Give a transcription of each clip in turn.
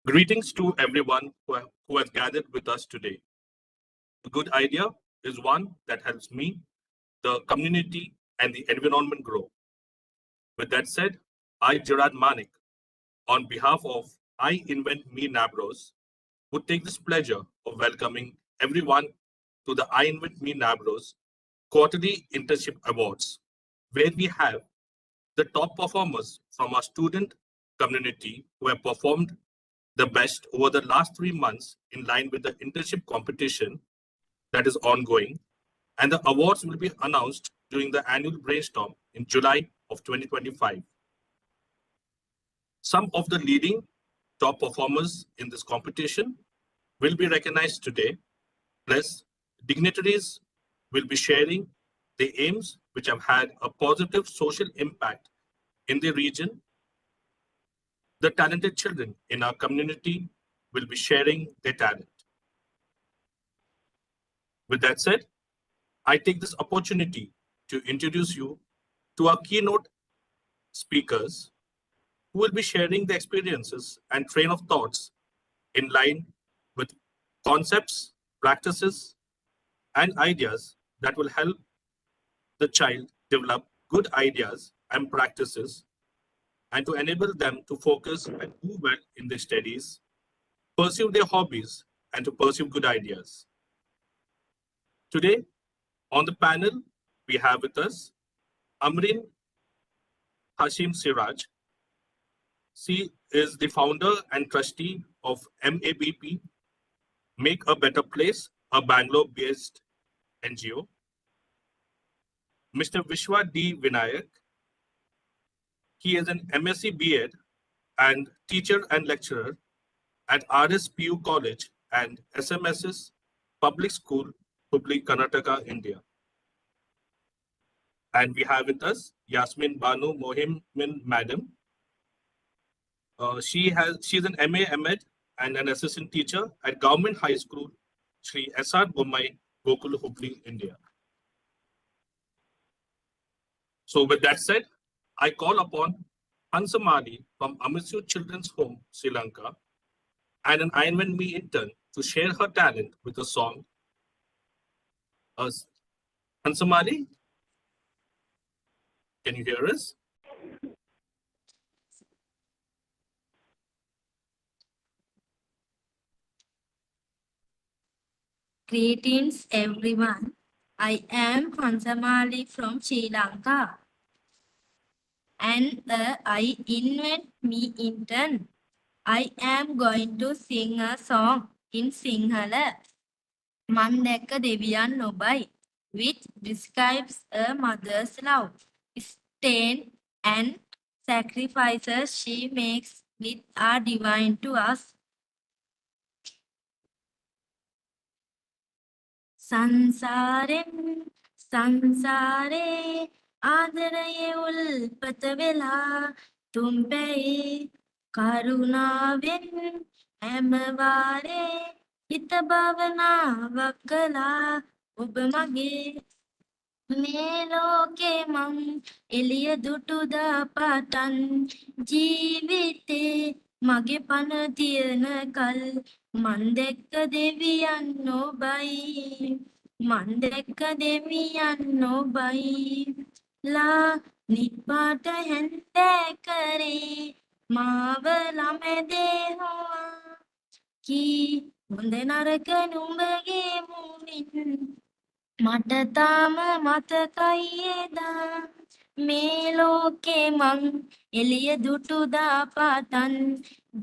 Greetings to everyone who has gathered with us today. A good idea is one that helps me, the community, and the environment grow. With that said, I, Gerard Manik, on behalf of iINVENT Me Nabros, would take this pleasure of welcoming everyone to the iINVENT Me Nabros Quarterly Internship Awards, where we have the top performers from our student community who have performed the best over the last 3 months in line with the internship competition that is ongoing, and the awards will be announced during the annual brainstorm in July of 2025. Some of the leading top performers in this competition will be recognized today, plus dignitaries will be sharing the aims which have had a positive social impact in the region. The talented children in our community will be sharing their talent. With that said, I take this opportunity to introduce you to our keynote speakers who will be sharing their experiences and train of thoughts in line with concepts, practices, and ideas that will help the child develop good ideas and practices and to enable them to focus and do well in their studies, pursue their hobbies, and to pursue good ideas. Today, on the panel, we have with us Amrin Hashim Siraj. She is the founder and trustee of MABP, Make a Better Place, a Bangalore-based NGO. Mr. Vishwa D. Vinayak. He is an MSc B.Ed and teacher and lecturer at RSPU College and SMSS Public School, Hubli, Karnataka, India. And we have with us Yasmin Banu Mohimin Madam. She's an MA, MEd and an assistant teacher at Government High School, Sri S.R. Bommai, Gokul, Hubli, India. So with that said, I call upon Hansamali from Amisu Children's Home, Sri Lanka, and an iINVENT Me intern to share her talent with a song. Hansamali, can you hear us? Greetings everyone. I am Hansamali from Sri Lanka and I invent me intern. I am going to sing a song in Sinhala. Mandeka Deviyan Nobai, which describes a mother's love, strength and sacrifices she makes with are divine to us. සංසාරෙන් සංසාරේ ආදරයේ උල්පත වෙලා තුම්පැයි කරුණාවෙන් හැමවාරේ හිත භවනාවක් කළා ඔබ මගේ මේ ලෝකේ මං එළිය දුටුදා පටන් ජීවිතේ මගේ පණ තියන කල් මන් දැක්ක දෙවියන් නොබයි මන් දැක්ක දෙවියන් නොබයි ලා නිපාට හැන්දෑ කරේ මාව ළමැදේ හොවා කී හොඳ නරක නුඹගේ මුවින් මට තාම මතකයි එදා මේ ලෝකේ මං එළිය දුටුදා පටන්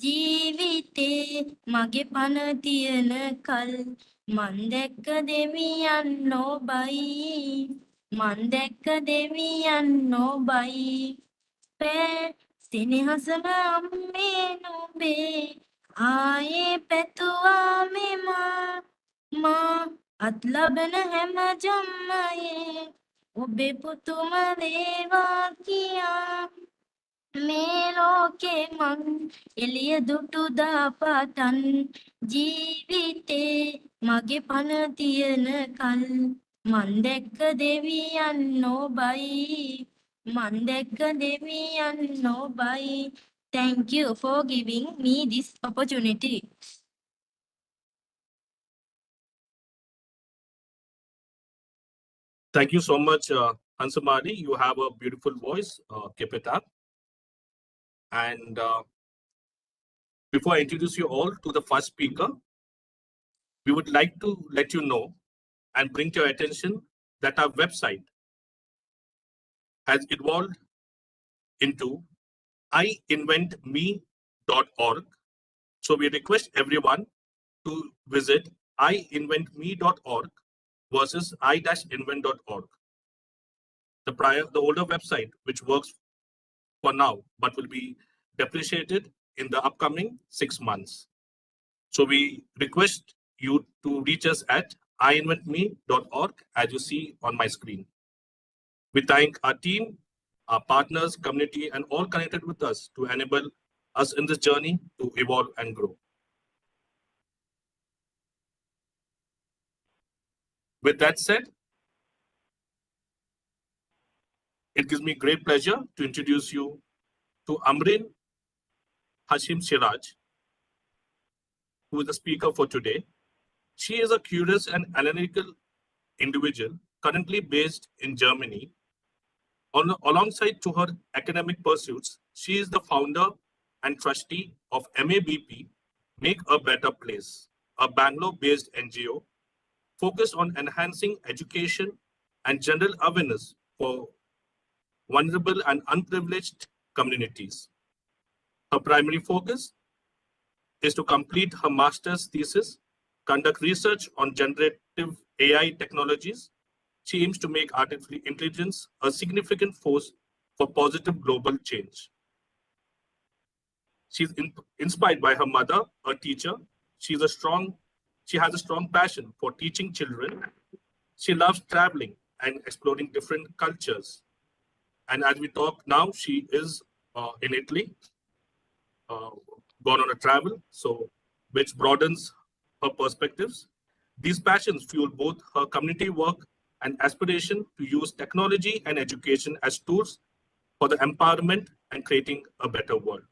ජීවිතේ මගේ පණ තියන කල් මන් දැක්ක දෙවියන් නොබයි මන් දැක්ක දෙවියන් නොබයි පෑ සෙනෙහසම අම්මේ නුඹේ ආයේ පැතුවා මෙමා මා අත් ලබන හැම ජම්මයේ ඔබේ පුතුම වේවා කියා මේ ලෝකේ මං එළිය දුටුදා පටන් ජීවිතේ මගේ පණ තියන කල් මන් දැක්ක දෙවියන් නොබයි මන් දැක්ක දෙවියන් නොබයි Thank you for giving me this opportunity. Thank you so much, Hansamadi. You have a beautiful voice. Keep it up. And before I introduce you all to the first speaker, we would like to let you know and bring to your attention that our website has evolved into iInventMe.org. So we request everyone to visit iInventMe.org versus i-invent.org. The older website, which works for now, but will be depreciated in the upcoming 6 months. So we request you to reach us at iInventMe.org as you see on my screen. We thank our team, our partners, community, and all connected with us to enable us in this journey to evolve and grow. With that said, it gives me great pleasure to introduce you to Amrin Hashim Siraj, who is the speaker for today. She is a curious and analytical individual currently based in Germany. Alongside to her academic pursuits, she is the founder and trustee of MABP, Make a Better Place, a Bangalore-based NGO focused on enhancing education and general awareness for vulnerable and unprivileged communities. Her primary focus is to complete her master's thesis, conduct research on generative AI technologies. She aims to make artificial intelligence a significant force for positive global change. She's inspired by her mother, a teacher. She has a strong passion for teaching children. She loves traveling and exploring different cultures. And as we talk now, she is in Italy, uh, gone on a travel, so which broadens her perspectives. These passions fuel both her community work and aspiration to use technology and education as tools for the empowerment and creating a better world.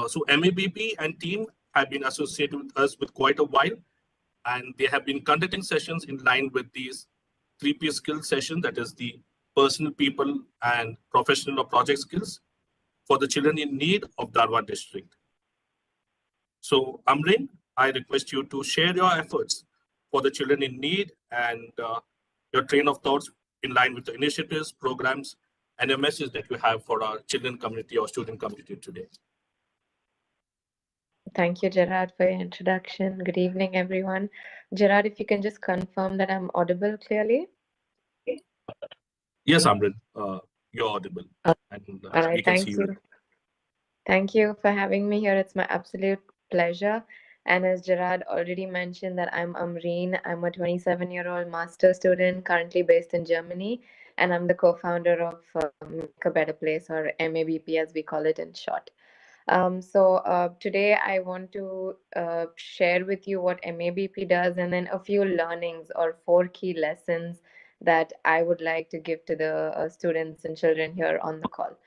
So MABP and team have been associated with us with quite a while, and they have been conducting sessions in line with these 3P skill session, that is the personal, people, and professional or project skills for the children in need of Dharwad district. So Amrin, I request you to share your efforts for the children in need and your train of thoughts in line with the initiatives, programs, and a message that you have for our children community or student community today. Thank you, Gerard, for your introduction. Good evening, everyone. Gerard, if you can just confirm that I'm audible clearly. Yes, Amrin, you're audible, and All right, we can see thank you. you. Thank you for having me here. It's my absolute pleasure. And as Gerard already mentioned, that I'm Amreen. I'm a 27-year-old master student currently based in Germany, and I'm the co-founder of Make a Better Place, or MABP as we call it in short. Today I want to share with you what MABP does, and then a few learnings or four key lessons that I would like to give to the students and children here on the call.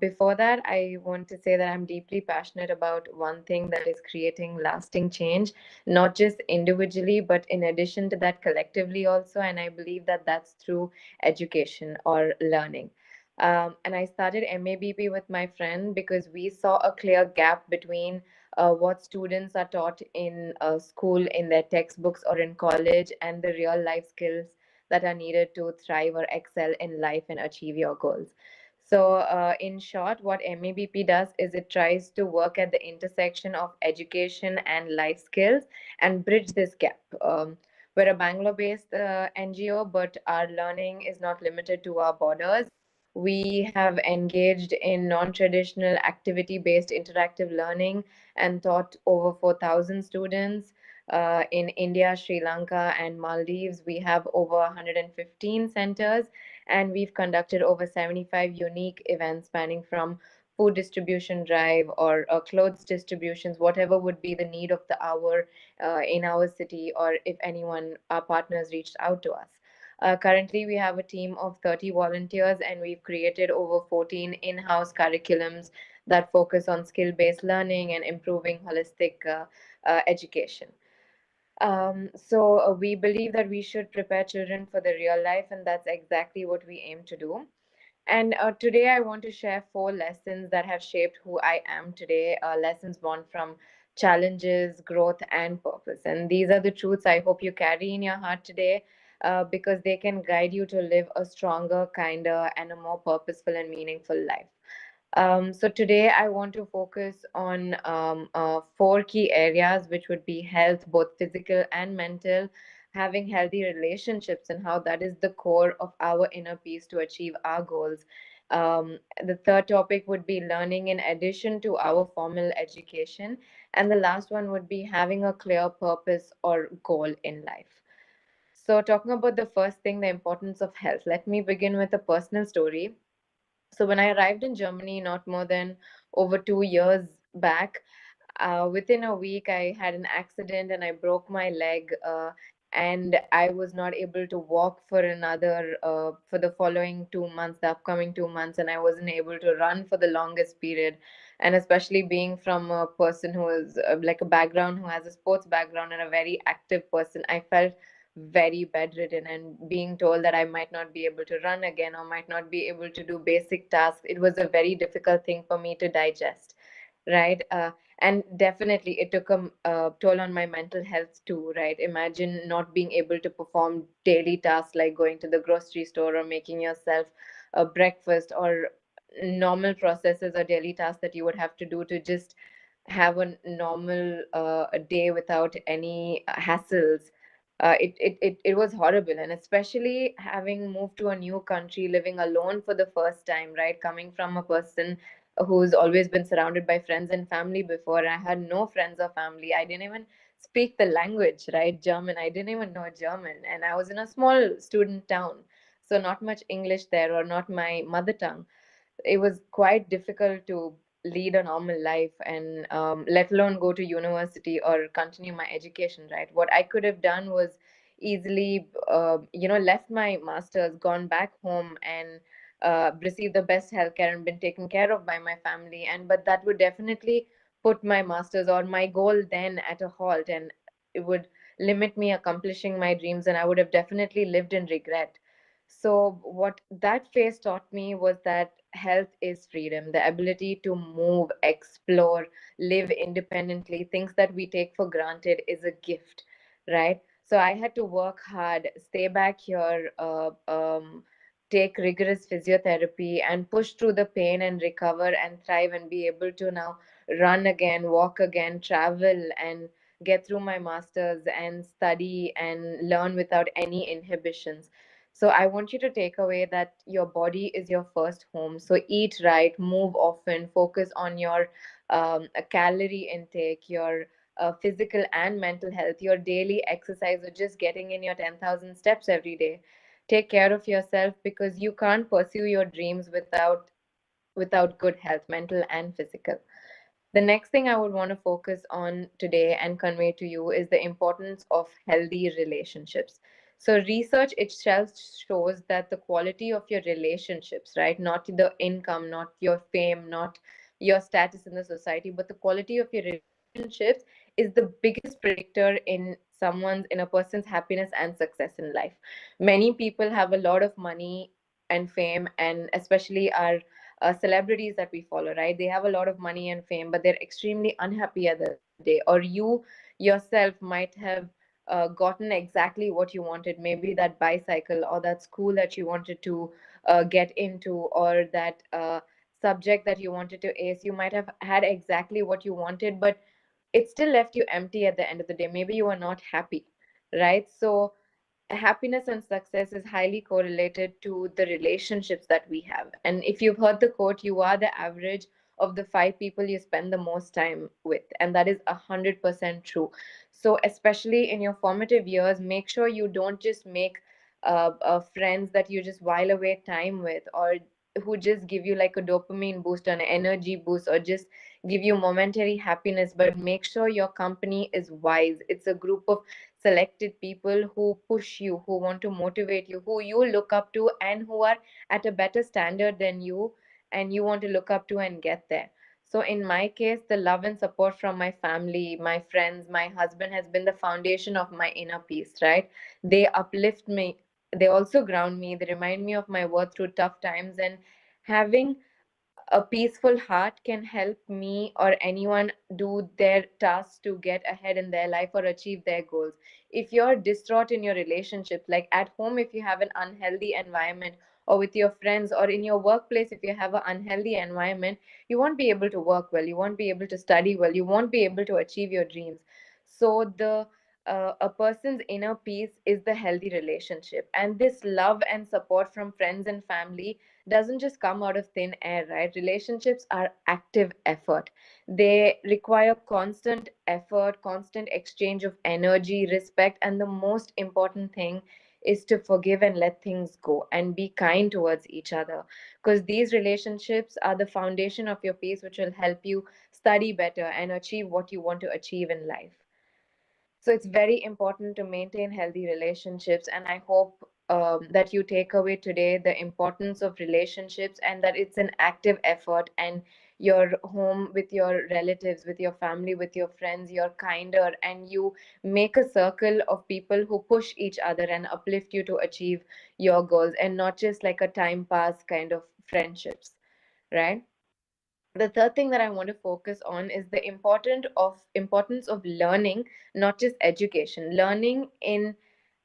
Before that, I want to say that I'm deeply passionate about one thing, that is creating lasting change, not just individually, but in addition to that, collectively also. And I believe that that's through education or learning. And I started MABP with my friend because we saw a clear gap between what students are taught in school, in their textbooks, or in college, and the real life skills that are needed to thrive or excel in life and achieve your goals. In short, what MABP does is it tries to work at the intersection of education and life skills and bridge this gap. We're a Bangalore based NGO, but our learning is not limited to our borders. We have engaged in non traditional activity based interactive learning and taught over 4,000 students. In India, Sri Lanka, and Maldives, we have over 115 centers, and we've conducted over 75 unique events spanning from food distribution drive or clothes distributions, whatever would be the need of the hour in our city, or if anyone, our partners, reached out to us. Currently, we have a team of 30 volunteers, and we've created over 14 in house curriculums that focus on skill based learning and improving holistic education. So we believe that we should prepare children for the real life, and that's exactly what we aim to do. And today I want to share four lessons that have shaped who I am today, lessons born from challenges, growth, and purpose. And these are the truths I hope you carry in your heart today, because they can guide you to live a stronger, kinder, and a more purposeful and meaningful life. So today I want to focus on four key areas, which would be health, both physical and mental, having healthy relationships, and how that is the core of our inner peace to achieve our goals. The third topic would be learning in addition to our formal education. And the last one would be having a clear purpose or goal in life. So, talking about the first thing, the importance of health, let me begin with a personal story. So when I arrived in Germany not more than over 2 years back, within a week, I had an accident and I broke my leg, and I was not able to walk for for the following 2 months, the upcoming 2 months, and I wasn't able to run for the longest period. And especially being from a person who is like a background, who has a sports background and a very active person, I felt very bedridden, and being told that I might not be able to run again or might not be able to do basic tasks, it was a very difficult thing for me to digest, right? And definitely it took a toll on my mental health too, right? Imagine not being able to perform daily tasks like going to the grocery store or making yourself a breakfast, or normal processes or daily tasks that you would have to do to just have a normal a day without any hassles. It was horrible, and especially having moved to a new country, living alone for the first time, right? Coming from a person who's always been surrounded by friends and family before. I had no friends or family. I didn't even speak the language, right? German. I didn't even know German. And I was in a small student town. So not much English there, or not my mother tongue. It was quite difficult to lead a normal life, and let alone go to university or continue my education, right? What I could have done was easily left my masters, gone back home, and received the best healthcare and been taken care of by my family. And but that would definitely put my masters or my goal then at a halt, and it would limit me accomplishing my dreams, and I would have definitely lived in regret. So, what that phase taught me was that health is freedom, the ability to move, explore, live independently. Things that we take for granted is a gift, right? So, I had to work hard, stay back here, take rigorous physiotherapy, and push through the pain and recover and thrive and be able to now run again, walk again, travel, and get through my masters and study and learn without any inhibitions. So I want you to take away that your body is your first home. So eat right, move often, focus on your calorie intake, your physical and mental health, your daily exercise, or just getting in your 10,000 steps every day. Take care of yourself, because you can't pursue your dreams without good health, mental and physical. The next thing I would want to focus on today and convey to you is the importance of healthy relationships. So, research itself shows that the quality of your relationships, right, not the income, not your fame, not your status in the society, but the quality of your relationships is the biggest predictor in a person's happiness and success in life. Many people have a lot of money and fame, and especially our celebrities that we follow, right? They have a lot of money and fame, but they're extremely unhappy at the end of the day. Or you yourself might have gotten exactly what you wanted, maybe that bicycle or that school that you wanted to get into, or that subject that you wanted to ace. You might have had exactly what you wanted, but it still left you empty at the end of the day. Maybe you are not happy, right? So happiness and success is highly correlated to the relationships that we have. And if you've heard the quote, you are the average of the five people you spend the most time with. And that is 100% true. So, especially in your formative years, make sure you don't just make friends that you just while away time with, or who just give you like a dopamine boost, an energy boost, or just give you momentary happiness. But make sure your company is wise. It's a group of selected people who push you, who want to motivate you, who you look up to, and who are at a better standard than you, and you want to look up to and get there. So, in my case, the love and support from my family, my friends, my husband has been the foundation of my inner peace, right? They uplift me, they also ground me, they remind me of my worth through tough times, and having a peaceful heart can help me or anyone do their tasks to get ahead in their life or achieve their goals. If you're distraught in your relationship, like at home, if you have an unhealthy environment, or with your friends, or in your workplace, if you have an unhealthy environment, you won't be able to work well, you won't be able to study well, you won't be able to achieve your dreams. So, the a person's inner peace is the healthy relationship, and this love and support from friends and family doesn't just come out of thin air, right? Relationships are active effort. They require constant effort, constant exchange of energy, respect, and the most important thing is to forgive and let things go and be kind towards each other. Because these relationships are the foundation of your peace, which will help you study better and achieve what you want to achieve in life. So it's very important to maintain healthy relationships, and I hope that you take away today the importance of relationships and that it's an active effort. And your home with your relatives, with your family, with your friends, you're kinder, and you make a circle of people who push each other and uplift you to achieve your goals, and not just like a time pass kind of friendships, right? The third thing that I want to focus on is the importance of learning, not just education. Learning in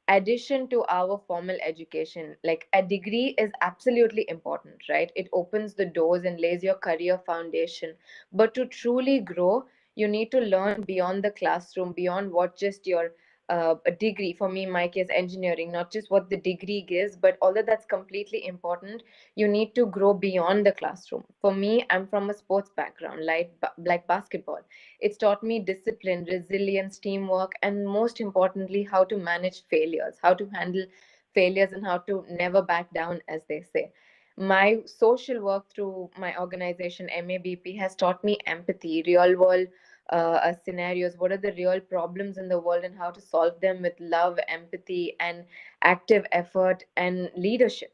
addition to our formal education, like a degree is absolutely important, right? It opens the doors and lays your career foundation. But to truly grow, you need to learn beyond the classroom, beyond what just your a degree, for me in my case engineering, not just what the degree gives, but although that's completely important, you need to grow beyond the classroom. For me, I'm from a sports background, like basketball. It's taught me discipline, resilience, teamwork, and most importantly, how to manage failures, how to handle failures, and how to never back down, as they say. My social work through my organization, MABP, has taught me empathy, real world scenarios. What are the real problems in the world, and how to solve them with love, empathy, and active effort and leadership.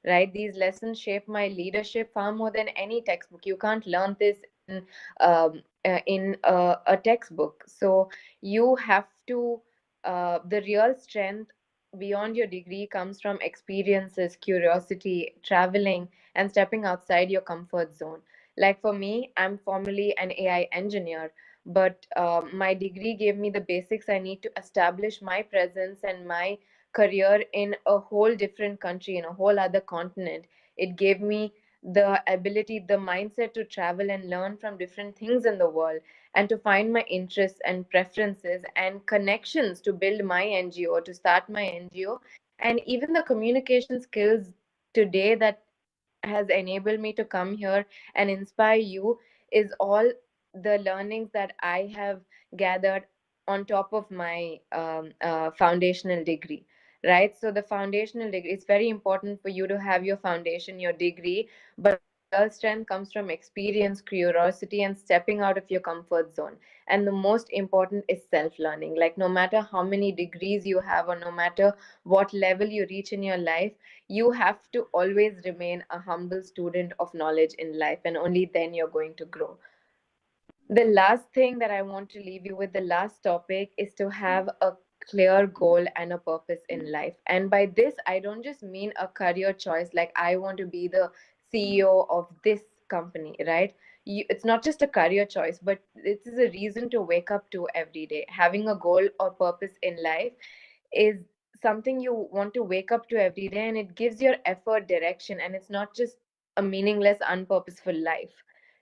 Right? These lessons shape my leadership far more than any textbook. You can't learn this in a textbook. So you have to, the real strength beyond your degree comes from experiences, curiosity, traveling, and stepping outside your comfort zone. Like for me, I'm formally an AI engineer, but my degree gave me the basics I need to establish my presence and my career in a whole different country, in a whole other continent. It gave me the ability, the mindset to travel and learn from different things in the world, and to find my interests and preferences and connections to build my NGO, to start my NGO, and even the communication skills today that has enabled me to come here and inspire you is all the learnings that I have gathered on top of my foundational degree. Right, so the foundational degree, it's very important for you to have your foundation, your degree, but the real strength comes from experience, curiosity, and stepping out of your comfort zone. And the most important is self learning. Like, no matter how many degrees you have, or no matter what level you reach in your life, you have to always remain a humble student of knowledge in life, and only then you're going to grow. The last thing that I want to leave you with, the last topic, is to have a clear goal and a purpose in life. And by this, I don't just mean a career choice, like I want to be the CEO of this company, right? It's not just a career choice, but it is a reason to wake up to every day. Having a goal or purpose in life is something you want to wake up to every day, and it gives your effort direction, and it's not just a meaningless, unpurposeful life,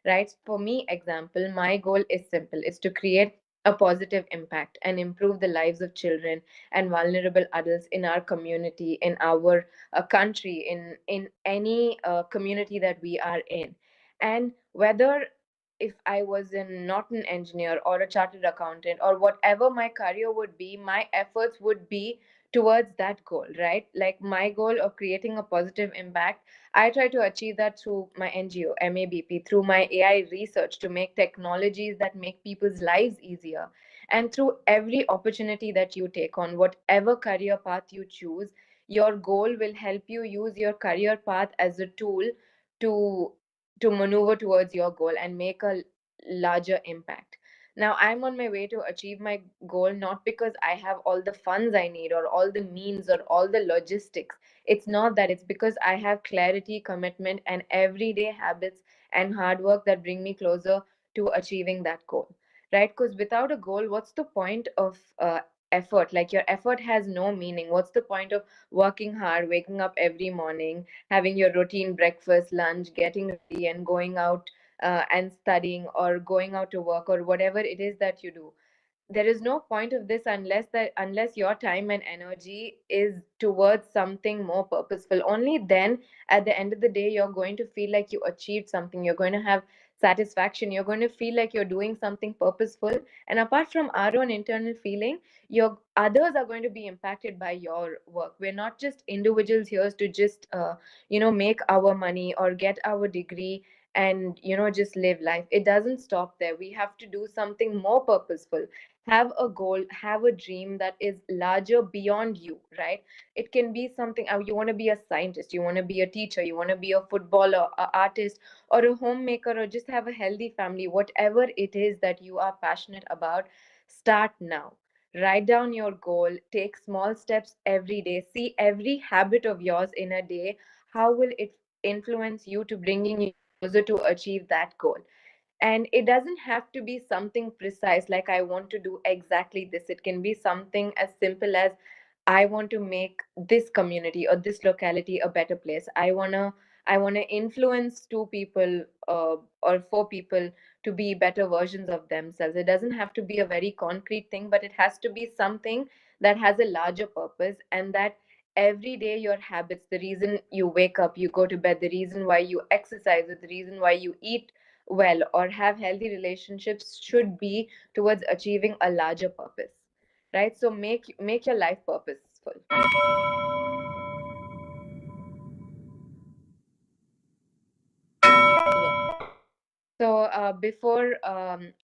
right? For me, example, my goal is simple. It's to create a positive impact and improve the lives of children and vulnerable adults in our community, in our country, in any community that we are in. And whether if I was not an engineer or a chartered accountant or whatever my career would be, my efforts would be towards that goal, right? Like my goal of creating a positive impact, I try to achieve that through my NGO, MABP, through my AI research to make technologies that make people's lives easier. And through every opportunity that you take on, whatever career path you choose, your goal will help you use your career path as a tool to maneuver towards your goal and make a larger impact. Now I'm on my way to achieve my goal, not because I have all the funds I need or all the means or all the logistics. It's not that. It's because I have clarity, commitment, and everyday habits and hard work that bring me closer to achieving that goal, right? Because without a goal, what's the point of effort? Like, your effort has no meaning. What's the point of working hard, waking up every morning, having your routine breakfast, lunch, getting ready, and going out and studying, or going out to work, or whatever it is that you do? There is no point of this unless your time and energy is towards something more purposeful. Only then, at the end of the day, you're going to feel like you achieved something. You're going to have satisfaction. You're going to feel like you're doing something purposeful. And apart from our own internal feeling, your others are going to be impacted by your work. We're not just individuals here to just make our money or get our degree and just live life. It doesn't stop there. We have to do something more purposeful. Have a goal, have a dream that is larger beyond you, right? It can be something, you want to be a scientist, you want to be a teacher, you want to be a footballer, a artist, or a homemaker, or just have a healthy family. Whatever it is that you are passionate about, start now. Write down your goal, take small steps every day, see every habit of yours in a day. How will it influence you to bringing you closer to achieve that goal? And it doesn't have to be something precise, like I want to do exactly this. It can be something as simple as, I want to make this community or this locality a better place. I want to influence two people, or four people, to be better versions of themselves. It doesn't have to be a very concrete thing, but it has to be something that has a larger purpose. And that every day, your habits, the reason you wake up, you go to bed, the reason why you exercise, or the reason why you eat well or have healthy relationships, should be towards achieving a larger purpose, right? So make your life purposeful. Yeah. So before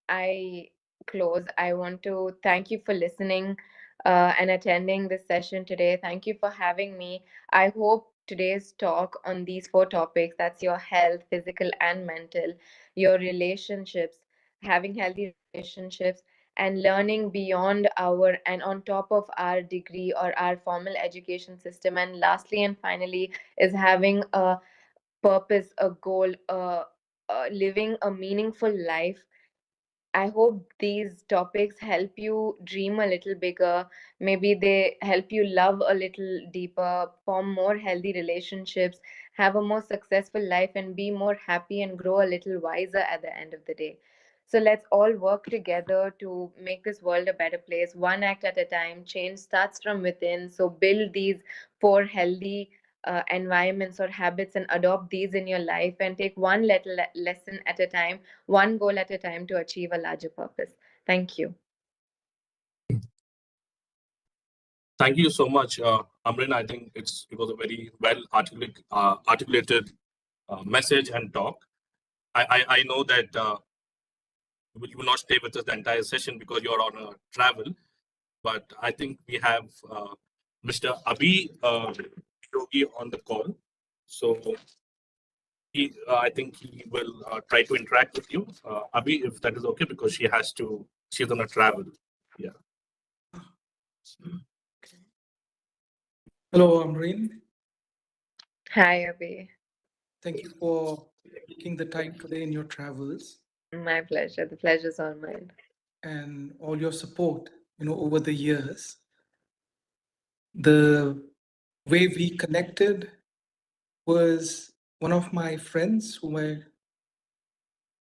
I close, I want to thank you for listening and attending this session today. Thank you for having me. I hope today's talk on these four topics, that's your health, physical and mental, your relationships, having healthy relationships, and learning beyond our and on top of our degree or our formal education system, and lastly and finally, is having a purpose, a goal, living a meaningful life. I hope these topics help you dream a little bigger. Maybe they help you love a little deeper, form more healthy relationships, have a more successful life, and be more happy and grow a little wiser at the end of the day. So let's all work together to make this world a better place, one act at a time. Change starts from within. So build these four healthy environments or habits and adopt these in your life, and take one little lesson at a time, one goal at a time, to achieve a larger purpose. Thank you. Thank you so much, Amrin. I think it was a very well articulated message and talk. I know that you will not stay with us the entire session because you're on a travel, but I think we have Mr. Abhi Yogi on the call. So I think he will try to interact with you, Abhi, if that is okay, because she's on a travel. Yeah. Hello, Amreen. Hi, Abhi. Thank you for taking the time today in your travels My pleasure. The pleasure's all mine. and all your support, over the years. The way we connected was one of my friends whom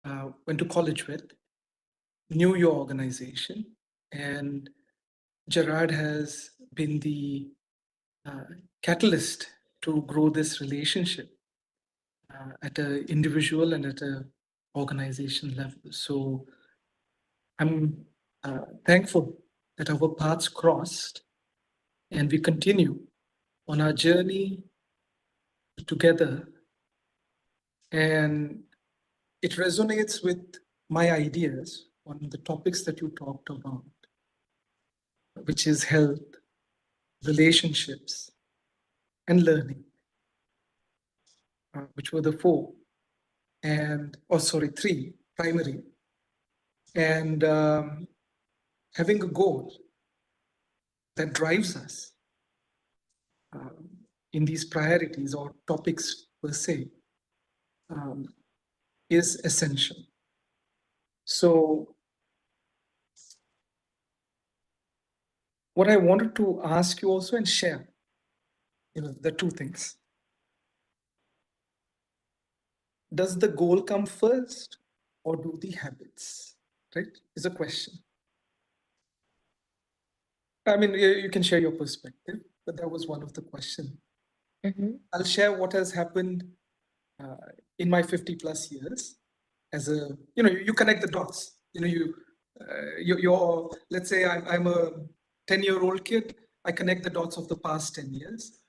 I went to college with, knew your organization, and Gerard has been the catalyst to grow this relationship at an individual and at a organization level. So I'm thankful that our paths crossed and we continue on our journey together. And it resonates with my ideas on the topics that you talked about. which is health, relationships, and learning, which were the three primary. And having a goal that drives us in these priorities or topics per se is essential. So what I wanted to ask you also and share, the two things. Does the goal come first or do the habits, right? Is a question. I mean, you can share your perspective, but that was one of the questions. I'll share what has happened in my 50 plus years as a, you connect the dots, you're let's say I'm a 10-year-old kid, I connect the dots of the past 10 years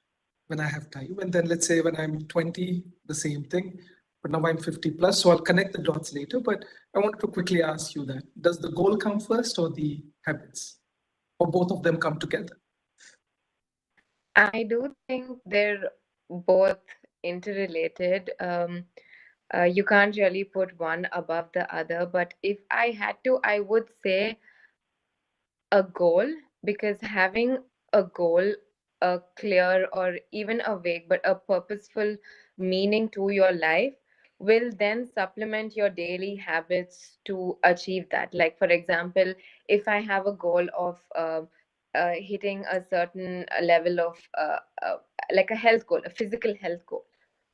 when I have time. And then let's say when I'm 20, the same thing, but now I'm 50 plus, so I'll connect the dots later. But I wanted to quickly ask you that, does the goal come first or the habits, or both of them come together? I do think they're both interrelated. You can't really put one above the other, but if I had to, I would say a goal, because having a goal, a clear or even a vague but a purposeful meaning to your life, will then supplement your daily habits to achieve that. Like, for example, if I have a goal of hitting a certain level of like a health goal, a physical health goal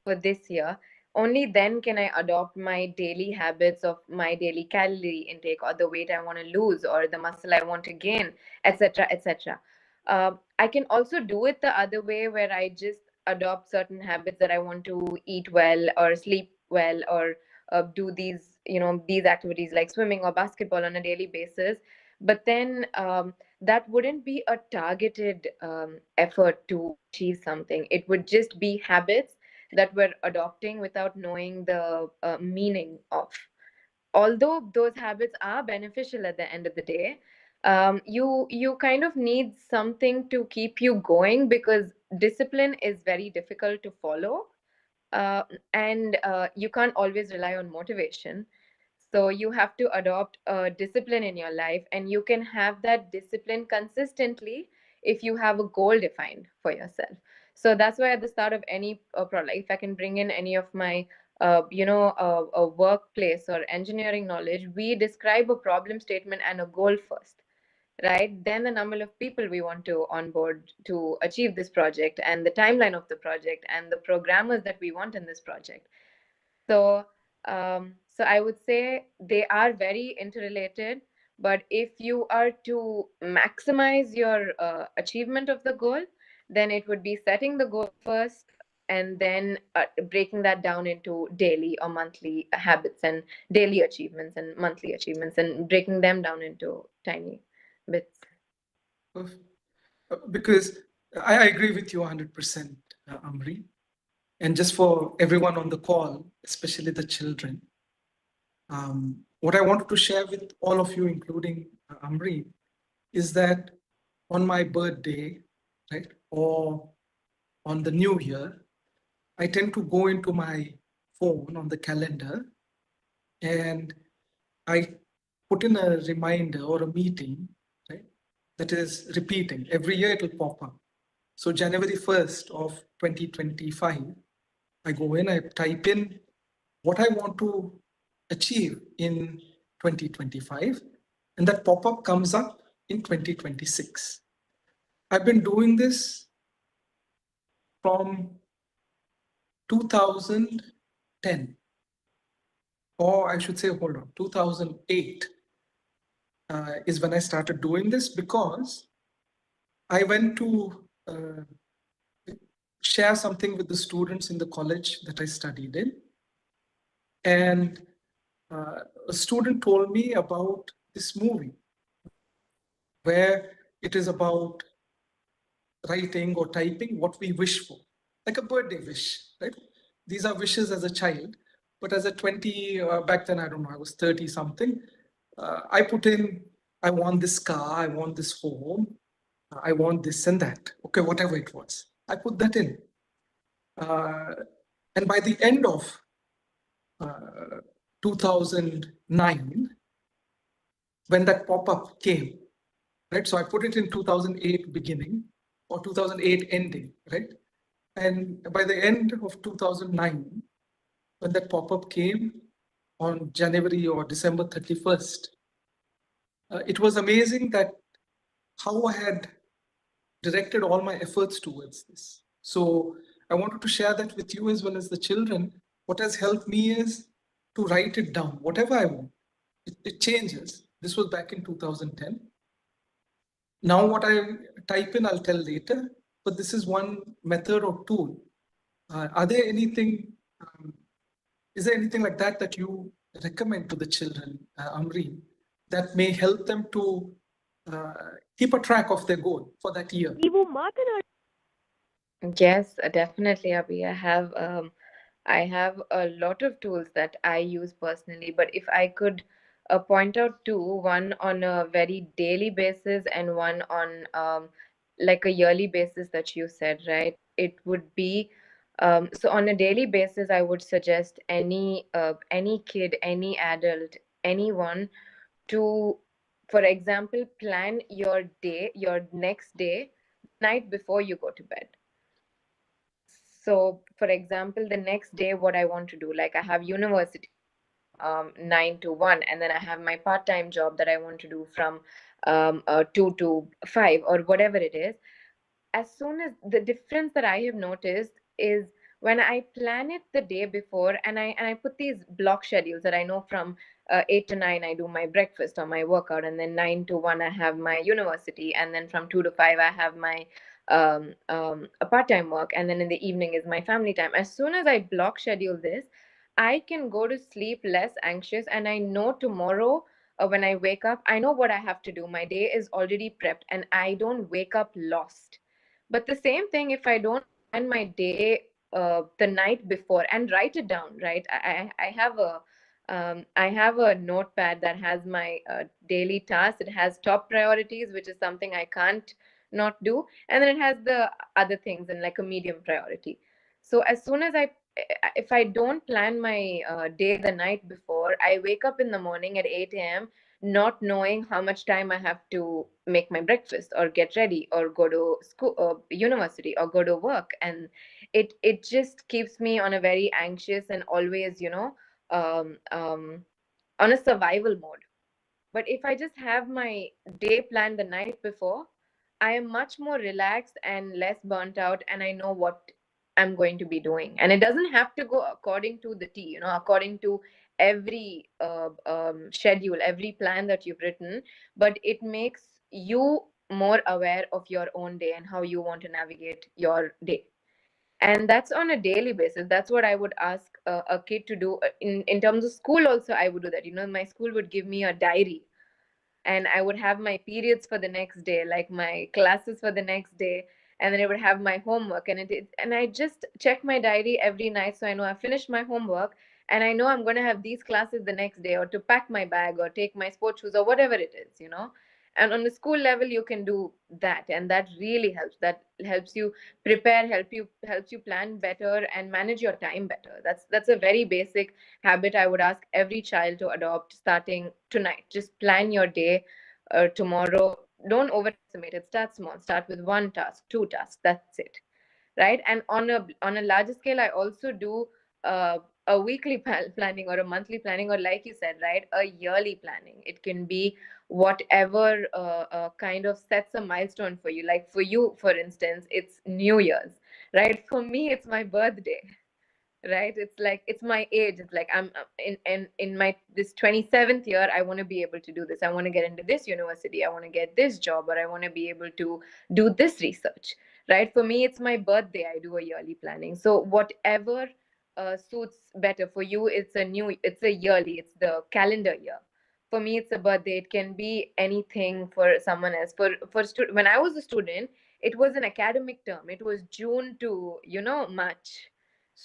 for this year, only then can I adopt my daily habits of my daily calorie intake, or the weight I want to lose, or the muscle I want to gain, etc., etc. I can also do it the other way, where I just adopt certain habits that I want to eat well or sleep well, or do these activities like swimming or basketball on a daily basis. But then that wouldn't be a targeted effort to achieve something. It would just be habits that we're adopting without knowing the meaning of. Although those habits are beneficial at the end of the day, you kind of need something to keep you going, because discipline is very difficult to follow, and you can't always rely on motivation. So you have to adopt a discipline in your life, and you can have that discipline consistently if you have a goal defined for yourself. So that's why at the start of any product, if I can bring in any of my a workplace or engineering knowledge, we describe a problem statement and a goal first, right? Then the number of people we want to onboard to achieve this project, and the timeline of the project, and the programmers that we want in this project. So, so I would say they are very interrelated. But if you are to maximize your achievement of the goal, then it would be setting the goal first, and then breaking that down into daily or monthly habits, and daily achievements and monthly achievements, and breaking them down into tiny bits. Because I agree with you 100%, Amri. And just for everyone on the call, especially the children, what I wanted to share with all of you, including Amri, is that on my birthday, right, or on the new year, I tend to go into my phone on the calendar and I put in a reminder or a meeting, right, that is repeating. Every year it will pop up. So January 1st of 2025, I go in, I type in what I want to achieve in 2025, and that pop-up comes up in 2026. I've been doing this from 2010, or I should say, hold on, 2008 is when I started doing this, because I went to share something with the students in the college that I studied in. And a student told me about this movie where it is about writing or typing what we wish for, like a birthday wish, right? These are wishes as a child, but as a 20, back then, I don't know, I was 30 something, I put in I want this car, I want this home, I want this and that. Okay, whatever it was. I put that in. And by the end of 2009, when that pop-up came, right? So I put it in 2008 beginning or 2008 ending, right? And by the end of 2009, when that pop-up came on January or December 31st, it was amazing that how I had directed all my efforts towards this. So I wanted to share that with you as well as the children. What has helped me is to write it down, whatever I want. It changes. This was back in 2010. Now what I type in, I'll tell later, but this is one method or tool. Are there anything, is there anything like that that you recommend to the children, Amreen, that may help them to keep a track of their goal for that year? Yes, definitely, Abhi. I have a lot of tools that I use personally, but if I could point out two, one on a very daily basis and one on like a yearly basis that you said, right? It would be so on a daily basis, I would suggest any kid, any adult, anyone to, for example, plan your day, your next day, night before you go to bed. So, for example, the next day, what I want to do, like I have university 9 to 1, and then I have my part-time job that I want to do from 2 to 5 or whatever it is. As soon as the difference that I have noticed is when I plan it the day before, and I put these block schedules that I know from 8 to 9 I do my breakfast or my workout, and then 9 to 1 I have my university, and then from 2 to 5 I have my a part-time work, and then in the evening is my family time. As soon as I block schedule this, I can go to sleep less anxious, and I know tomorrow when I wake up, I know what I have to do. My day is already prepped, and I don't wake up lost. But the same thing, if I don't plan my day the night before and write it down, right? I have a notepad that has my daily tasks. It has top priorities, which is something I can't not do, and then it has the other things in like a medium priority. So as soon as if I don't plan my day the night before, I wake up in the morning at 8 a.m. not knowing how much time I have to make my breakfast or get ready or go to school or university or go to work, and it just keeps me on a very anxious and always, um, um, on a survival mode. But if I just have my day planned the night before, I am much more relaxed and less burnt out, and I know what I'm going to be doing. And it doesn't have to go according to the T, according to every schedule, every plan that you've written, but it makes you more aware of your own day and how you want to navigate your day. And that's on a daily basis. That's what I would ask a kid to do. In terms of school also, I would do that. My school would give me a diary, and I would have my periods for the next day, like my classes for the next day, and then I would have my homework, and I just check my diary every night so I know I finished my homework, and I know I'm going to have these classes the next day, or to pack my bag or take my sports shoes or whatever it is. And on the school level you can do that, and that really helps. That helps you prepare, helps you plan better and manage your time better. That's a very basic habit I would ask every child to adopt starting tonight. Just plan your day tomorrow. Don't overestimate it. Start small. Start with one task, two tasks. That's it, right? And on a larger scale, I also do a weekly planning or a monthly planning, or like you said, right, a yearly planning. It can be whatever kind of sets a milestone for you. Like for you, for instance, it's New Year's, right? For me, it's my birthday, right? It's like it's my age. It's like I'm in my this 27th year. I want to be able to do this. I want to get into this university. I want to get this job, or I want to be able to do this research, right? For me, it's my birthday. I do a yearly planning. So whatever suits better for you, it's a yearly, it's the calendar year. For me, it's a birthday. It can be anything for someone else. When I was a student, it was an academic term. It was June to March,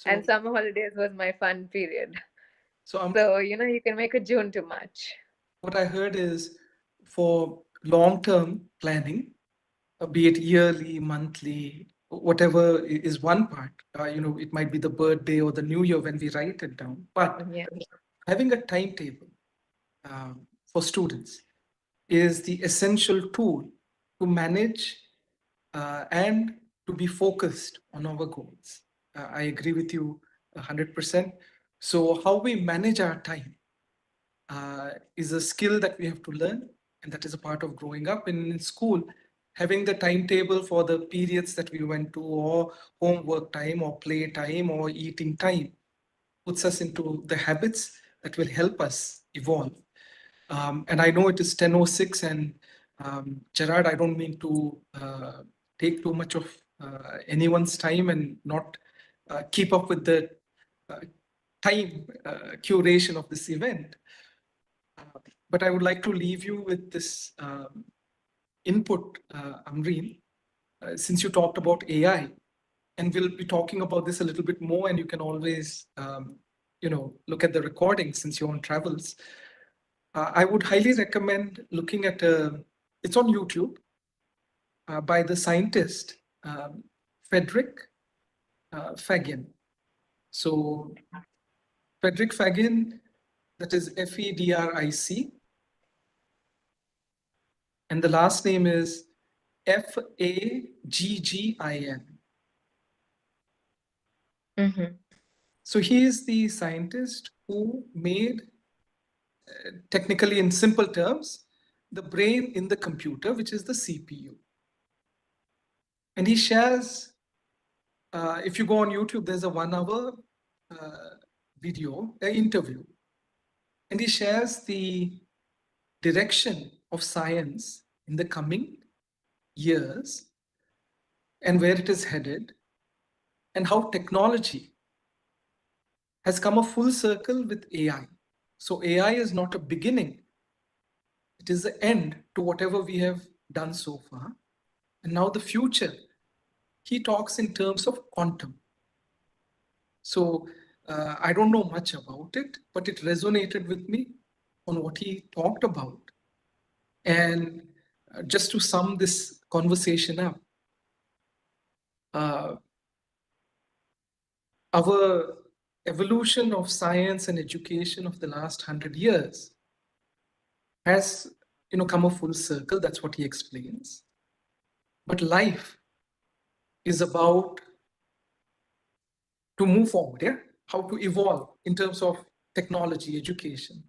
and So, summer holidays was my fun period. so So, you can make a June to March. what I heard is for long-term planning, be it yearly, monthly, whatever is one part. It might be the birthday or the new year when we write it down. But Yeah. having a timetable for students is the essential tool to manage and to be focused on our goals. I agree with you 100%. So how we manage our time is a skill that we have to learn, and that is a part of growing up. In school, having the timetable for the periods that we went to, or homework time, or play time, or eating time, puts us into the habits that will help us evolve. And I know it is 10:06, and Gerard, I don't mean to take too much of anyone's time and not keep up with the time curation of this event. But I would like to leave you with this input, Amreen, since you talked about AI, and we'll be talking about this a little bit more, and you can always, look at the recording since you're on travels. I would highly recommend looking at it's on YouTube by the scientist Frederick Fagin. So Frederick Fagin, that is Fedric, and the last name is Faggin. Mm-hmm. So he is the scientist who made, technically in simple terms, the brain in the computer, which is the CPU. And he shares, if you go on YouTube, there's a 1 hour video, interview. And he shares the direction of science in the coming years and where it is headed, and how technology has come a full circle with AI. So AI is not a beginning, it is the end to whatever we have done so far. And now the future, he talks in terms of quantum. So I don't know much about it, but it resonated with me on what he talked about. And just to sum this conversation up, our evolution of science and education of the last 100 years has come a full circle. That's what he explains. But life is about to move forward, yeah? How to evolve in terms of technology, education.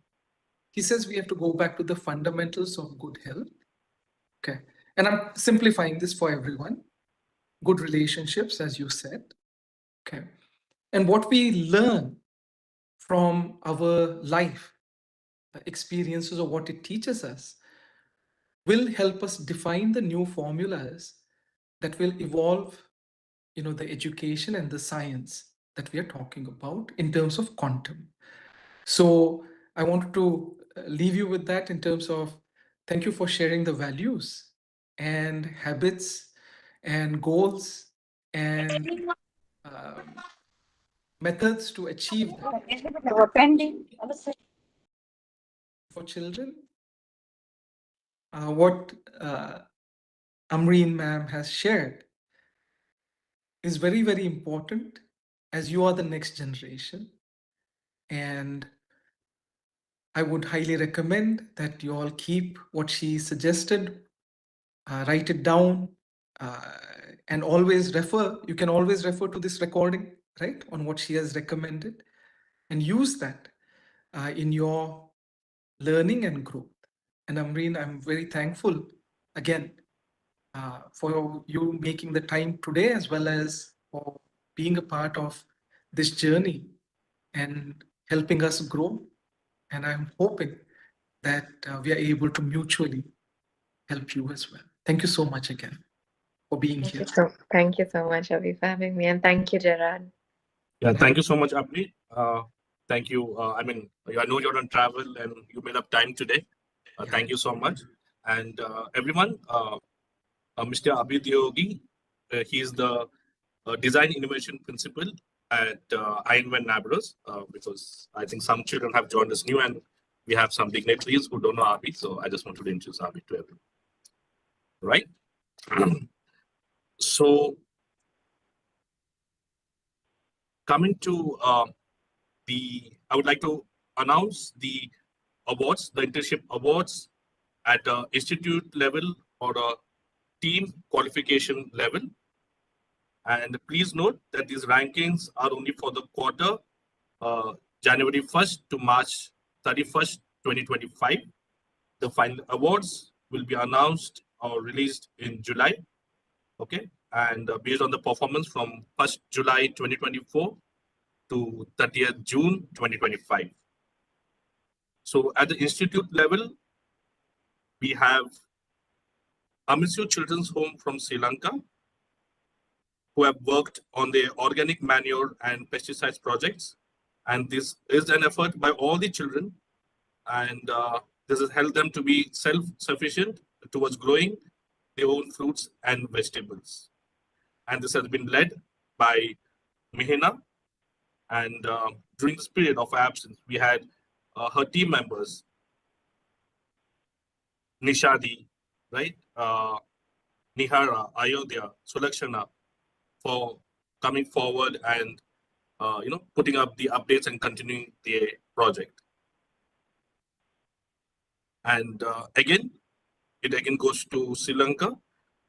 He says we have to go back to the fundamentals of good health. Okay. And I'm simplifying this for everyone. Good relationships, as you said. Okay. And what we learn from our life experiences, or what it teaches us, will help us define the new formulas that will evolve, the education and the science that we are talking about in terms of quantum. So I wanted to leave you with that in terms of thank you for sharing the values and habits and goals and methods to achieve that. For children, what Amreen ma'am has shared is very, very important, as you are the next generation. And I would highly recommend that you all keep what she suggested, write it down, and always refer. You can always refer to this recording, right, on what she has recommended, and use that in your learning and growth. And Amreen, I'm very thankful again for you making the time today, as well as for being a part of this journey and helping us grow. And I'm hoping that we are able to mutually help you as well. Thank you so much again for being here. Thank you so much, Avi, for having me. And thank you, Gerard. Yeah, thank you so much, Abhi. Thank you. I mean, I know you're on travel and you made up time today. Thank you so much. And everyone, Mr. Abhi Diogi, he is the design innovation principal at iINVENT Nabros, because I think some children have joined us new, and we have some dignitaries who don't know Abi, so I just wanted to introduce Abi to everyone. Right? So coming to I would like to announce the awards, the internship awards at a institute level or a team qualification level. And please note that these rankings are only for the quarter January 1st to March 31st, 2025. The final awards will be announced or released in July. Okay. And based on the performance from 1st July 2024 to 30th June 2025. So at the institute level, we have Amisio Children's Home from Sri Lanka, who have worked on the organic manure and pesticides projects. And this is an effort by all the children. And this has helped them to be self-sufficient towards growing their own fruits and vegetables. And this has been led by Mihina. And during this period of absence, we had her team members, Nishadi, right? Nihara, Ayodhya, Sulakshana, for coming forward and putting up the updates and continuing the project. And it again goes to Sri Lanka,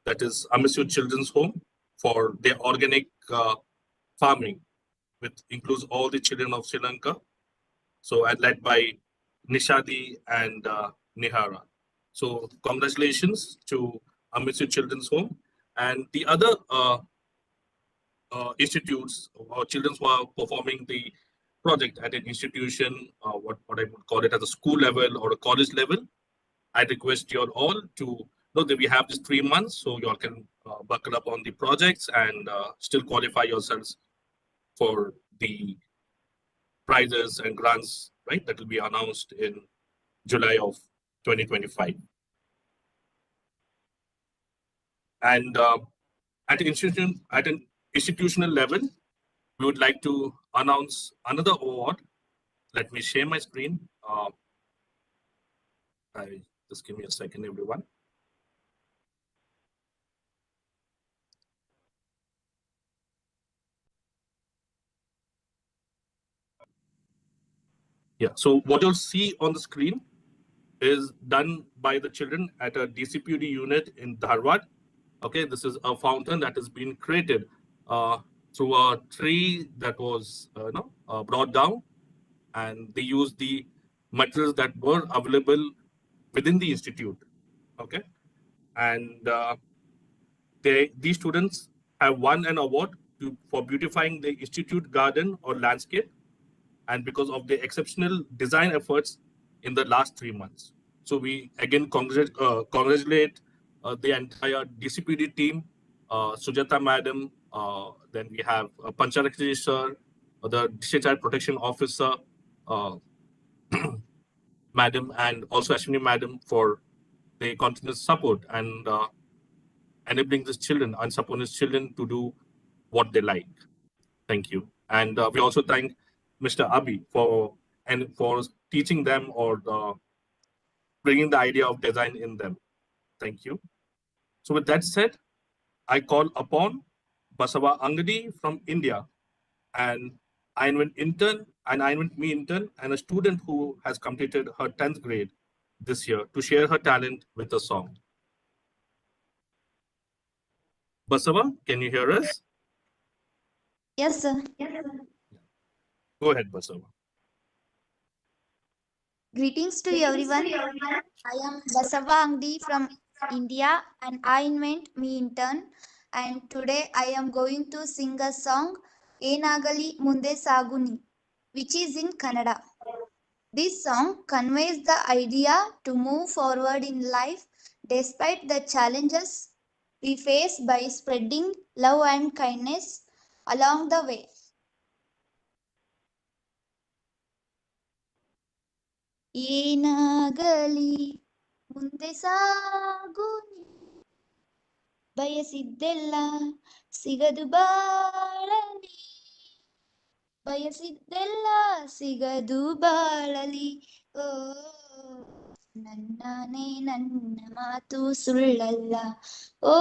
that is Amisio Children's Home, for their organic farming, which includes all the children of Sri Lanka. So led by Nishadi and Nihara. So congratulations to Amisio Children's Home. And the other institutes or children who are performing the project at an institution, what I would call it at a school level or a college level, I request you all to know that we have this 3 months, so you all can buckle up on the projects and still qualify yourselves for the prizes and grants, right? That will be announced in July of 2025. And at an institutional level, we would like to announce another award. Let me share my screen. Just give me a second, everyone. Yeah, so what you'll see on the screen is done by the children at a DCPUD unit in Dharwad. Okay, this is a fountain that has been created through a tree that was brought down, and they used the materials that were available within the institute. Okay, and these students have won an award for beautifying the institute garden or landscape, and because of the exceptional design efforts in the last 3 months. So we again congratulate the entire DCPD team, Sujata Madam, then we have Pancharakshi Sir, the District Child Protection Officer, Madam, and also Ashwini Madam for the continuous support and enabling these children and supporting these children to do what they like. Thank you. And we also thank Mr. Abi for teaching them or bringing the idea of design in them. Thank you. So with that said, I call upon Basava Angadi from India, and iINVENT intern and iINVENT me intern and a student who has completed her 10th grade this year to share her talent with a song. Basava, can you hear us? Yes, sir. Go ahead, Basava. Greetings to everyone. I am Basava Angdi from India and I invent me intern. And today I am going to sing a song, Enagali Munde Saguni, which is in Kannada. This song conveys the idea to move forward in life despite the challenges we face by spreading love and kindness along the way. ಏನಾಗಲಿ ಮುಂದೆ ಸಾಗುನಿ ಬಯಸಿದ್ದೆಲ್ಲ ಸಿಗದು ಬಾಳಲಿ ಬಯಸಿದ್ದೆಲ್ಲ ಸಿಗದು ಬಾಳಲಿ ಓ ನನ್ನಾನೇ ನನ್ನ ಮಾತು ಸುಳ್ಳಲ್ಲ ಓ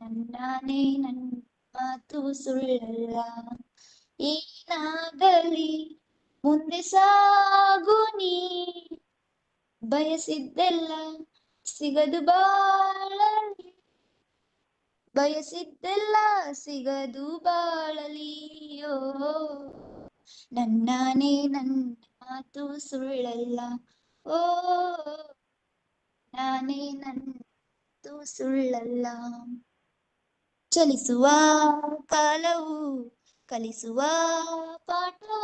ನನ್ನಾನೇ ನನ್ನ ಮಾತು ಸುಳ್ಳಲ್ಲ ಏನಾಗಲಿ ಮುಂದೆ ಸಾಗು ನೀ ಬಯಸಿದ್ದೆಲ್ಲ ಸಿಗದು ಬಾಳಲಿ ಬಯಸಿದ್ದೆಲ್ಲ ಸಿಗದು ಬಾಳಲಿಯೋ ನನ್ನಾನೇ ನನ್ನ ಮಾತು ಸುಳ್ಳಲ್ಲ ಓ ನಾನೇ ನನ್ನ ಮಾತು ಸುಳ್ಳಲ್ಲ ಚಲಿಸುವ ಕಾಲವು ಕಲಿಸುವ ಪಾಠವ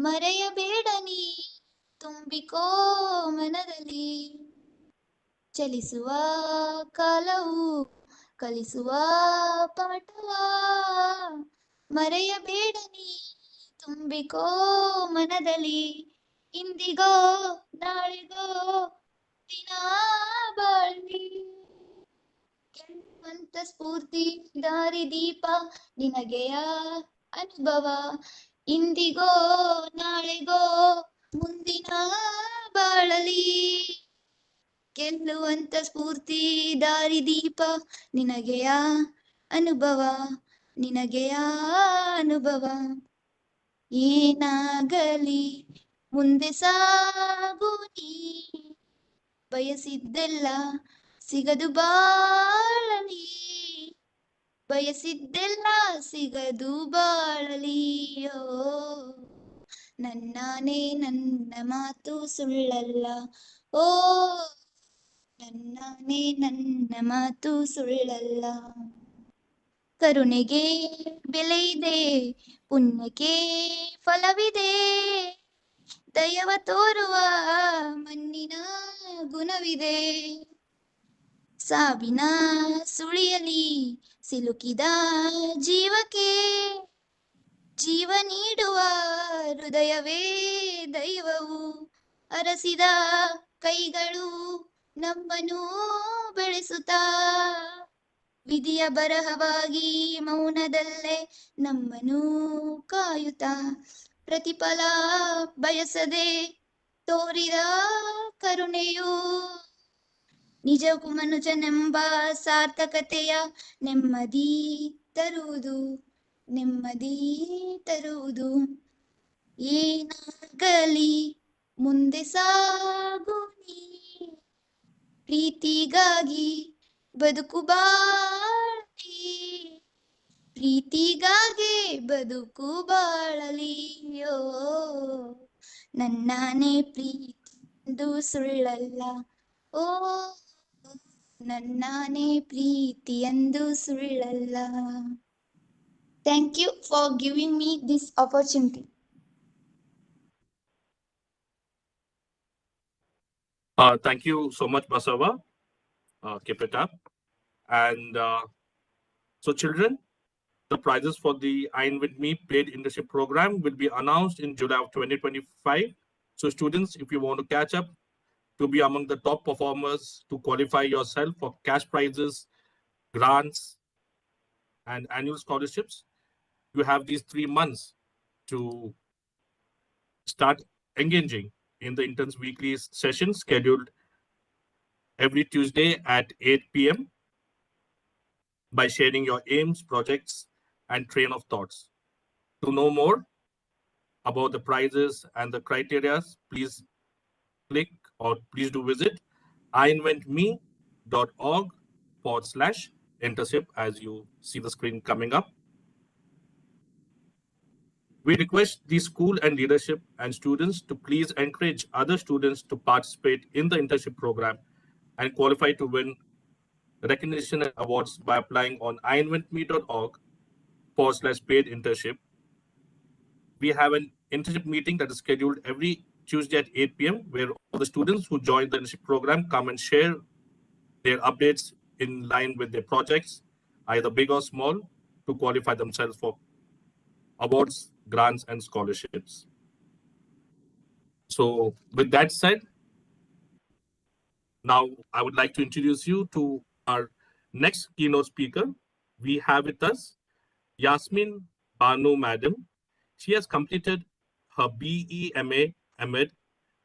ಮರೆಯಬೇಡ ನೀ ತುಂಬಿಕೋ ಮನದಲ್ಲಿ ಚಲಿಸುವ ಕಾಲವು ಕಲಿಸುವ ಪಾಠವ ಮರೆಯಬೇಡ ನೀ ತುಂಬಿಕೋ ಮನದಲ್ಲಿ ಇಂದಿಗೋ ನಾಳೆಗೋ ದಿನ ಬಾಳ್ವಿ ಗೆಲ್ಲುವಂತ ಸ್ಫೂರ್ತಿ ದಾರಿದೀಪ ನಿನಗೆಯ ಅನುಭವ ಇಂದಿಗೋ ನಾಳೆಗೋ ಮುಂದಿನ ಬಾಳಲಿ ಗೆಲ್ಲುವಂತ ಸ್ಫೂರ್ತಿ ದಾರಿದೀಪ ನಿನಗೆಯ ಅನುಭವ ನಿನಗೆಯ ಅನುಭವ ಏನಾಗಲಿ ಮುಂದೆ ಸಾಗು ನೀ ಬಯಸಿದ್ದೆಲ್ಲ ಸಿಗದು ಬಾಳಲಿ ಬಯಸಿದ್ದೆಲ್ಲ ಸಿಗದು ಬಾಳಲಿಯೋ ನನ್ನಾನೇ ನನ್ನ ಮಾತು ಸುಳ್ಳಲ್ಲ ಓ ನನ್ನಾನೇ ನನ್ನ ಮಾತು ಸುಳ್ಳಲ್ಲ ಕರುಣೆಗೆ ಬೆಲೆ ಇದೆ ಪುಣ್ಯಕ್ಕೆ ಫಲವಿದೆ ದಯವ ತೋರುವ ಮಣ್ಣಿನ ಗುಣವಿದೆ ಸಾವಿನ ಸುಳಿಯಲಿ ಸಿಲುಕಿದ ಜೀವಕ್ಕೆ ಜೀವ ನೀಡುವ ಹೃದಯವೇ ದೈವವು ಅರಸಿದ ಕೈಗಳು ನಮ್ಮನ್ನು ಬೆಳೆಸುತ್ತಾ ವಿಧಿಯ ಬರಹವಾಗಿ ಮೌನದಲ್ಲೇ ನಮ್ಮನ್ನು ಕಾಯುತ್ತಾ ಪ್ರತಿಫಲ ಬಯಸದೆ ತೋರಿದ ಕರುಣೆಯು ನಿಜಕ್ಕೂ ಮನುಜನೆಂಬ ಸಾರ್ಥಕತೆಯ ನೆಮ್ಮದಿ ತರುವುದು ನೆಮ್ಮದಿ ತರುವುದು ಏನಾಗಲಿ ಮುಂದೆ ಸಾಗು ನೀ ಪ್ರೀತಿಗಾಗಿ ಬದುಕು ಬಾಳಲಿ ಪ್ರೀತಿಗಾಗಿ ಬದುಕು ಬಾಳಲಿಯೋ ನನ್ನಾನೇ ಪ್ರೀತಿ ಎಂದು ಸುಳ್ಳಲ್ಲ ಓ ನನ್ನಾನೇ ಪ್ರೀತಿ ಎಂದು ಸುಳ್ಳಲ್ಲ thank you for giving me this opportunity Thank you so much, Basava. Keep it up. And so, children, the prizes for the iINVENT Me paid internship program will be announced in July of 2025. So, students, if you want to catch up to be among the top performers, to qualify yourself for cash prizes, grants, and annual scholarships, you have these 3 months to start engaging in the interns weekly session scheduled every Tuesday at 8 p.m. by sharing your aims, projects, and train of thoughts. To know more about the prizes and the criteria, please click or please do visit iINVENTme.org/internship as you see the screen coming up. We request the school and leadership and students to please encourage other students to participate in the internship program and qualify to win recognition and awards by applying on iINVENTme.org/paid internship. We have an internship meeting that is scheduled every Tuesday at 8 p.m. where all the students who join the internship program come and share their updates in line with their projects, either big or small, to qualify themselves for awards, grants, and scholarships. So with that said, now I would like to introduce you to our next keynote speaker. We have with us Yasmin Banu Madam. She has completed her BE MA, MEd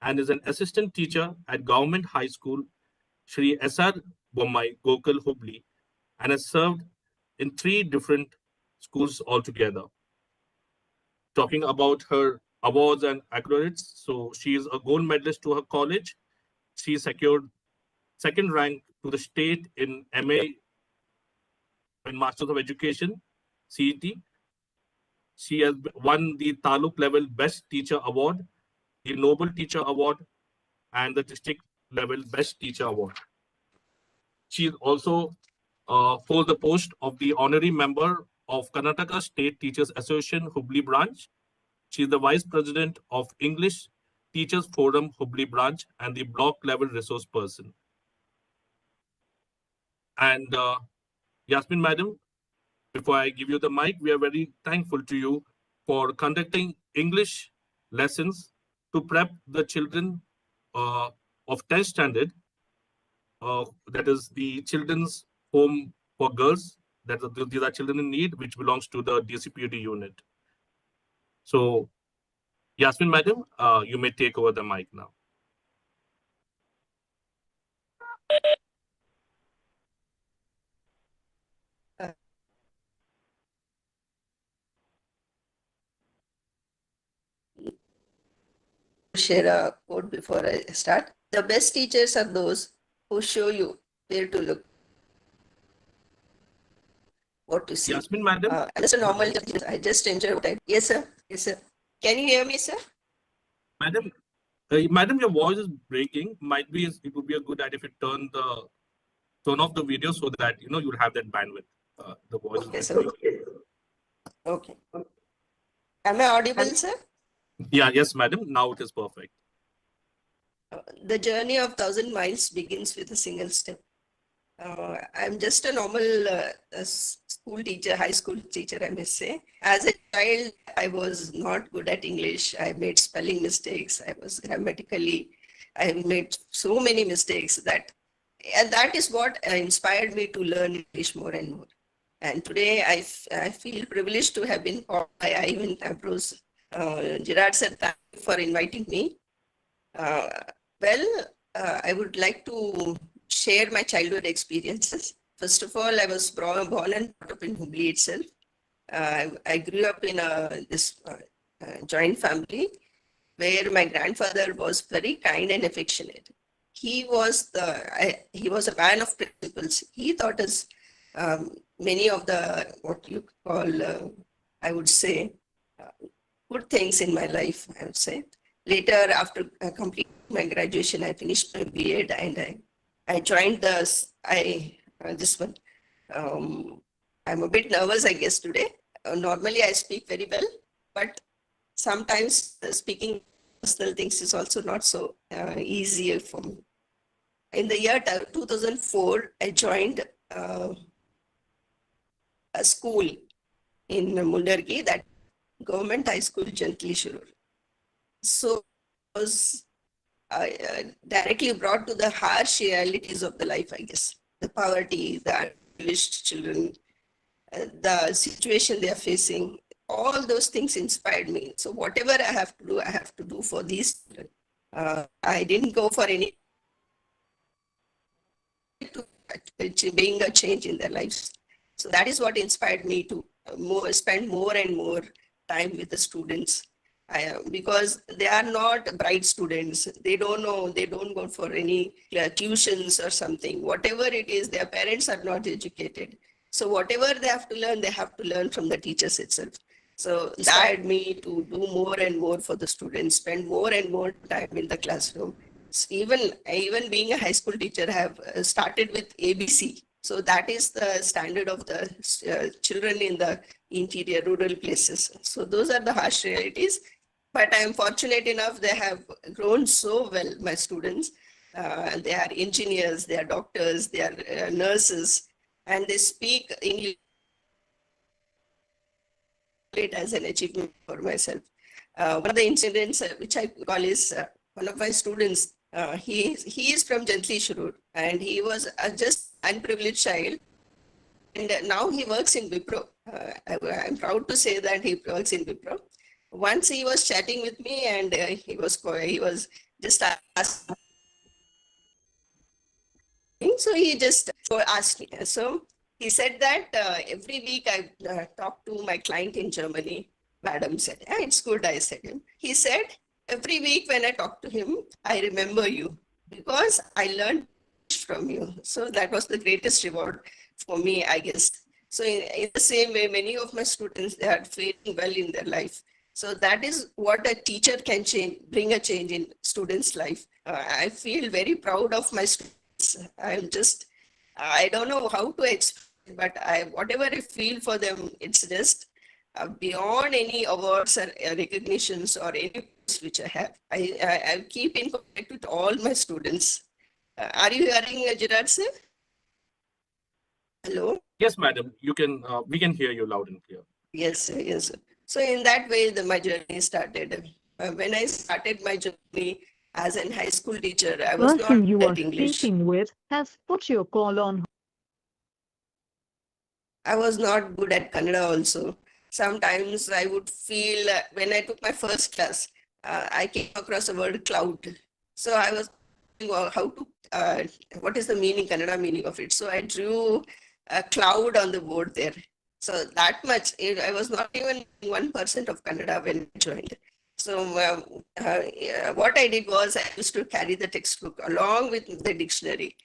and is an assistant teacher at Government High School, Shri S.R. Bommai, Gokul, Hubli, and has served in 3 different schools altogether. Talking about her awards and accolades, so she is a gold medalist to her college. She secured second rank to the state in MA in Masters of Education, CET. She has won the Taluk level Best Teacher Award, the Noble Teacher Award, and the district level Best Teacher Award. She also holds the post of the honorary member of Karnataka State Teachers Association Hubli branch. She is the vice president of English Teachers Forum Hubli branch and the block level resource person. And Yasmin madam, before I give you the mic, we are very thankful to you for conducting English lessons to prep the children of 10th standard. That is the Children's Home for Girls. These are children in need, which belongs to the DCPUD unit. So, Yasmin madam, you may take over the mic now. Share a quote before I start. The best teachers are those who show you where to look, what to see. Yasmin madam? That's a normal. I just enjoy what I. Yes, sir. Yes, sir. Can you hear me, sir? Madam, madam, your voice is breaking. Might be it would be a good idea if you turn off the video so that you'll have that bandwidth. The voice Okay, is sir. Okay. Am I audible, sir? Yeah, yes, madam. Now it is perfect. The journey of 1,000 miles begins with a single step. I'm just a normal school teacher, high school teacher, I must say. As a child, I was not good at English. I made spelling mistakes. I was I made so many mistakes and that is what inspired me to learn English more and more. And today I feel privileged to have been called by iINVENT Bros. Gerard sir, thank you for inviting me. I would like to share my childhood experiences. First of all, I was born and brought up in Hubli itself. I grew up in this joint family where my grandfather was very kind and affectionate. He was a man of principles. He taught us many of the what you call, I would say, good things in my life. I would say. Later, after completing my graduation, I finished my B.Ed and I joined this one. I'm a bit nervous, I guess, today. Normally, I speak very well, but sometimes speaking personal things is also not so easy for me. In the year 2004, I joined a school in Mundargi, that government high school, Gently Shurur. So I was directly brought to the harsh realities of the life, I guess. The poverty, the unprivileged children, the situation they are facing, all those things inspired me. So whatever I have to do for these children. I didn't go for any being a change in their lives. So that is what inspired me to spend more and more time with the students. Because they are not bright students. They don't know, they don't go for any tuitions or something. Whatever it is, their parents are not educated. So whatever they have to learn from the teachers itself. So inspired me to do more and more for the students, spend more and more time in the classroom. Even being a high school teacher, I have started with ABC. So that is the standard of the children in the interior rural places. So those are the harsh realities. But I am fortunate enough, they have grown so well, my students. They are engineers, they are doctors, they are nurses, and they speak English as an achievement for myself. One of the incidents which I call is one of my students, he is from Gently Shurur, and he was just unprivileged child. And now he works in Wipro. I'm proud to say that he works in Wipro. Once he was chatting with me, and he was just asked. So he just asked me. So he said that every week I talk to my client in Germany. Madam said, "Yeah, it's good," I said him. He said, every week when I talk to him, I remember you because I learned from you. So that was the greatest reward for me, I guess. So in the same way, many of my students, they are faring well in their life. So that is what a teacher can change, bring a change in students' life. I feel very proud of my students. I'm just, I don't know how to explain, but whatever I feel for them, it's just beyond any awards or recognitions or any post which I have. I keep in contact with all my students. Are you hearing Gerard sir? Hello? Yes, madam. You can. We can hear you loud and clear. Yes, sir, yes. Sir. So in that way, my journey started. When I started my journey as a high school teacher, I was not Person you good are at English. speaking with has put your call on. I was not good at Kannada also. Sometimes I would feel when I took my first class, I came across the word cloud. So I was how to, what is the meaning, Kannada meaning of it? So I drew a cloud on the board there. So that much, I was not even 1% of Kannada when I joined. So what I did was I used to carry the textbook along with the dictionary.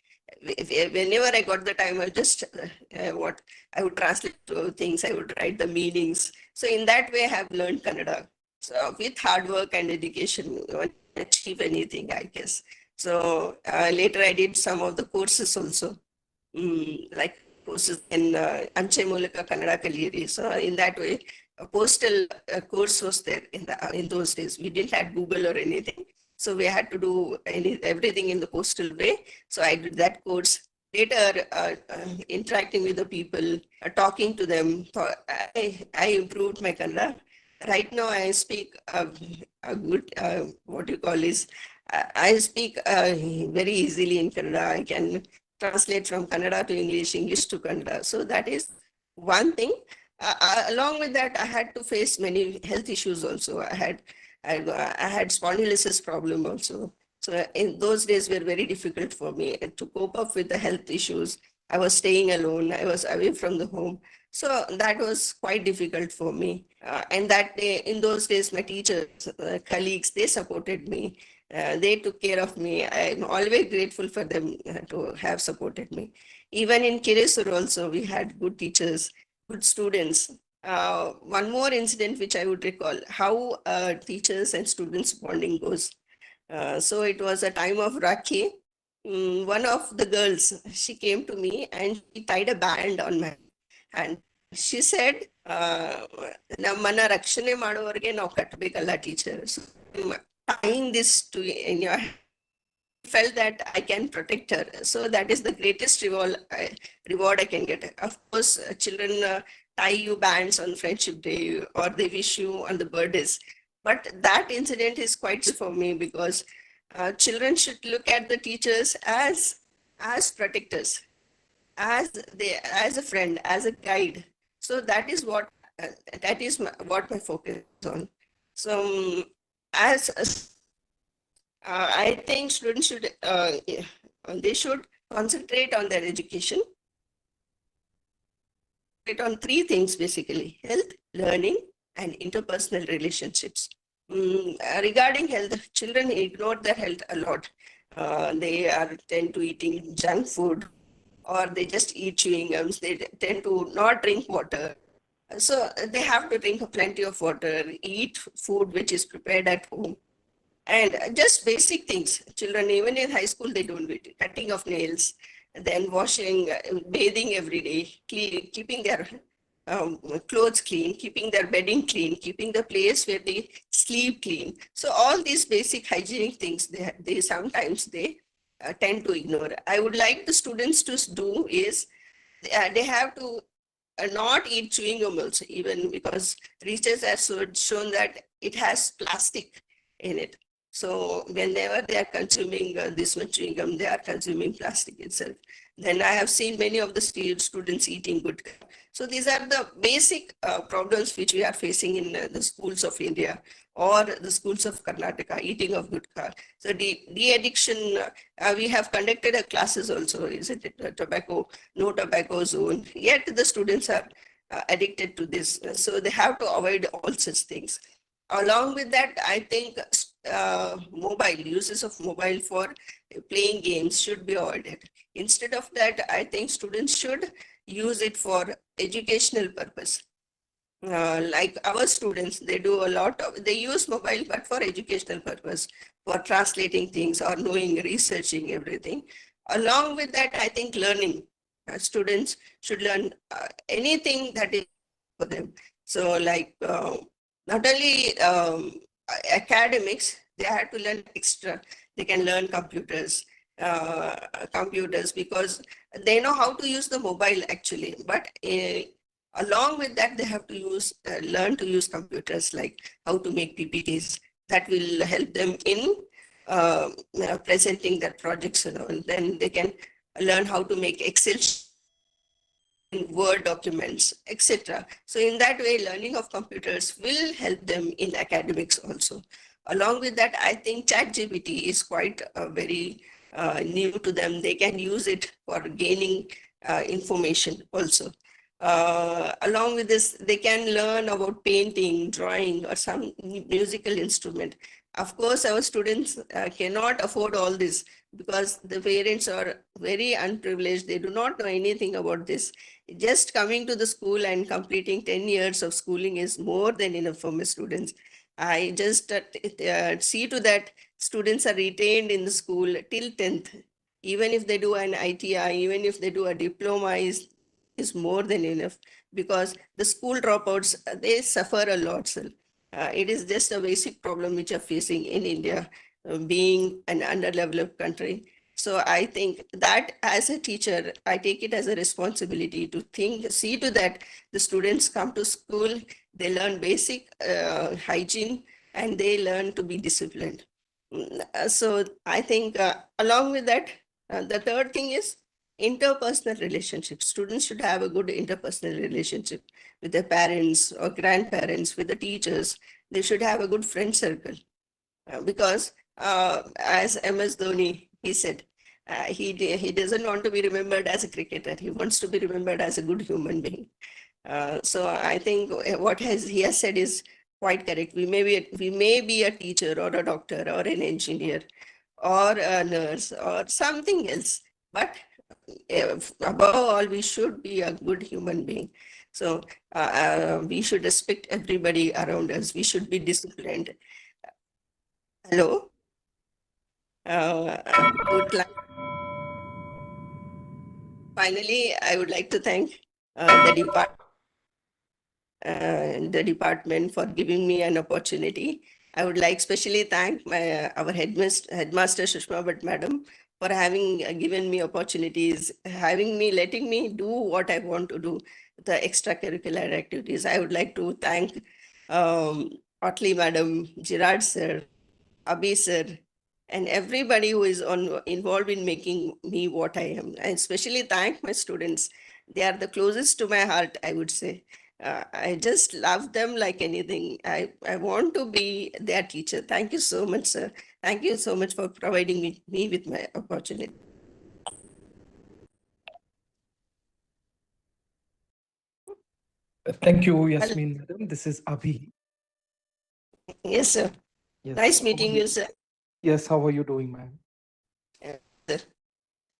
Whenever I got the time, I just what I would translate things, I would write the meanings. So in that way, I have learned Kannada. So with hard work and dedication, you can achieve anything, I guess. So later I did some of the courses also, like courses in Anche Mulika Kannada Kaliyiri. So in that way, a postal course was there in those days. We didn't have Google or anything. So we had to do everything in the postal way. So I did that course. Later, interacting with the people, talking to them, I improved my Kannada. Right now, I speak a good, what you call is, I speak very easily in Kannada. I can translate from Kannada to English, English to Kannada. So that is one thing. Along with that, I had to face many health issues also. I had spondylosis problem also. So in those days were very difficult for me to cope up with the health issues. I was staying alone. I was away from the home. So that was quite difficult for me. And that day, in those days, my teachers, colleagues, they supported me. They took care of me. I'm always grateful for them to have supported me. Even in Kirisur also, we had good teachers, good students. One more incident which I would recall, how teachers and students bonding goes. So it was a time of Rakhi. One of the girls, she came to me and she tied a band on my hand. She said, ನಮ್ಮನ್ನ ರಕ್ಷಣೆ ಮಾಡುವವರೆಗೆ ನಾವು ಕಟ್ಟಬೇಕಲ್ಲ teacher. Tying this to in your felt that I can protect her. So that is the greatest reward I can get. Of course, children tie you bands on Friendship Day or they wish you on the birthdays. But that incident is quite for me because children should look at the teachers as protectors, as a friend, as a guide. So that is what what my focus is on. So as I think students should they should concentrate on their education. On three things basically: health, learning, and interpersonal relationships. Regarding health, children ignore their health a lot. They are tend to eating junk food, or they just eat chewing gums. They tend to not drink water. So they have to drink plenty of water, eat food which is prepared at home. And just basic things. Children, even in high school, they don't do it. Cutting of nails, then washing, bathing every day, keeping their clothes clean, keeping their bedding clean, keeping the place where they sleep clean. So all these basic hygienic things, they sometimes they tend to ignore. I would like the students to do is they have to not eat chewing gum also, even because research has shown that it has plastic in it. So whenever they are consuming this much chewing gum, they are consuming plastic itself. Then I have seen many of the students eating good. So these are the basic problems which we are facing in the schools of India or the schools of Karnataka, eating of gutka. So de-addiction, we have conducted classes also, is it tobacco, no tobacco zone, yet the students are addicted to this. So they have to avoid all such things. Along with that, I think uses of mobile for playing games should be avoided. Instead of that, I think students should use it for educational purpose. Like our students, they do a lot of, they use mobile, but for educational purpose, for translating things or knowing, researching everything. Along with that, I think learning. Students should learn anything that is for them. So like not only academics, they have to learn extra. They can learn computers because they know how to use the mobile actually, but along with that, they have to learn to use computers, like how to make PPTs. That will help them in presenting their projects and all. Then they can learn how to make Excel Word documents, etc. So in that way, learning of computers will help them in academics also. Along with that, I think ChatGPT is quite very new to them. They can use it for gaining information also. Along with this, they can learn about painting, drawing, or some musical instrument. Of course, our students cannot afford all this because the parents are very unprivileged. They do not know anything about this. Just coming to the school and completing 10 years of schooling is more than enough for my students. I just see to that students are retained in the school till 10th. Even if they do an ITI, even if they do a diploma, is more than enough because the school dropouts, they suffer a lot, sir. It is just a basic problem which are facing in India, being an underdeveloped country. So I think that as a teacher, I take it as a responsibility to see to that the students come to school, they learn basic hygiene, and they learn to be disciplined. So I think along with that, the third thing is interpersonal relationships. Students should have a good interpersonal relationship with their parents or grandparents, with the teachers. They should have a good friend circle because as MS Dhoni, he said, he doesn't want to be remembered as a cricketer. He wants to be remembered as a good human being. So I think he has said is quite correct. We may be a teacher or a doctor or an engineer or a nurse or something else, but above all, we should be a good human being. So we should respect everybody around us. We should be disciplined. Hello. Would like Finally, I would like to thank the department for giving me an opportunity. I would like especially thank our headmaster Sushma Bhatt madam for having given me opportunities, letting me do what I want to do, the extracurricular activities. I would like to thank Otley madam, Girard sir, Abhi sir, and everybody who is involved in making me what I am. I especially thank my students. They are the closest to my heart, I would say. I just love them like anything. I want to be their teacher. Thank you so much, sir. Thank you so much for providing me with my opportunity. Thank you, Yasmin, madam. This is Abhi. Yes, sir. Yes. Nice meeting you, sir. Yes, how are you doing, ma'am? Sir.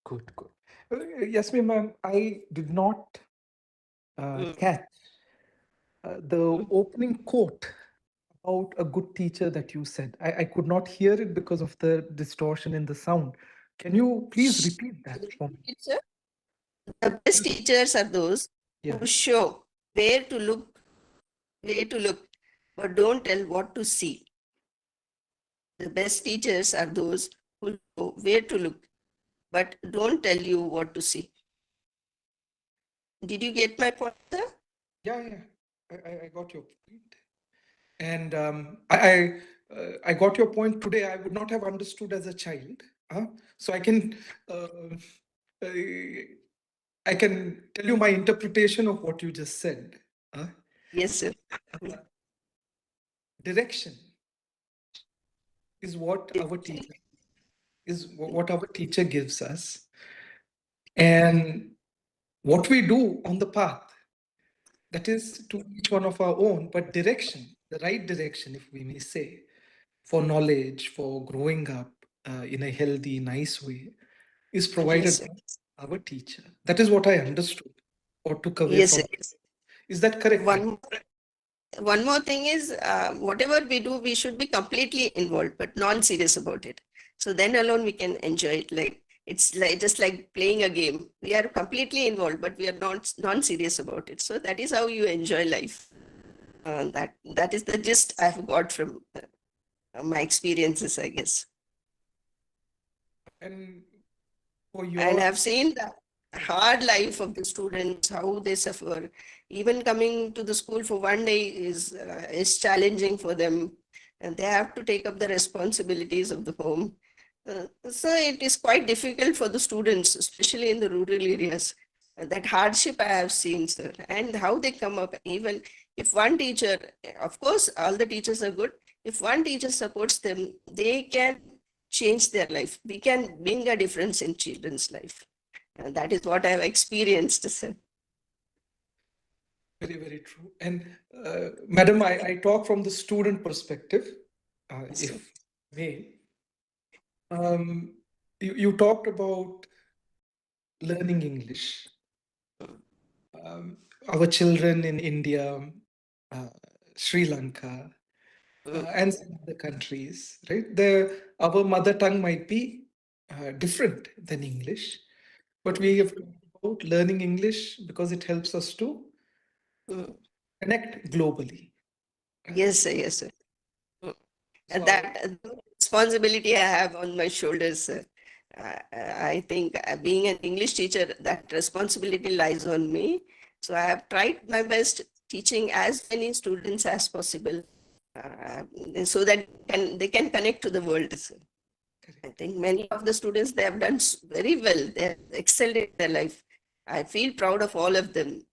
Good. Yasmin, ma'am, I did not catch the opening quote about a good teacher that you said. I could not hear it because of the distortion in the sound. Can you please repeat that for me? Sir? The best teachers are those who show where to look, but don't tell what to see. The best teachers are those who know where to look, but don't tell you what to see. Did you get my point, sir? Yeah. I got your point. And I got your point today. I would not have understood as a child. So I can I can tell you my interpretation of what you just said. Yes, sir. Direction is what our teacher gives us, and what we do on the path, that is to each one of our own. But direction, the right direction, if we may say, for knowledge, for growing up in a healthy, nice way, is provided Yes, sir. by our teacher. That is what I understood or took away Yes, from. sir. Is that correct? One more thing is, whatever we do, we should be completely involved, but non-serious about it. So then alone we can enjoy it. Like it's like just like playing a game. We are completely involved, but we are not non-serious about it. So that is how you enjoy life. That is the gist I've got from my experiences, I guess. And for And your I've seen the hard life of the students, how they suffer. Even coming to the school for one day is challenging for them, and they have to take up the responsibilities of the home. So it is quite difficult for the students, especially in the rural areas. That hardship I have seen, sir, and how they come up. Even if one teacher, of course, all the teachers are good. If one teacher supports them, they can change their life. We can bring a difference in children's life. And that is what I've experienced, sir. very, very true. And Madam, I talk from the student perspective, if may. You talked about learning English. Our children in India, Sri Lanka, and some other countries, right? Our mother tongue might be different than English, but we have talked about learning English because it helps us to connect globally. Yes, sir. Yes, sir. And So that responsibility I have on my shoulders, sir. I think being an English teacher, that responsibility lies on me. So I have tried my best teaching as many students as possible, so that they can connect to the world, sir. I think many of the students, they have done very well. They have excelled in their life. I feel proud of all of them.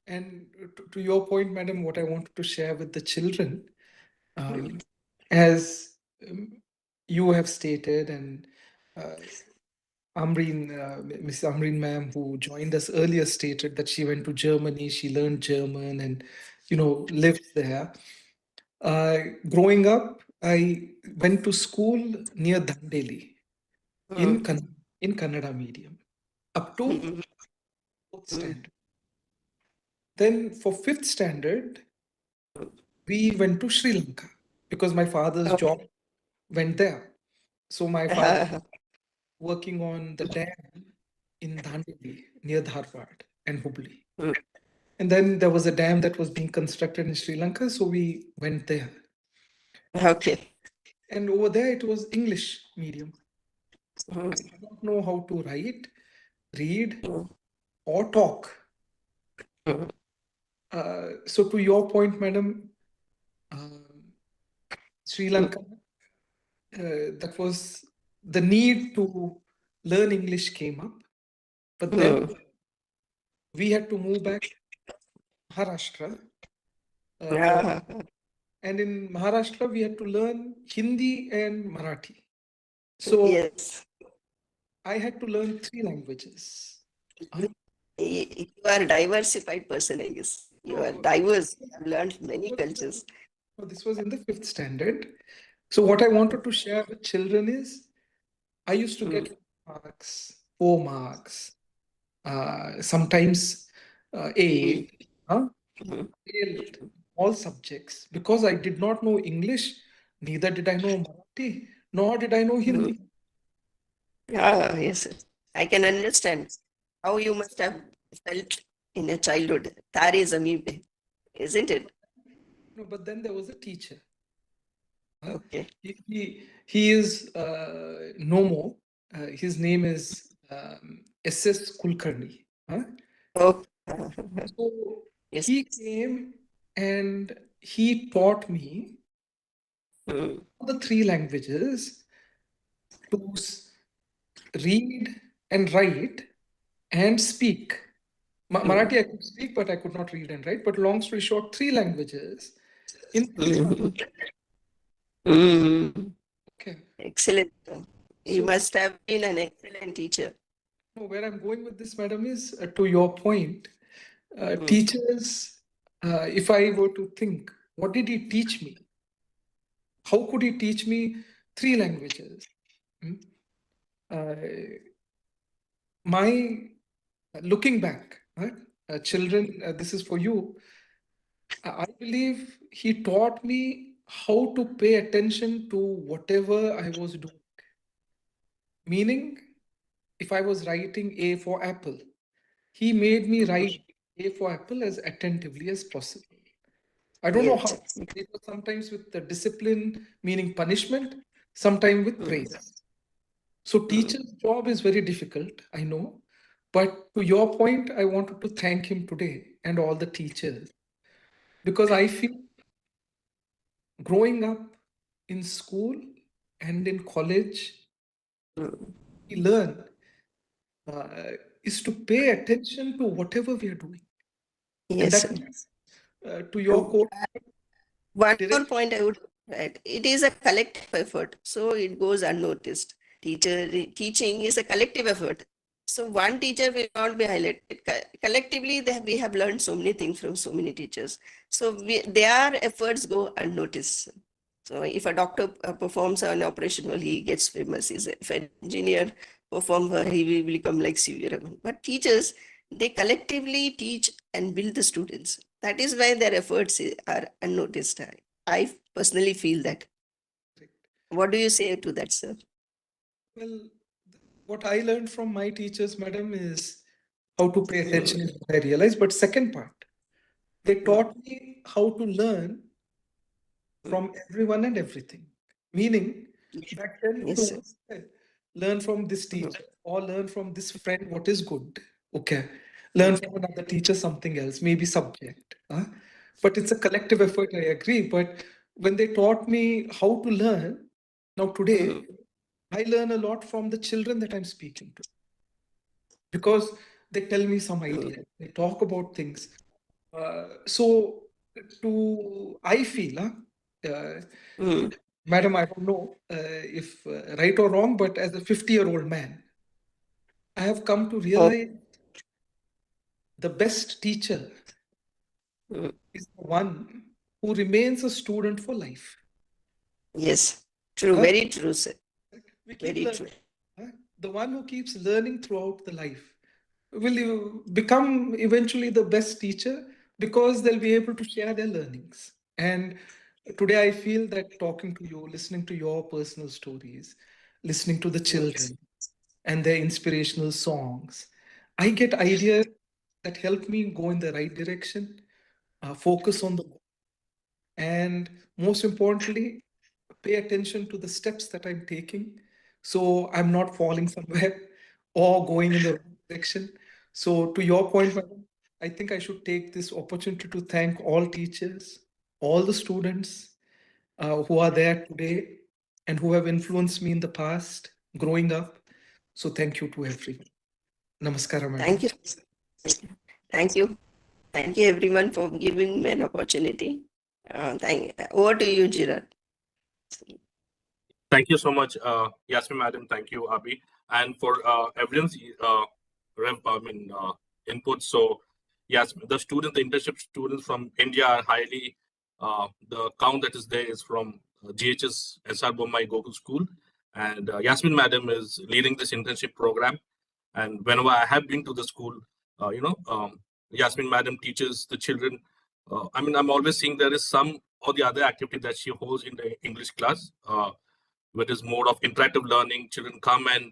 and to your point, Madam, what I wanted to share with the children, as you have stated, and Miss Amreen ma'am, who joined us earlier, stated that she went to Germany, she learned German, and lived there. Growing up, I went to school near Dandeli in Kannada medium up to 4th standard. Then for 5th standard, we went to Sri Lanka because my father's job went there. So my father working on the dam in Dandeli near Dharwad and Hubli. And then there was a dam that was being constructed in Sri Lanka, so we went there. Okay. And over there, it was English medium. I did not know how to write, read, or talk. So to your point, madam, Sri Lanka, that was the need to learn English came up, but then we had to move back to Maharashtra. And in Maharashtra, we had to learn Hindi and Marathi. So yes, I had to learn 3 languages. you are a diversified person, I guess. You are diverse. You have learned many cultures. So this was in the 5th standard. So what I wanted to share with children is, I used to get marks, 4 marks, sometimes 8, failed all subjects because I did not know English, neither did I know Marathi, nor did I know Hindi. Yes, sir. I can understand how you must have felt in your childhood. Tare Zameen Pe, isn't it? No, but then there was a teacher. Okay. He is no more. His name is SS Kulkarni. Oh, So yes. he came and he taught me the 3 languages to read, and write and speak. Marathi I could speak, but I could not read and write. But long story short, 3 languages in 3 months. Okay. Excellent. You So, must have been an excellent teacher. no, where I'm going with this, madam, is to your point. Teachers, if I were to think, what did he teach me? How could he teach me 3 languages? My looking back, children, this is for you. I believe he taught me how to pay attention to whatever I was doing. Meaning, if I was writing A for apple, he made me write A for apple as attentively as possible. I don't know how. It was sometimes with the discipline, meaning punishment, sometimes with praise. So teacher's job is very difficult, I know. But to your point, I wanted to thank him today and all the teachers. Because I feel growing up in school and in college, we learn is to pay attention to whatever we are doing. Yes. And that, to your quote, one more point I would add. It is a collective effort, so it goes unnoticed. Teaching is a collective effort. So one teacher will not be highlighted. Collectively, we have learned so many things from so many teachers. So their efforts go unnoticed. So if a doctor performs an operation, well, he gets famous. If an engineer performs, he will become like severe. But teachers, they collectively teach and build the students. That is why their efforts are unnoticed. I personally feel that. What do you say to that, sir? Well, what I learned from my teachers, madam, is how to pay attention is what I realized. But second part, they taught me how to learn from everyone and everything. Meaning, back then, Yes, learn from this teacher or learn from this friend what is good. Okay. Learn from another teacher something else, maybe subject. But it's a collective effort, I agree. But when they taught me how to learn, now today, I learn a lot from the children that I'm speaking to. Because they tell me some ideas, they talk about things. So, I feel, madam, I don't know if right or wrong, but as a 50-year-old man, I have come to realize the best teacher is the one who remains a student for life. Yes, true, very true, sir. We keep Very learning. true. The one who keeps learning throughout the life will become eventually the best teacher because they'll be able to share their learnings. And today I feel that talking to you, listening to your personal stories, listening to the children and their inspirational songs, I get ideas that help me go in the right direction, focus on the goal, and most importantly, pay attention to the steps that I'm taking so I'm not falling somewhere or going in the wrong direction. So, to your point, madam, I think I should take this opportunity to thank all teachers, all the students who are there today and who have influenced me in the past growing up. So, thank you to everyone. Namaskara, madam. Thank you. Thank you. Thank you, everyone, for giving me an opportunity. Over to you, Gerard. Thank you so much, Yasmin madam. Thank you, Abi, and for everyone's input. So, yes, the internship students from India are highly. The count that is there is from GHS SR Bommai Gokul School, and Yasmin madam is leading this internship program. And whenever I have been to the school, Yasmin madam teaches the children. I'm always seeing there is some or the other activity that she holds in the English class. With this mode of interactive learning, children come and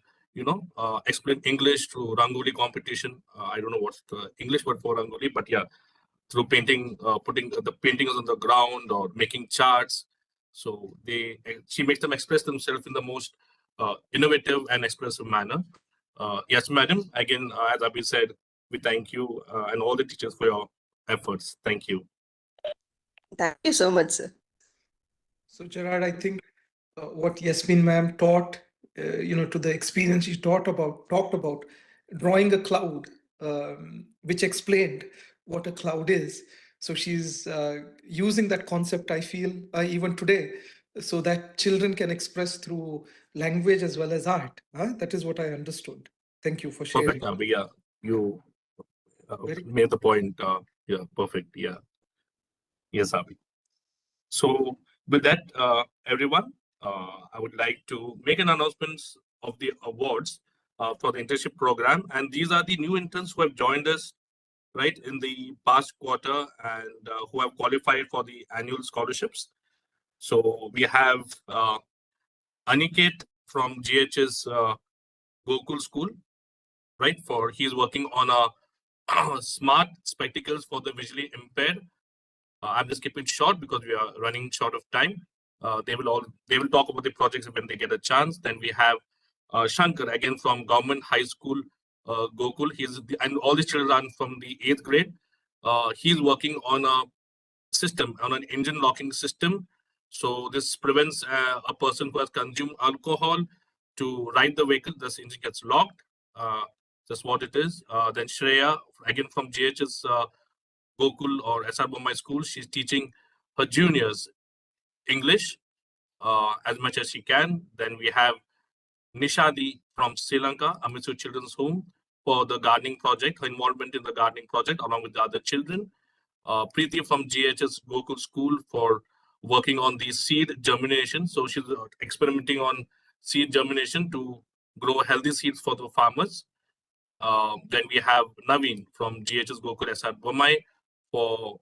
explain English through Rangoli competition. I don't know what's the English word for Rangoli, but yeah, through painting, putting the paintings on the ground or making charts. So she makes them express themselves in the most innovative and expressive manner. Yes, madam. Again, as Abhi said, we thank you and all the teachers for your efforts. Thank you. Thank you so much, sir. So, Gerard, I think what Yasmin ma'am taught to the experience she talked about drawing a cloud, which explained what a cloud is. So she's using that concept, I feel, even today, so that children can express through language as well as art. That is what I understood. Thank you for sharing. Perfect, Abhi. Yeah, you Very made the point. Yeah, perfect. Yeah. Yes, Abhi. So with that, everyone, I would like to make an announcement of the awards for the internship program. And these are the new interns who have joined us right in the past quarter and who have qualified for the annual scholarships. So we have Aniket from GH's Gokul School, right? For he's working on a smart spectacles for the visually impaired. I'm just keeping it short because we are running short of time. They will talk about the projects when they get a chance. Then we have Shankar again from Government High School Gokul. And all these children are from the 8th grade. He's working on an engine locking system. So this prevents a person who has consumed alcohol to ride the vehicle. This engine gets locked. That's what it is. Then Shreya, again from GH's Gokul or SR Bombay School, she's teaching her juniors English as much as she can. Then we have Nishadi from Sri Lanka, Amitsu Children's Home, for the gardening project, her involvement in the gardening project along with the other children. Preeti from GHS Gokul School for working on the seed germination. So she's experimenting on seed germination to grow healthy seeds for the farmers. Then we have Naveen from GHS Gokul SR Bombay for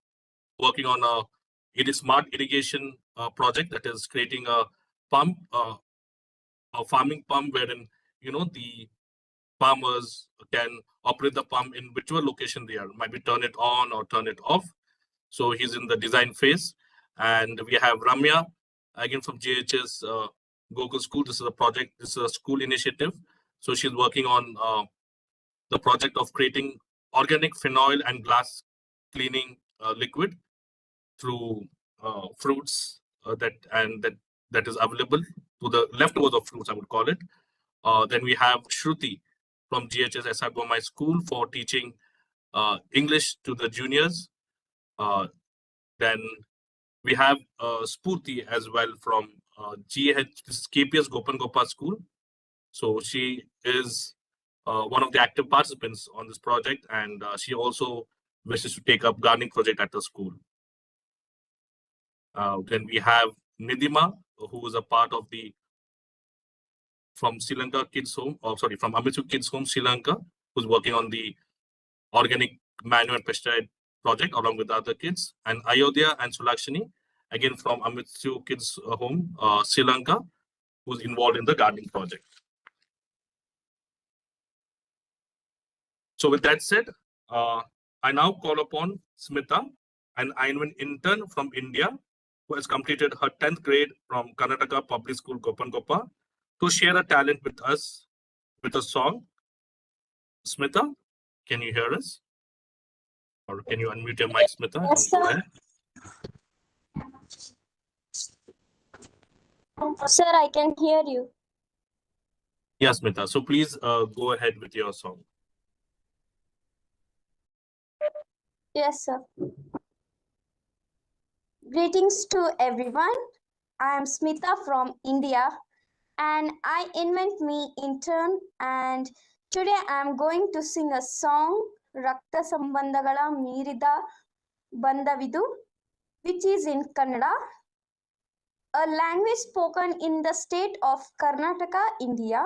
working on a smart irrigation project that is creating a pump, a farming pump wherein the farmers can operate the pump in whichever location they are, might be turn it on or turn it off. So he's in the design phase. And we have Ramya, again from GHS Gokul School. This is a project, this is a school initiative. So she's working on the project of creating organic phenol and glass cleaning liquid through fruits that is available to the leftovers of fruits, I would call it. Then we have Shruti from GHS SR Gomai School for teaching English to the juniors. Then we have Spurti as well from KPS Gopan Gopal School. So she is one of the active participants on this project, and she also wishes to take up gardening project at the school. Then we have Nidima, who is a part of from Sri Lanka Kids Home, from Amitsu Kids Home Sri Lanka, who's working on the organic manure and pesticide project along with other kids. And Ayodhya and Sulakshini, again from Amitsu Kids Home Sri Lanka, who's involved in the gardening project. So with that said, I now call upon Smita, an iINVENT intern from India, who has completed her 10th grade from Karnataka Public School Gopangopa, to share a talent with us with a song. Smita, can you hear us? Or can you unmute your mic, Smita? Yes, sir. Sir, I can hear you. Yes, Smita. So please go ahead with your song. Yes, sir. Greetings to everyone. I am Smita from India and iINVENT me intern, and today I am going to sing a song, Rakta Sambandagala Meerida Bandavidu, which is in Kannada, a language spoken in the state of Karnataka, India.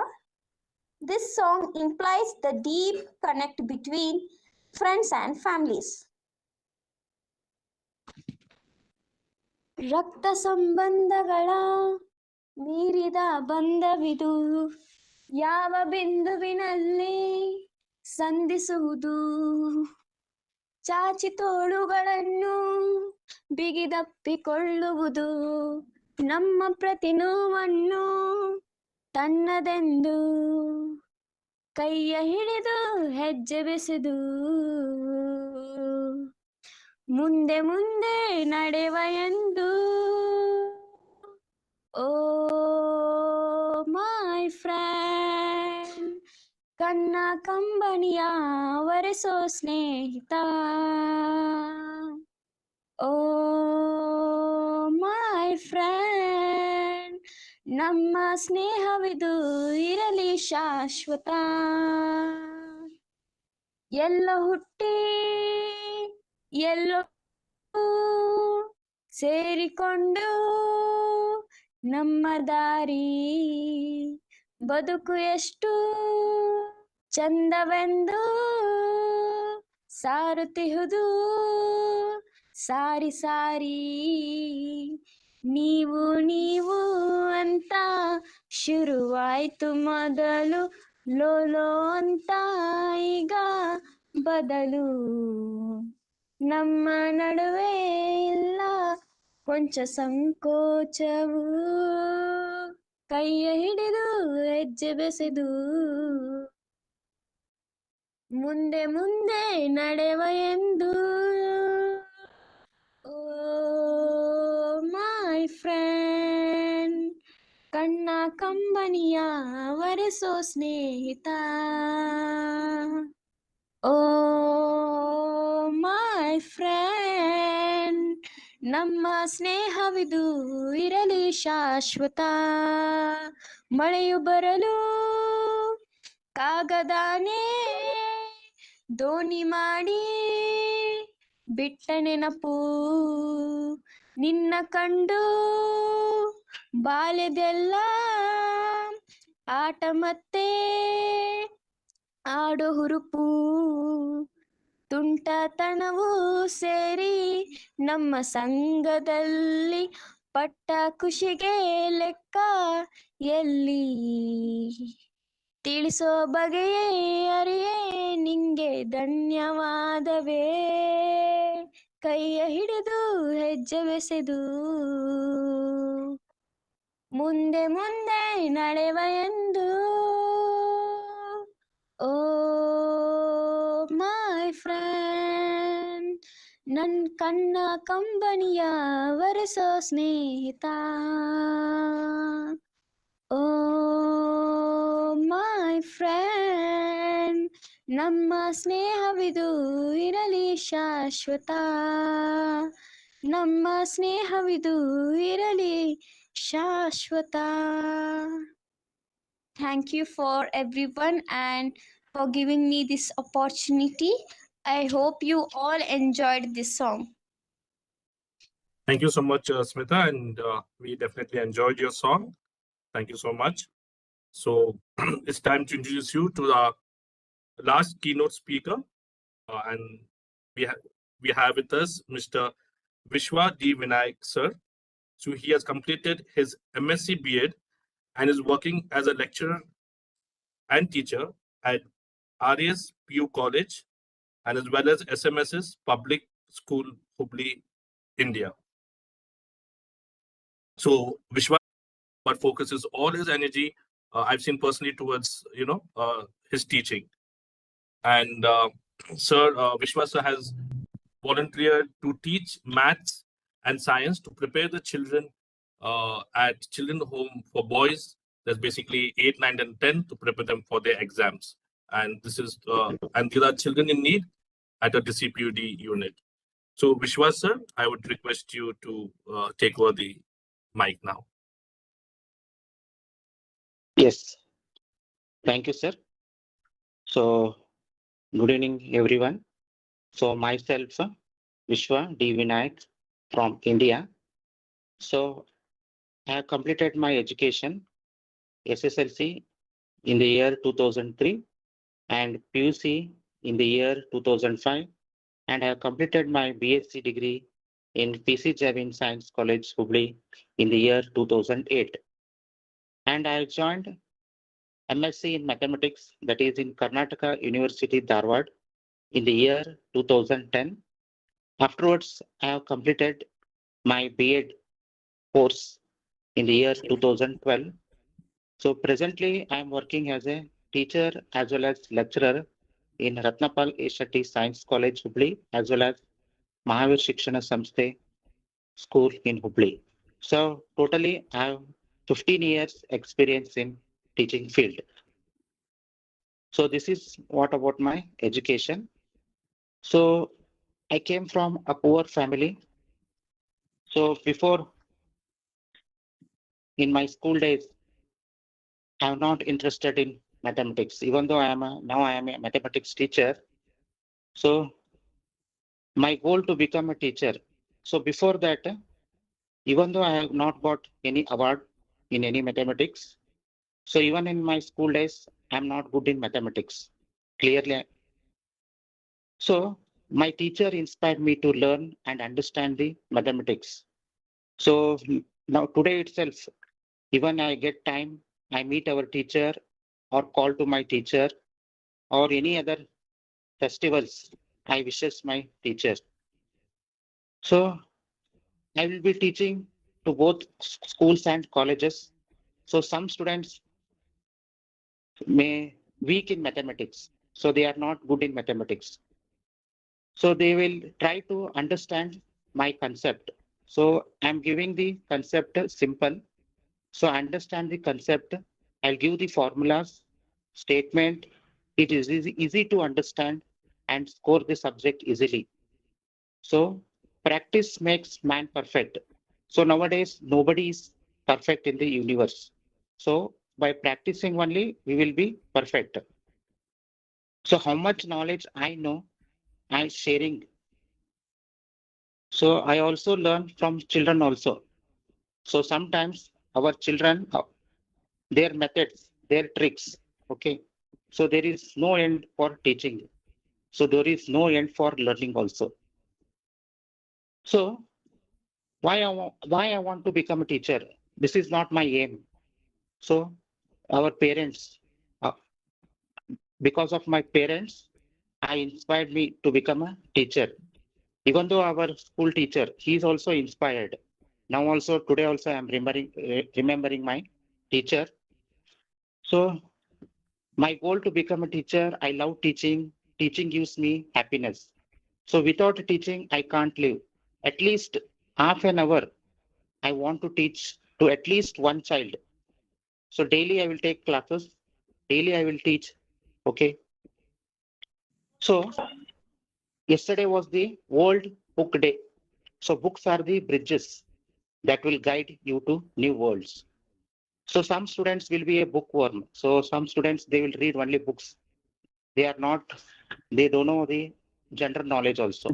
This song implies the deep connect between friends and families. ರಕ್ತ ಸಂಬಂಧಗಳ ಮೀರಿದ ಬಂಧವಿದು, ಯಾವ ಬಿಂದುವಿನಲ್ಲಿ ಸಂಧಿಸುವುದು, ಚಾಚಿ ತೋಳುಗಳನ್ನು ಬಿಗಿದಪ್ಪಿಕೊಳ್ಳುವುದು, ನಮ್ಮ ಪ್ರತಿ ನೋವನ್ನು ತನ್ನದೆಂದು ಕೈಯ ಹಿಡಿದು ಹೆಜ್ಜೆ ಬೆಸೆದು ಮುಂದೆ ಮುಂದೆ ನಡೆವ ಎಂದು. Oh, my friend. ಕನ್ನ ಕಂಬನಿಯ ಒರೆಸೋ ಸ್ನೇಹಿತ. ಓ ಮೈ ಫ್ರೆಂಡ್, ನಮ್ಮ ಸ್ನೇಹವಿದು ಇರಲಿ ಶಾಶ್ವತ. ಎಲ್ಲ ಹುಟ್ಟಿ ಎಲ್ಲೋ ಸೇರಿಕೊಂಡು ನಮ್ಮ ದಾರಿ ಬದುಕು ಎಷ್ಟು ಚಂದವೆಂದು ಸಾರುತ್ತಿಹುದು ಸಾರಿ ಸಾರಿ. ನೀವು ನೀವು ಅಂತ ಶುರುವಾಯ್ತು ಮೊದಲು, ಲೋಲೋ ಅಂತ ಈಗ ಬದಲು. ನಮ್ಮ ನಡುವೆ ಇಲ್ಲ ಕೊಂಚ ಸಂಕೋಚವು, ಕೈಯ ಹಿಡಿದು ಹೆಜ್ಜೆ ಬೆಸೆದು ಮುಂದೆ ಮುಂದೆ ನಡೆವ ಎಂದು. ಓ ಮೈ ಫ್ರೆಂಡ್, ಕಣ್ಣ ಕಂಬನಿಯ ಒರೆಸೋ ಸ್ನೇಹಿತ. ಓ ಮೈ ಫ್ರೆಂಡ್, ನಮ್ಮ ಸ್ನೇಹವಿದು ಇರಲಿ ಶಾಶ್ವತ. ಮಳೆಯು ಬರಲು ಕಾಗದಾನೆ ದೋಣಿ ಮಾಡಿ ಬಿಟ್ಟ ನೆನಪು, ನಿನ್ನ ಕಂಡು ಬಾಲ್ಯದೆಲ್ಲ ಆಟ ಮತ್ತೆ ಆಡೋ ಹುರುಪು. ತುಂಟತನವು ಸೇರಿ ನಮ್ಮ ಸಂಘದಲ್ಲಿ ಪಟ್ಟ ಖುಷಿಗೆ ಲೆಕ್ಕ ಎಲ್ಲಿ. ತಿಳಿಸೋ ಬಗೆಯೇ ಅರಿಯೇ ನಿಂಗೆ ಧನ್ಯವಾದವೇ, ಕೈಯ ಹಿಡಿದು ಹೆಜ್ಜೆ ಬೆಸೆದು ಮುಂದೆ ಮುಂದೆ ನಡೆವ ಎಂದು. ಓ ಮೈ ಫ್ರೆಂಡ್, ನನ್ ಕಣ್ಣ ಕಂಬನಿಯ ಒರೆಸೋ ಸ್ನೇಹಿತ. ಓ ಮೈ ಫ್ರೆಂಡ್, ನಮ್ಮ ಸ್ನೇಹವಿದು ಇರಲಿ ಶಾಶ್ವತ. ನಮ್ಮ ಸ್ನೇಹವಿದು ಇರಲಿ ಶಾಶ್ವತ. Thank you for everyone and for giving me this opportunity. I hope you all enjoyed this song. Thank you so much, Smita, and we definitely enjoyed your song. Thank you so much. So it's time to introduce you to the last keynote speaker, and we have with us Mr. Vishwa D. Vinayak, sir. So he has completed his MSc B.Ed and is working as a lecturer and teacher at RAS PU College and as well as SMS's Public School, Hubli, India. So Vishwa, but focuses all his energy, I've seen personally, towards his teaching. And Sir Vishwa sir has volunteered to teach maths and science to prepare the children at children's home for boys. That's basically 8, 9, and 10 to prepare them for their exams. And this is and these are children in need at a DCPUD unit. So Vishwa sir, I would request you to take over the mic now. Yes, thank you, sir. So, good evening, everyone. So, myself, Vishwa D. Vinayak from India. So, I have completed my education, SSLC in the year 2003 and PUC in the year 2005, and I have completed my BSc degree in PC Javin Science College, Hubli in the year 2008. And I have joined MSc in Mathematics, that is in Karnataka University, Dharwad, in the year 2010. Afterwards, I have completed my B.Ed course in the year 2012. So presently, I am working as a teacher as well as lecturer in Ratnapal Eshatty Science College, Hubli, as well as Mahavir Shikshana Samsthe School in Hubli. So totally, I have 15 years experience in teaching field. So this is what about my education. So I came from a poor family. So before, in my school days, I'm not interested in mathematics, even though now I am a mathematics teacher. So my goal to become a teacher. So before that, even though I have not got any award in any mathematics, so even in my school days, I'm not good in mathematics, clearly. So my teacher inspired me to learn and understand the mathematics. So now today itself, even I get time, I meet our teacher or call to my teacher or any other festivals, I wishes my teacher. So I will be teaching to both schools and colleges. So some students may weak in mathematics, so they are not good in mathematics. So they will try to understand my concept. So I'm giving the concept simple. So understand the concept. I'll give the formulas, statement. It is easy to understand and score the subject easily. So practice makes man perfect. So nowadays, nobody is perfect in the universe. So by practicing only, we will be perfect. So how much knowledge I know, I'm sharing. So I also learn from children also. So sometimes our children, their methods, their tricks, okay. So there is no end for teaching. So there is no end for learning also. So why I want to become a teacher? This is not my aim. So our parents, uh, because of my parents, I inspired me to become a teacher. Even though our school teacher, he is also inspired. Now also today also I am remembering my teacher. So my goal to become a teacher, I love teaching. Teaching gives me happiness. So without teaching, I can't live. At least half an hour, I want to teach to at least one child. So daily I will take classes. Daily I will teach. Okay. So yesterday was the World Book Day. So books are the bridges that will guide you to new worlds. So some students will be a bookworm. So some students, they will read only books. They are not, they don't know the general knowledge also.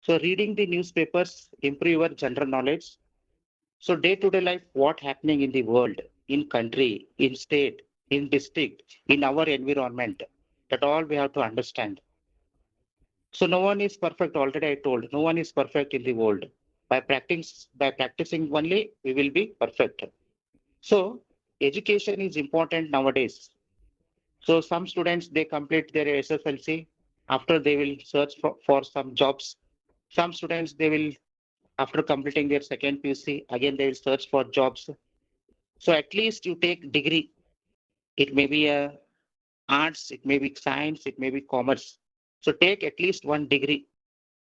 So reading the newspapers improve your general knowledge. So day-to-day life, what happening in the world, in country, in state, in district, in our environment, that all we have to understand. So no one is perfect. Already I told, no one is perfect in the world. By practicing only, we will be perfect. So education is important nowadays. So some students, they complete their SSLC. After they will search for some jobs. Some students, they will, after completing their second PUC, again they will search for jobs. So at least you take degree. It may be a arts, it may be science, it may be commerce. So take at least one degree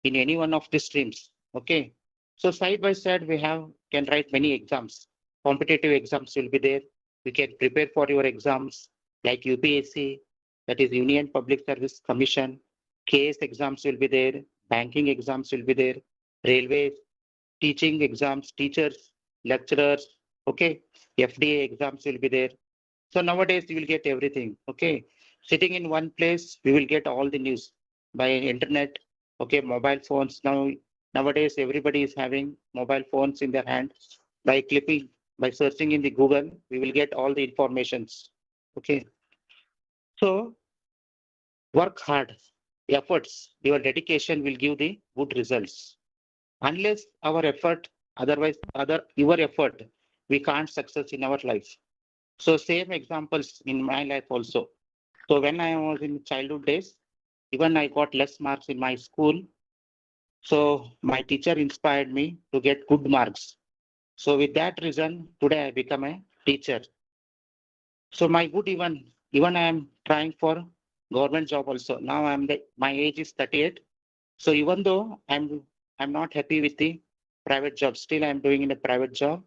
in any one of the streams. Okay. So side by side, we can write many exams. Competitive exams will be there. We can prepare for your exams like UPSC, that is Union Public Service Commission. KS exams will be there. Banking exams will be there. Railways, teaching exams, teachers, lecturers. Okay. FDA exams will be there. So nowadays you will get everything. Okay. Sitting in one place, we will get all the news by internet. Okay. Mobile phones. Nowadays, everybody is having mobile phones in their hand. By searching in the Google, we will get all the informations. Okay. So work hard, efforts, your dedication will give the good results. Unless our effort, your effort, we can't success in our life. So same examples in my life also. So when I was in childhood days, even I got less marks in my school. So my teacher inspired me to get good marks. So with that reason, today I become a teacher. So my good even I am trying for government job also. Now my age is 38. So even though I'm not happy with the private job, still I'm doing in a private job.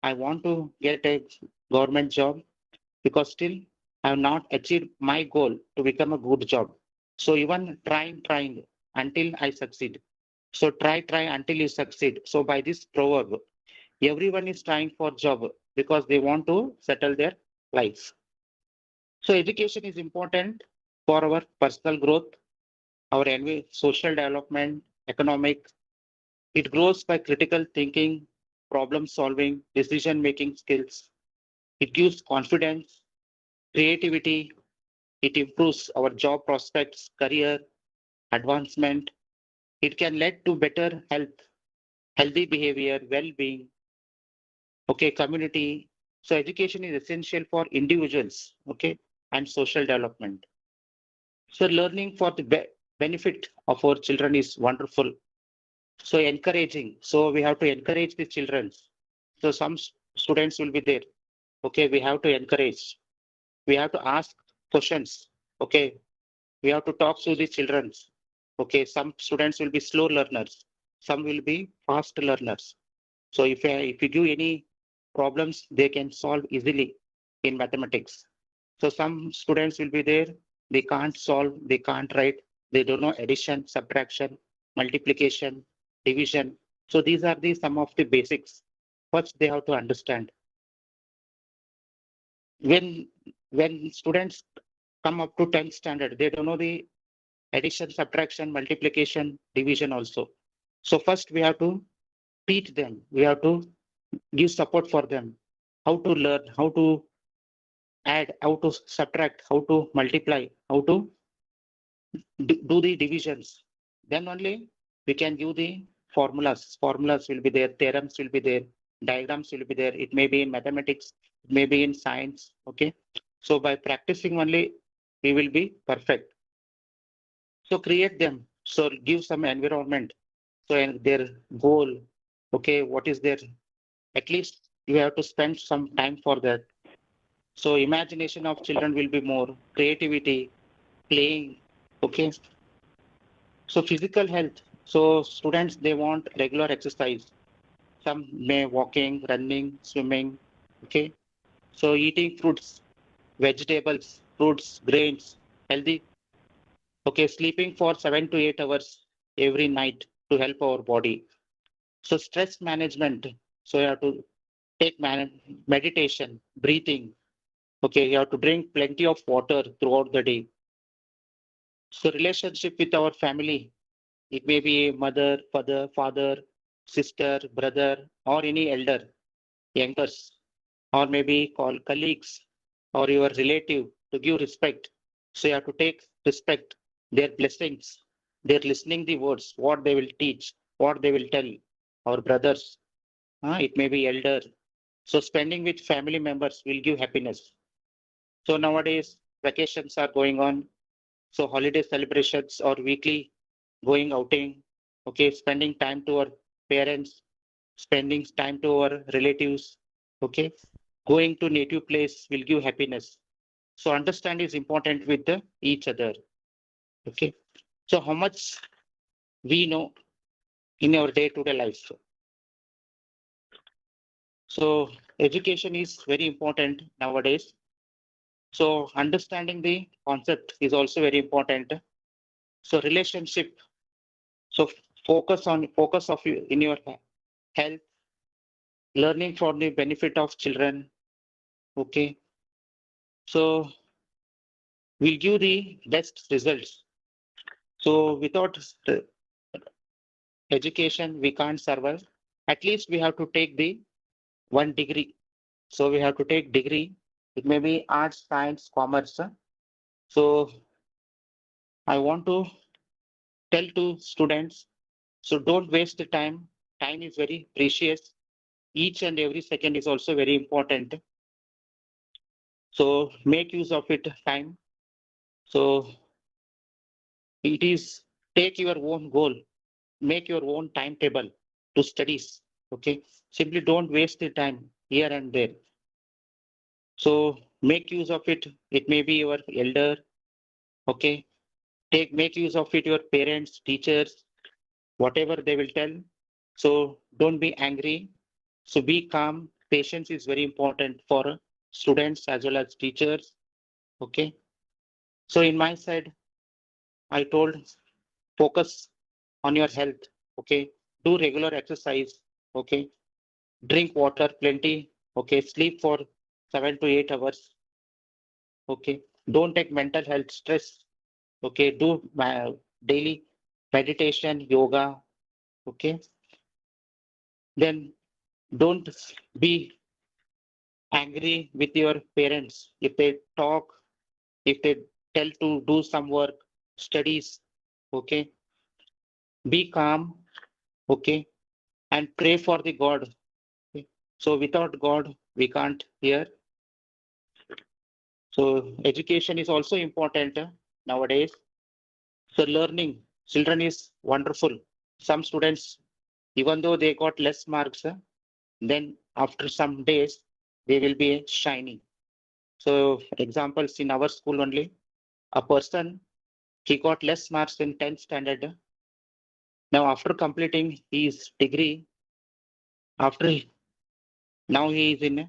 I want to get a government job. because still I have not achieved my goal to become a good job. So even trying until I succeed. So try until you succeed. So by this proverb, everyone is trying for job because they want to settle their life. So education is important for our personal growth, our social development, economic. It grows by critical thinking, problem solving, decision making skills. It gives confidence, creativity. It improves our job prospects, career advancement. It can lead to better health, healthy behavior, well-being, okay, community. So education is essential for individuals, okay, and social development. So learning for the benefit of our children is wonderful. So encouraging. So we have to encourage the children. So some students will be there. Okay, we have to encourage. We have to ask questions. Okay, we have to talk to the children. Okay, some students will be slow learners. Some will be fast learners. So if you give any problems, they can solve easily in mathematics. So some students will be there, they can't solve, they can't write, they don't know addition, subtraction, multiplication, division. So these are the some of the basics. First, they have to understand. When students come up to 10th standard, they don't know the addition, subtraction, multiplication, division also. So first we have to teach them. We have to give support for them. How to learn, how to add, how to subtract, how to multiply, how to do the divisions. Then only we can give the formulas. Formulas will be there, theorems will be there, diagrams will be there. It may be in mathematics, it may be in science. Okay. So by practicing only, we will be perfect. So create them. So give some environment. So and their goal. Okay, what is their, at least you have to spend some time for that. So imagination of children will be more, creativity, playing. Okay. So physical health. So students, they want regular exercise. Some may walking, running, swimming. Okay. So eating fruits, vegetables, fruits, grains, healthy. Okay. Sleeping for 7 to 8 hours every night to help our body. So stress management. So you have to take meditation, breathing. Okay. You have to drink plenty of water throughout the day. So relationship with our family. It may be mother, father, sister, brother, or any elder, youngers, or maybe call colleagues or your relative to give respect. So you have to take respect, their blessings, they're listening the words, what they will teach, what they will tell. Our brothers, it may be elder. So spending with family members will give happiness. So nowadays vacations are going on. So holiday celebrations or weekly going outing, okay, spending time to our parents, spending time to our relatives, okay, going to native place will give happiness. So understand is important with each other, okay. So how much we know in our day-to-day life. So education is very important nowadays. So understanding the concept is also very important. So relationship. So focus of you in your health, learning for the benefit of children. Okay. So we'll give the best results. So without education, we can't survive. At least we have to take the one degree. So we have to take degree. It may be arts, science, commerce. So I want to tell to students, so don't waste the time. Time is very precious. Each and every second is also very important. So make use of it time. So it is take your own goal, make your own timetable to studies. Okay. Simply don't waste the time here and there. So make use of it. It may be your elder. Okay. Make use of it, your parents, teachers, whatever they will tell. So don't be angry. So be calm. Patience is very important for students as well as teachers. Okay. So in my side, I told focus on your health. Okay. Do regular exercise. Okay. Drink water plenty. Okay. Sleep for 7 to 8 hours. Okay. Don't take mental health stress. Okay. Do daily meditation, yoga. Okay. Then don't be angry with your parents if they talk, if they tell to do some work, studies. Okay. Be calm. Okay. And pray for the God. Okay? So without God, we can't hear. So education is also important nowadays. So learning, children is wonderful. Some students, even though they got less marks, then after some days, they will be shining. So examples in our school only, a person, he got less marks in 10th standard. Now after completing his degree, now he is in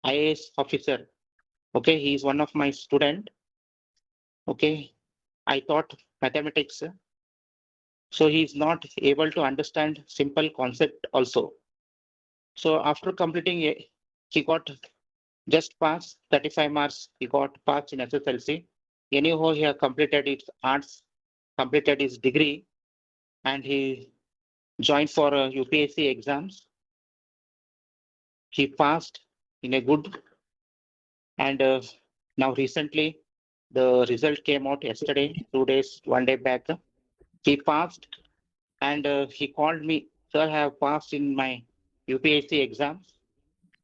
IAS officer. Okay, he is one of my student. Okay, I taught mathematics. So he is not able to understand simple concept also. So after completing, he got just pass 35 marks. He got passed in SSLC. Anyhow, he has completed his arts, completed his degree, and he joined for UPSC exams. He passed in a good, and now recently the result came out yesterday, 2 days, 1 day back. He passed, and he called me, sir, I have passed in my UPSC exams.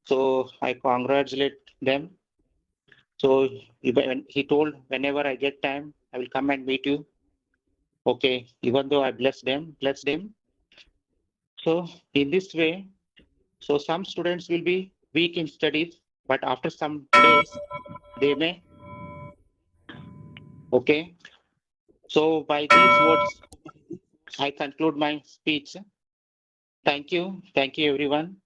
So I congratulate them. So he told, whenever I get time, I will come and meet you. Okay, even though I blessed him. So in this way, so some students will be weak in studies, but after some days, they may. Okay. So by these words, I conclude my speech. Thank you. Thank you, everyone.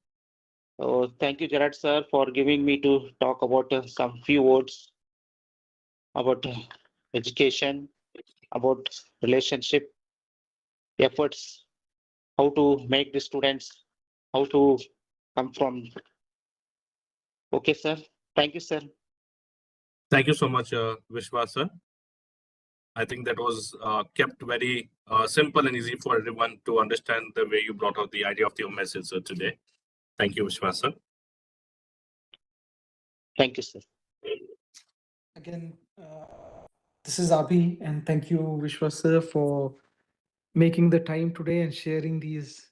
Thank you, Gerard sir, for giving me to talk about some few words about education, about relationship, efforts, how to make the students, how to come from. Okay, sir. Thank you, sir. Thank you so much, Vishwas, sir. I think that was kept very simple and easy for everyone to understand the way you brought out the idea of your message today. Thank you, Vishwas, sir. Thank you, sir. Again, this is Abhi, and thank you, Vishwas sir, for making the time today and sharing these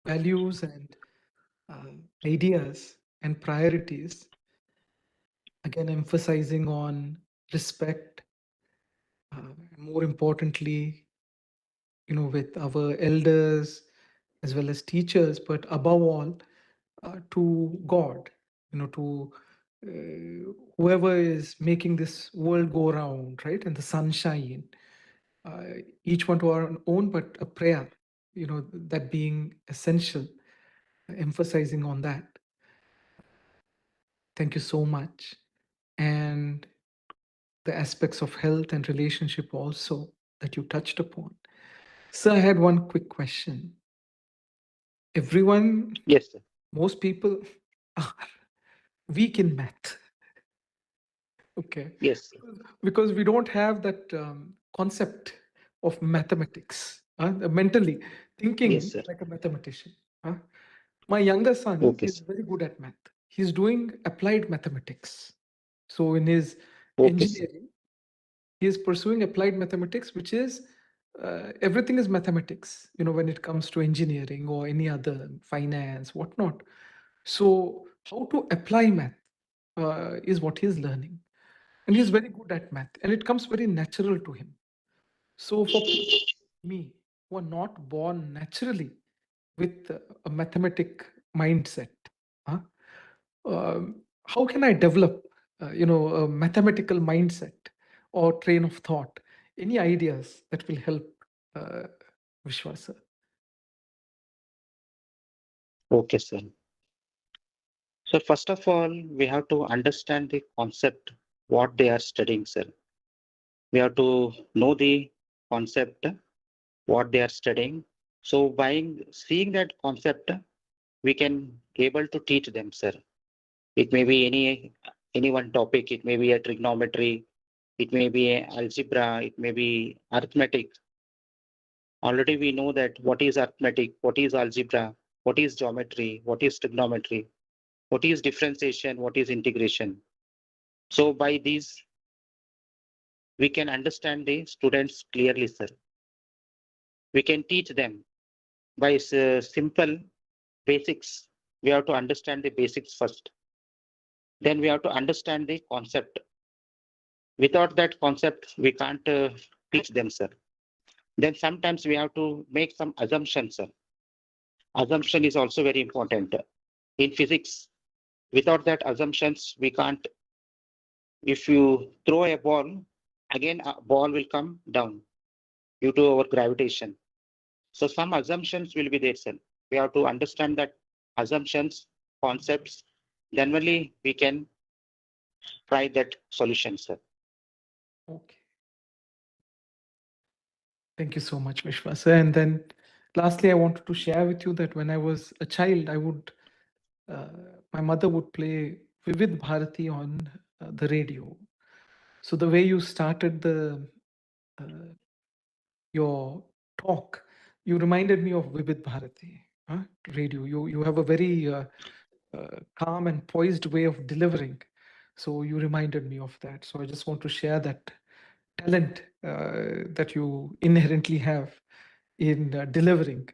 values and ideas and priorities. Again, emphasizing on respect, more importantly, with our elders as well as teachers, but above all, to God, to whoever is making this world go round, right? And the sunshine, each one to our own, but a prayer, that being essential, emphasizing on that. Thank you so much. And the aspects of health and relationship also that you touched upon. So I had one quick question. Everyone, Yes, sir. most people are weak in math. Okay. Yes, sir. Because we don't have that concept of mathematics, mentally thinking Yes, sir. like a mathematician. My younger son Okay, is sir. very good at math. He's doing applied mathematics. So in his Okay, sir. engineering, he is pursuing applied mathematics, which is everything is mathematics, when it comes to engineering or any other finance, whatnot. So how to apply math is what he's learning. And he's very good at math, and it comes very natural to him. So for me, who are not born naturally with a mathematic mindset, huh? How can I develop, a mathematical mindset or train of thought? Any ideas that will help, Vishwas sir? Okay, sir. So first of all, we have to understand the concept, what they are studying, sir. We have to know the concept, what they are studying. So by seeing that concept, we can able to teach them, sir. It may be any one topic. It may be a trigonometry. It may be a algebra. It may be arithmetic. Already we know that what is arithmetic, what is algebra, what is geometry, what is trigonometry, what is differentiation, what is integration. So by these, we can understand the students clearly, sir. We can teach them by simple basics. We have to understand the basics first. Then we have to understand the concept. Without that concept, we can't teach them, sir. Then sometimes we have to make some assumptions, sir. Assumption is also very important. In physics, without that assumptions, we can't. If you throw a ball, again a ball will come down due to our gravitation. So some assumptions will be there, sir. We have to understand that assumptions, concepts, then only we can try that solution, sir. Okay. Thank you so much, Vishwa sir. And then lastly, I wanted to share with you that when I was a child, my mother would play Vivid Bharati on the radio. So the way you started your talk, you reminded me of Vivid Bharati radio. You have a very calm and poised way of delivering. So you reminded me of that. So I just want to share that talent that you inherently have in delivering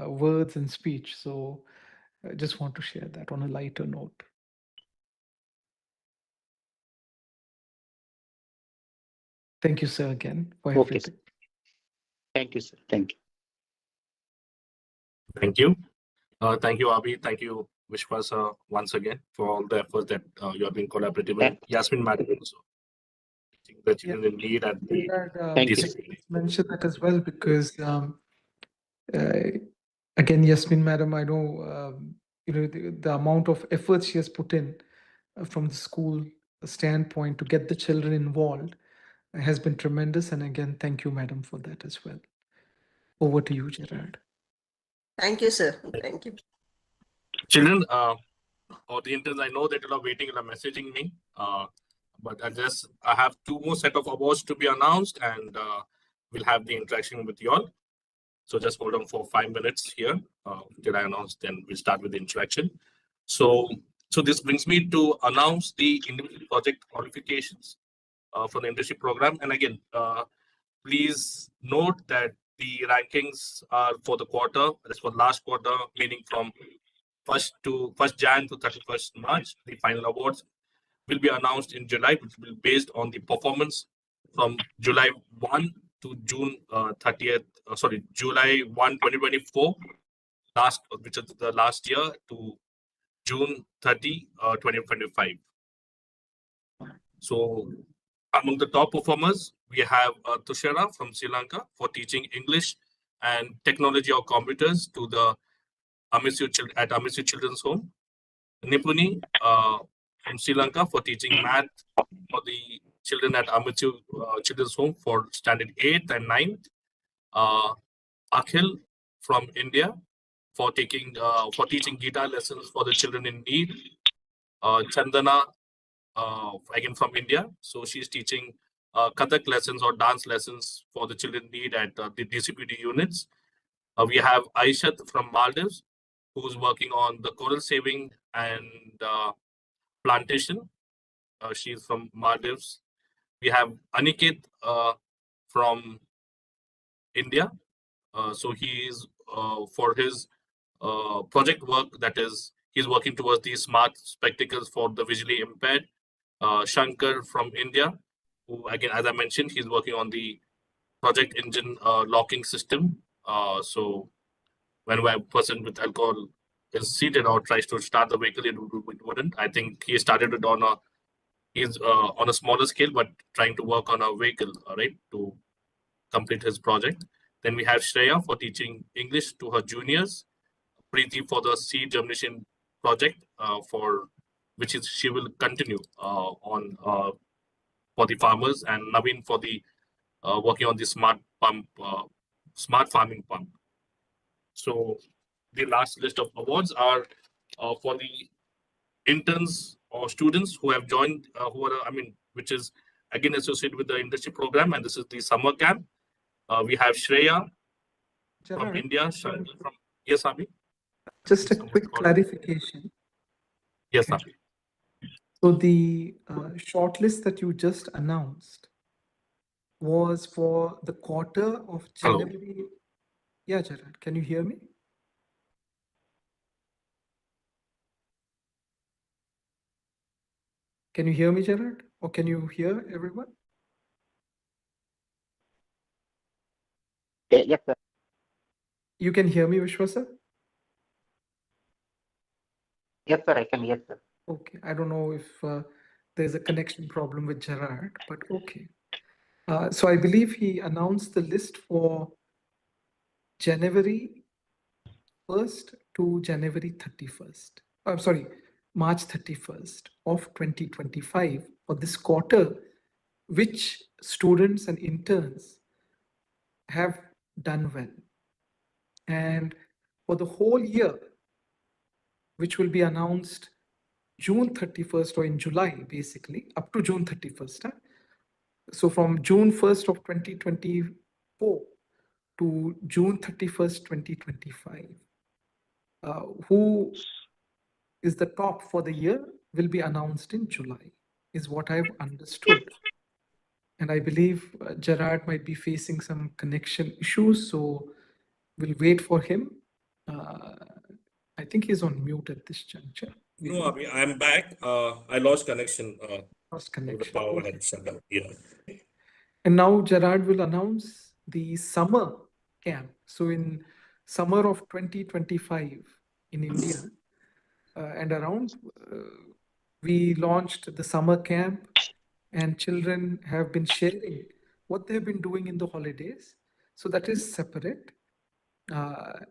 words and speech. So I just want to share that on a lighter note. Thank you, sir, again for Okay, everything. sir. Thank you, sir. Thank you. Thank you. Thank you, Abhi. Thank you, Vishwa sir, once again for all the efforts that you have been collaborative with. Yasmin Madam also. The children in need and the Thank you. disability. Mention that as well because again, Yasmin, madam, I know the amount of effort she has put in from the school standpoint to get the children involved has been tremendous. And again, thank you, madam, for that as well. Over to you, Gerard. Thank you, sir. Thank you. Children, or the interns, I know that you are waiting and are messaging me. But I have two more set of awards to be announced, and we'll have the interaction with you all. So just hold on for 5 minutes here till I announce. Then we'll start with the interaction. So this brings me to announce the individual project qualifications for the internship program. And again, please note that the rankings are for the quarter. That's for last quarter, meaning from 1st Jan to 31st March. The final awards will be announced in July, which will be based on the performance from July 1 to June 30th. July 1, 2024, which is the last year, to June 30, 2025. So among the top performers, we have Tushara from Sri Lanka for teaching English and technology or computers to the Amisu Children's Home. Nipuni from Sri Lanka for teaching math for the children at Amitu Children's Home for standard 8th and 9th. Akhil from India for teaching guitar lessons for the children in need. Chandana again from India, so she's teaching Kathak lessons or dance lessons for the children in need at the DCPD units. We have Aishat from Maldives, who's working on the coral saving and plantation. She's from Maldives. We have Aniket from India. So he's for his project work, that is, he's working towards the smart spectacles for the visually impaired. Shankar from India, who again, as I mentioned, he's working on the project engine locking system. So when a person with alcohol is seated or tries to start the vehicle, it wouldn't. I think he started it on a smaller scale, but trying to work on a vehicle, right, to complete his project. Then we have Shreya for teaching English to her juniors. Preeti for the seed germination project for which is she will continue on for the farmers, and Naveen for the working on the smart pump, smart farming pump. So the last list of awards are for the interns or students who have joined, who are, which is again associated with the internship program, and this is the summer camp. We have Shreya from Gerard, India. From yes, Abi. just a Someone's quick calling. clarification. Yes, Okay. Abi. So the shortlist that you just announced was for the quarter of Hello. January. Yeah, Gerard, can you hear me? Can you hear me, Gerard? Or can you hear everyone? Yes, sir. You can hear me, Vishwa sir? Yes, sir. I can. Yes, sir. Okay, I don't know if there's a connection problem with Gerard, but okay. So I believe he announced the list for January 1st to January 31st. I'm sorry, March 31st of 2025 for this quarter, which students and interns have done well. And for the whole year, which will be announced June 31st or in July, basically, up to June 31st. So from June 1st of 2024 to June 31st, 2025, who is the top for the year will be announced in July, is what I've understood. And I believe Gerard might be facing some connection issues, so we'll wait for him. I think he's on mute at this juncture. No, Abi, I'm back. I lost connection. Lost The connection. power Okay. had shut down. Yeah. And now Gerard will announce the summer camp. So in summer of 2025 in India and around, we launched the summer camp, and children have been sharing what they've been doing in the holidays. So that is separate.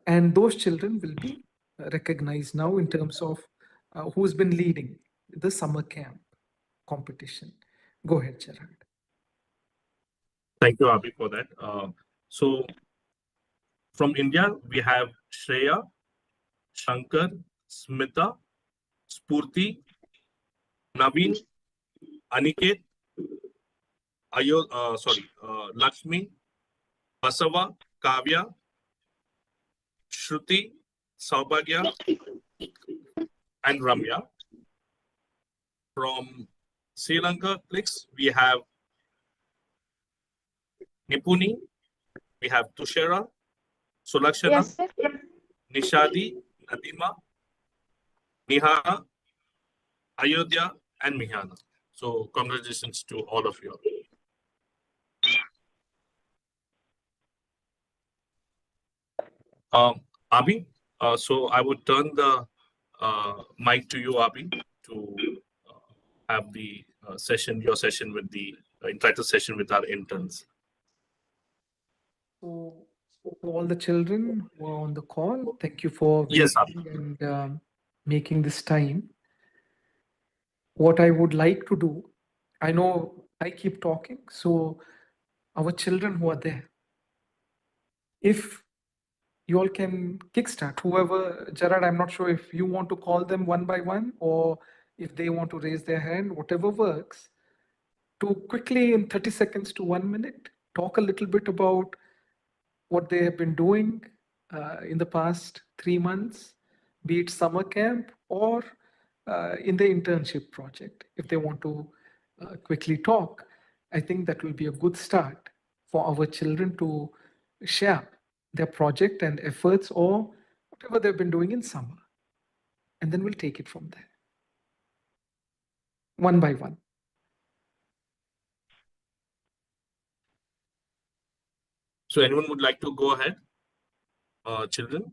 And those children will be recognized now in terms of who's been leading the summer camp competition. Go ahead, Gerard. Thank you, Abi, for that. So from India, we have Shreya, Shankar, Smita, Spurti, Naveen, Aniket, Lakshmi, Basava, Kavya, Shruti, Saubhagya, and Ramya. From Sri Lanka, Clicks, we have Nipuni, we have Tushara, Sulakshana, Yes, sir. Nishadi, Nadima, Nihara, Ayodhya, and Mihana. So congratulations to all of you. Abi, so I would turn the mic to you, Abi, to have the your session with the interactive session with our interns. So, to all the children who are on the call, thank you for Yes, waiting and making this time. What I would like to do, I know I keep talking, so our children who are there, if you all can kickstart, whoever, Gerard, I'm not sure if you want to call them one by one or if they want to raise their hand, whatever works, to quickly in 30 seconds to 1 minute, talk a little bit about what they have been doing in the past 3 months, be it summer camp or in the internship project. If they want to quickly talk, I think that will be a good start for our children to share their project and efforts or whatever they've been doing in summer. And then we'll take it from there, one by one. So anyone would like to go ahead, children?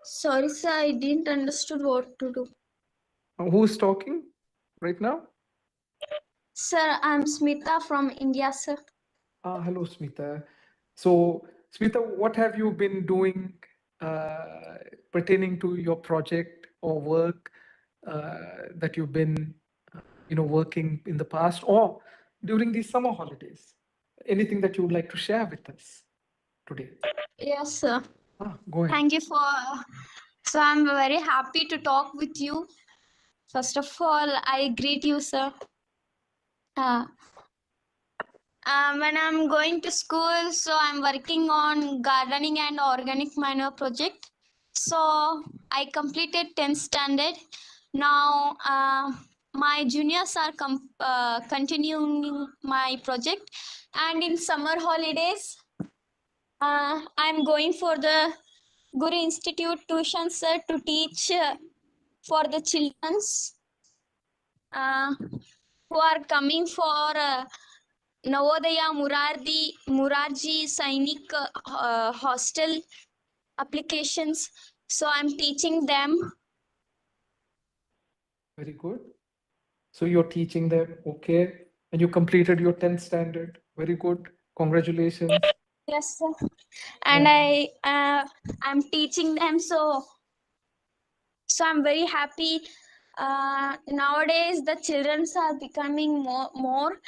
Sorry, sir, I didn't understood what to do. Who's talking right now? Sir, I'm Smita from India, sir. Hello, Smita. So, Smita, what have you been doing pertaining to your project or work that you've been, working in the past or during these summer holidays? Anything that you would like to share with us today? Yes, sir. Go ahead. Thank you for. So I'm very happy to talk with you. First of all, I greet you, sir. When I'm going to school, so I'm working on gardening and organic manure project. So I completed 10th standard. Now my juniors are continuing my project, and in summer holidays, I'm going for the Guru Institute tuition, sir, to teach for the childrens who are coming for Navodaya Murarji Sainik hostel applications. So I'm teaching them. Very good. So you're teaching them, okay. And you completed your 10th standard. Very good. Congratulations. Yes, sir. And I'm teaching them. So I'm very happy. Nowadays the children are becoming more.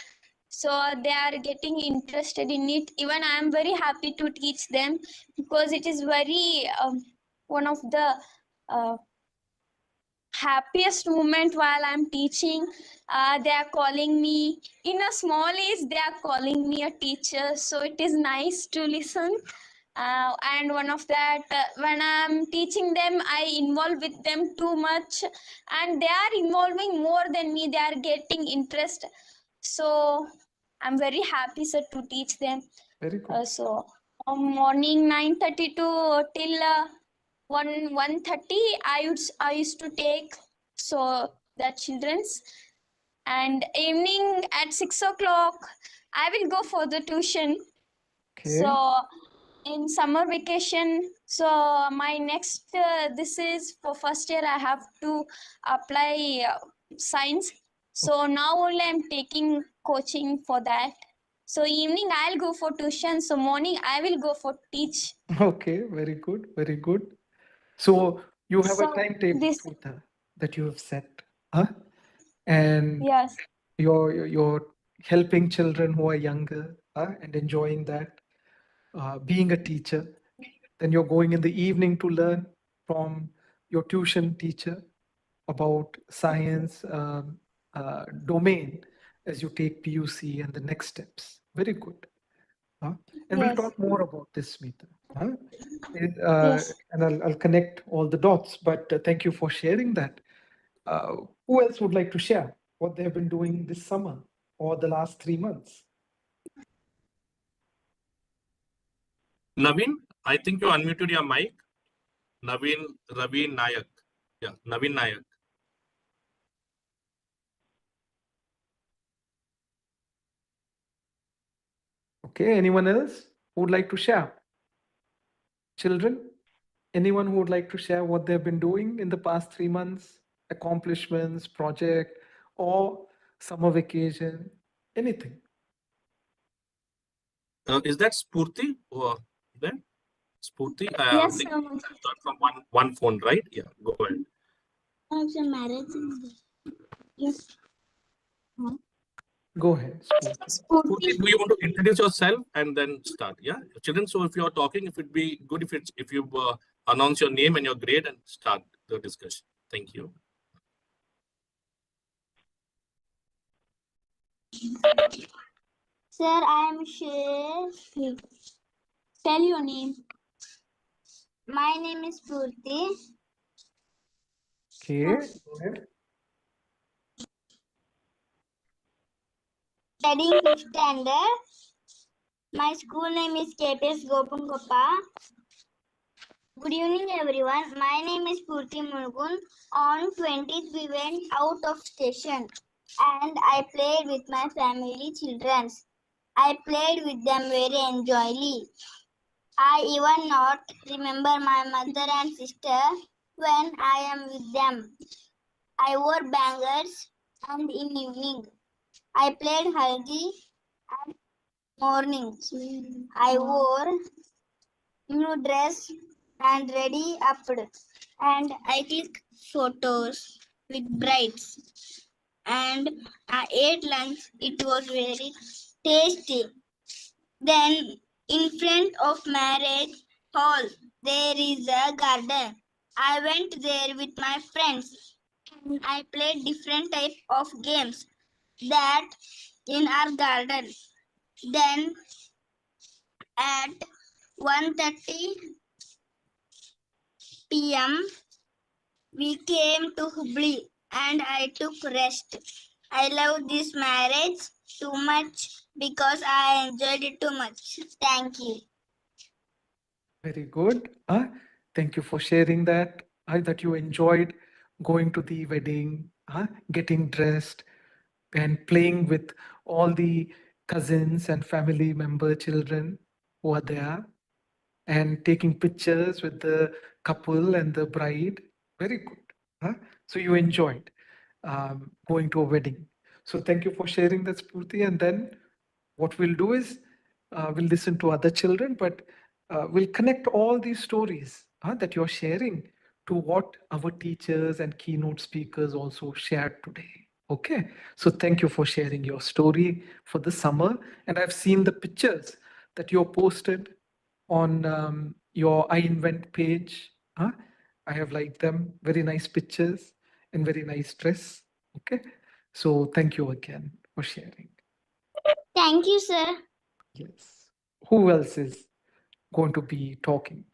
So they are getting interested in it. Even I am very happy to teach them because it is very one of the happiest moment while I'm teaching. They are calling me in a small age. They are calling me a teacher. So it is nice to listen. And one of that, when I'm teaching them, I involve with them too much, and they are involving more than me. They are getting interest. So I'm very happy, sir, to teach them. Very good. So morning 9:30 to till 1:30, I used to take so the children's, and evening at 6 o'clock I will go for the tuition. Okay. So in summer vacation, so my next this is for first year I have to apply science. So now only I'm taking coaching for that. So evening I'll go for tuition. So morning I will go for teach. Okay, very good, very good. So you have a So timetable, this, Smita, that you have set, huh? And yes, you're helping children who are younger, and enjoying that, being a teacher. Then you're going in the evening to learn from your tuition teacher about science domain as you take PUC and the next steps. Very good. And we'll yes, talk more about this, Smita. yes. And I'll connect all the dots, but thank you for sharing that. Who else would like to share what they have been doing this summer or the last 3 months? Naveen, I think you unmuted your mic. Naveen Ravi Nayak. Yeah, Naveen Nayak. Okay, anyone else who would like to share? Children, anyone who would like to share what they've been doing in the past 3 months, accomplishments, project, or summer vacation, anything? Is that Spurti? Or then Spurti? I Yes, think sir. start from one phone, right? Yeah, go ahead. Yes. Go ahead, Spurti. Spurti, do you want to introduce yourself and then start? Yeah, children. So if you're talking, if it'd be good if you announce your name and your grade and start the discussion. Thank you. Sir, I am Shay. Tell your name. My name is Purti. Okay, go ahead. Studying 5th standard. My school name is KPS Gopangoppa. Good evening, everyone. My name is Purti Murugun. On 20th, we went out of station and I played with my family children. I played with them very enjoyably. I even not remember my mother and sister when I am with them. I wore bangles and in evening I played haldi and morning I wore new dress and ready up and I click photos with brides. And I ate lunch. It was very tasty. Then in front of marriage hall, there is a garden. I went there with my friends. I played different type of games that in our garden. Then at 1:30 p.m. we came to Hubli and I took rest. I love this marriage too much because I enjoyed it too much. Thank you. Very good. Thank you for sharing that. That you enjoyed going to the wedding, getting dressed, and playing with all the cousins and family member children who are there, and taking pictures with the couple and the bride. Very good. So you enjoyed going to a wedding. So thank you for sharing that, Spurti. And then what we'll do is we'll listen to other children, but we'll connect all these stories that you're sharing to what our teachers and keynote speakers also shared today. Okay, so thank you for sharing your story for the summer. And I've seen the pictures that you posted on your iINVENT page. I have liked them. Very nice pictures and very nice dress. Okay, so thank you again for sharing. Thank you, sir. Yes. Who else is going to be talking?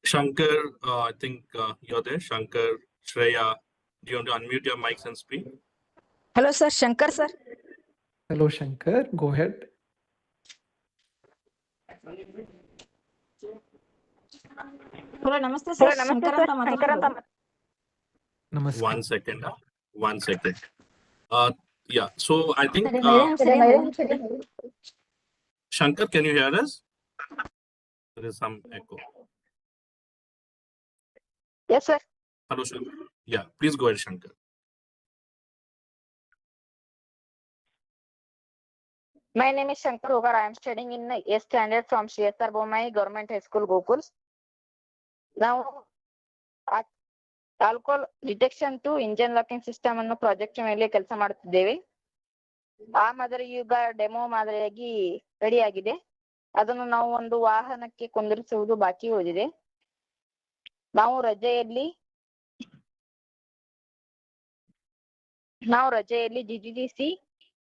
Shankar, I think you're there. Shankar, Shreya, do you want to unmute your mics and speak? Hello, sir. Shankar, sir. Hello, Shankar. Go ahead. Hello, namaste, sir. Shankar anta ಮಾತಾಡೋದು. Namaskar. 1 second. 1 second. Yeah, so I think Shankar, can you hear us? There is some echo. Yes, sir. Hello, Shankar. Yeah, please go ahead, Shankar. My name is Shankar Hogar. I am studying in 8th standard from Sri Bomai Government High School, Gokul. Now, at alcohol detection to engine locking system ಅನ್ನೋ project ಮೇಲೆ ಕೆಲಸ ಮಾಡುತ್ತಿದ್ದೇವೆ. ಆ ಮಾದರಿ ಈಗ demo ಮಾದರಿಯಾಗಿ ready ಆಗಿದೆ. ಅದನ್ನು ನಾವು ಒಂದು ವಾಹನಕ್ಕೆ ಕುಂದಿರಿಸುವುದು ಬಾಕಿ ಉಳಿದಿದೆ. ನಾವು ರಜೆಯಲ್ಲಿ ಜಿಜಿಡಿಸಿ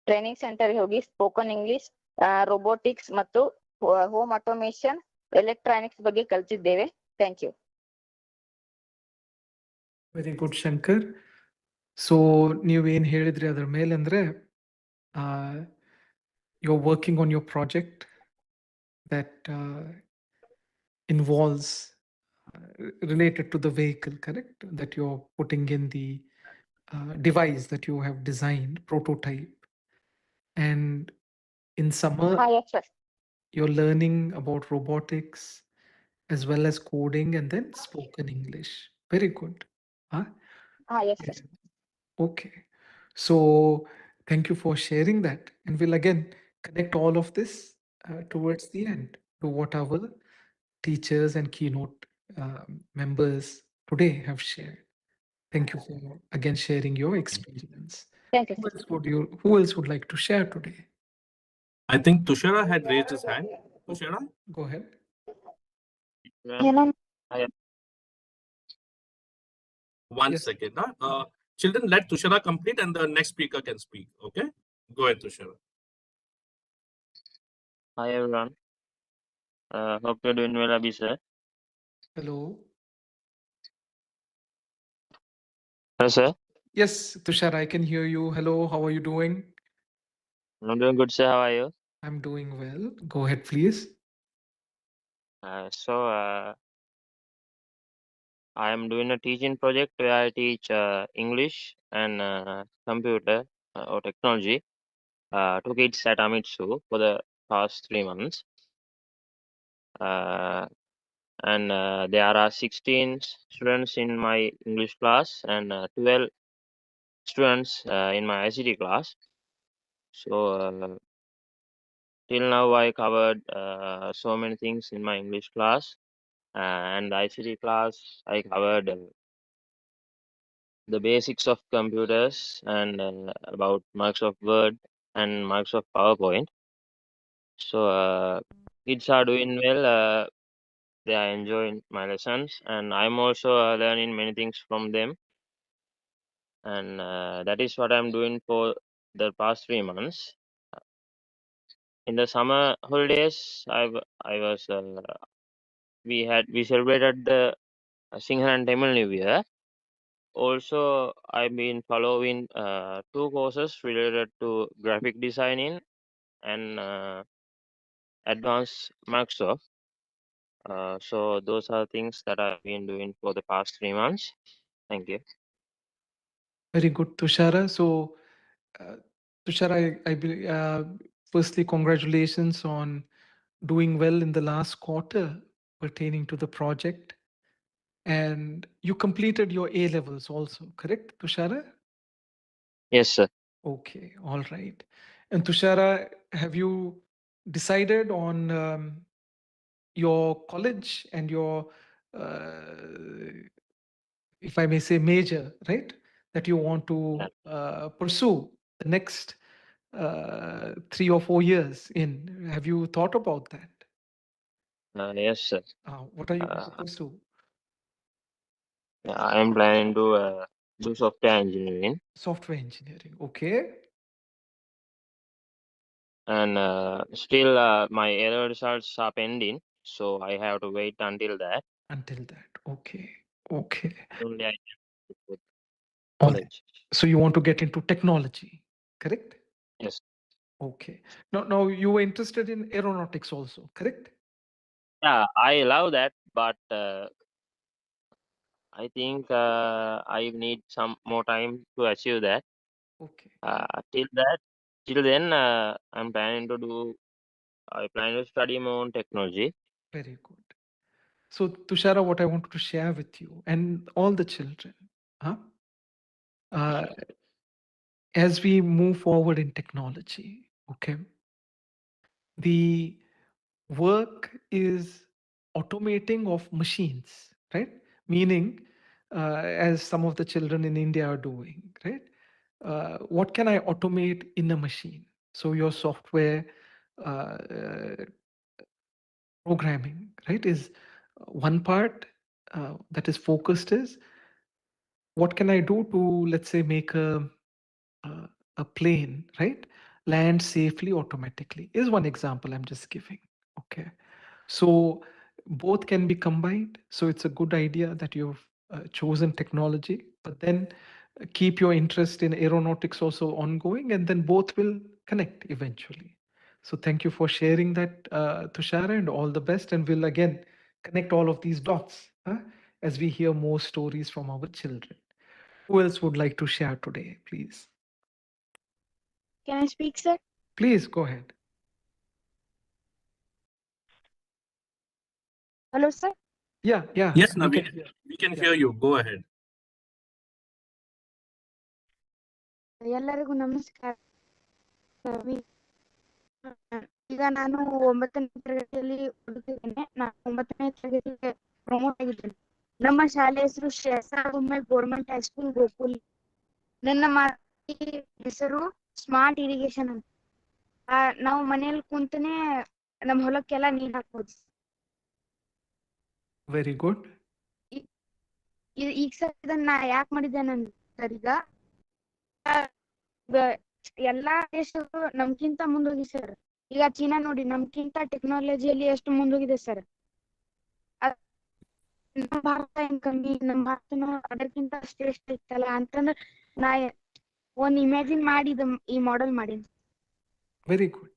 ಟ್ರೈನಿಂಗ್ ಸೆಂಟರ್ ಹೋಗಿ ಸ್ಪೋಕನ್ ಇಂಗ್ಲಿಷ್, ರೋಬೋಟಿಕ್ಸ್ ಮತ್ತು ಹೋಮ್ ಆಟೋಮೇಷನ್, ಎಲೆಕ್ಟ್ರಾನಿಕ್ಸ್ ಬಗ್ಗೆ ಕಲಿತಿದ್ದೇವೆ. Thank you. Very good, Shankar. So ನೀವೇನು ಹೇಳಿದ್ರಿ ಅದರ ಮೇಲೆ ಅಂದರೆ you are working on your project that involves related to the vehicle, correct? That you're putting in the device that you have designed, prototype. And in summer, Yes, sir. you're learning about robotics as well as coding and then spoken English. Very good. Yes, sir. Okay. So thank you for sharing that. And we'll again connect all of this towards the end to what our teachers and keynote members today have shared. Thank you for again sharing your experience. Thank you, sir. Who else would like to share today? I think Tushara had raised his hand. Tushara? Go ahead. One Yes. second. Children, let Tushara complete and the next speaker can speak. Okay? Go ahead, Tushara. Hi everyone. Hope you're doing well, Abhi sir. Hello. Hello sir. Yes, Tushar, I can hear you. Hello, how are you doing? I'm doing good, sir. How are you? I'm doing well. Go ahead, please. I am doing a teaching project where I teach English and computer or technology to kids at Amitsu for the past 3 months. And there are 16 students in my English class and 12 students in my ICT class. So till now I covered so many things in my English class, and ICT class I covered the basics of computers and about Microsoft Word and Microsoft PowerPoint. So kids are doing well. They are enjoying my lessons, and I'm also learning many things from them. And that is what I'm doing for the past 3 months. In the summer holidays, I was we celebrated the Sinhala and Tamil New Year. Also, I've been following 2 courses related to graphic designing and advanced Microsoft. So those are things that I've been doing for the past 3 months. Thank you. Very good, Tushara. So, Tushara, firstly, congratulations on doing well in the last quarter pertaining to the project. And you completed your A levels also, correct, Tushara? Yes, sir. Okay, all right. And Tushara, have you decided on your college and your, if I may say, major, right? That you want to pursue the next 3 or 4 years in. Have you thought about that? Yes, sir. What are you going to pursue? I am planning to do software engineering. Software engineering, okay. And still my A-level results are pending, so I have to wait until that. Until that, okay, okay. Only I can go to Okay. college. So you want to get into technology, correct? Yes. Okay. Now you were interested in aeronautics also, correct? Yeah, I love that, but I think I need some more time to achieve that. Okay. Till then, I'm planning to do. I plan to study more on technology. Very good. So Tushara, what I wanted to share with you and all the children, as we move forward in technology, okay, the work is automating of machines, right? Meaning, as some of the children in India are doing, right? What can I automate in a machine? So your software programming, right, is one part that is focused is what can I do to, let's say, make a plane, right, land safely automatically is one example I'm just giving. Okay. So both can be combined. So it's a good idea that you've chosen technology, but then keep your interest in aeronautics also ongoing, and then both will connect eventually. So thank you for sharing that, Tushara, and all the best. And we'll again connect all of these dots as we hear more stories from our children. Who else would like to share today, please? Can I speak, sir? Please go ahead. Hello, sir. Yeah. Yes, we can hear you. Go ahead. ಎಲ್ಲರಿಗೂ ನಮಸ್ಕಾರ. ಈಗ ನಾನು 9ನೇ ತರಗತಿಯಲ್ಲಿ ಓದುತ್ತಿದ್ದೇನೆ. ನಾನು 9ನೇ ತರಗತಿಗೆ promote ಆಗಿದ್ದೇನೆ. ನಮ್ಮ ಶಾಲೆ ಹೆಸರು ಶ್ರೀ ಗೌರ್ಮೆಂಟ್ ಹೈಸ್ಕೂಲ್ ಗೋಕುಲ್. ನನ್ನ ಹೆಸರು ಸ್ಮಾರ್ಟ್ ಇರಿಗೇಷನ್ ಅಂತ. ನಾವು ಮನೆಯಲ್ಲಿ ಕುಂತನೇ ನಮ್ಮ ಹೊಲಕ್ಕೆಲ್ಲ ನೀರ್ ಹಾಕ್ಬೋದು. Very good. ಈಗ ಸರ್ ಇದನ್ನ ನಾ ಯಾಕೆ ಮಾಡಿದ್ದೇನೆ ಸರ್, ಈಗ ಎಲ್ಲಾ ದೇಶಗಳು ನಮ್ಗಿಂತ ಮುಂದೋಗಿ ಸರ್. ಈಗ ಚೀನಾ ನೋಡಿ ನಮ್ಗಿಂತ ಟೆಕ್ನಾಲಜಿಯಲ್ಲಿ ಎಷ್ಟು ಮುಂದೋಗಿದೆ ಸರ್. ನಮ್ಮ ಭಾರತ ಹೆಂಗ್ ಕಮ್ಮಿ, ನಮ್ಮ ಭಾರತನ ಅದಕ್ಕಿಂತ ಶ್ರೇಷ್ಠ ಇತ್ತಲ್ಲ ಅಂತಂದ್ರೆ ನಾ ಒಂದ್ ಇಮ್ಯಾಜಿನ್ ಮಾಡಿ ಈ ಮಾಡೆಲ್ ಮಾಡೀನಿ. Very good.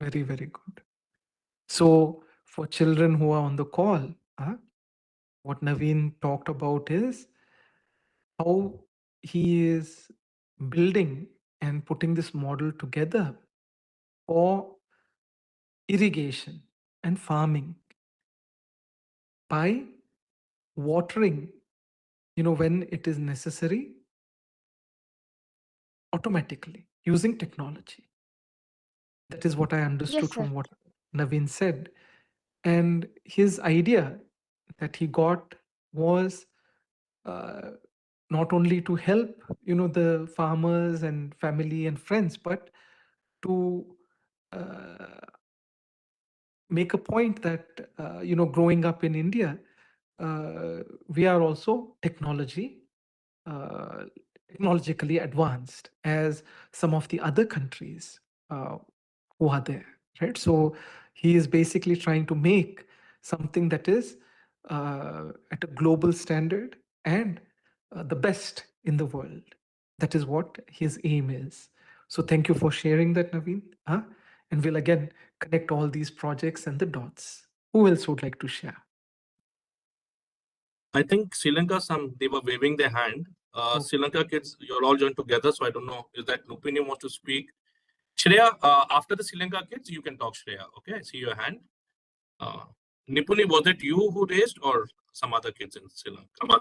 Very, very good. So for children who are on the call, what Naveen talked about is how he is building and putting this model together for irrigation and farming by watering, when it is necessary, automatically using technology. That is what I understood Yes, sir. from what Naveen said. And his idea that he got was not only to help, the farmers and family and friends, but to make a point that, growing up in India, we are also technologically advanced as some of the other countries who are there, right? So he is basically trying to make something that is at a global standard and the best in the world. That is what his aim is. So thank you for sharing that, Naveen. And we'll again connect all these projects and the dots. Who else would like to share? I think Sri Lanka, they were waving their hand. Sri Lanka kids, you're all joined together, so I don't know, is that Nupini wants to speak? Shreya, after the Sri Lanka kids, you can talk, Shreya. Okay, I see your hand. Nipuni, was it you who raised or some other kids in Sri Lanka?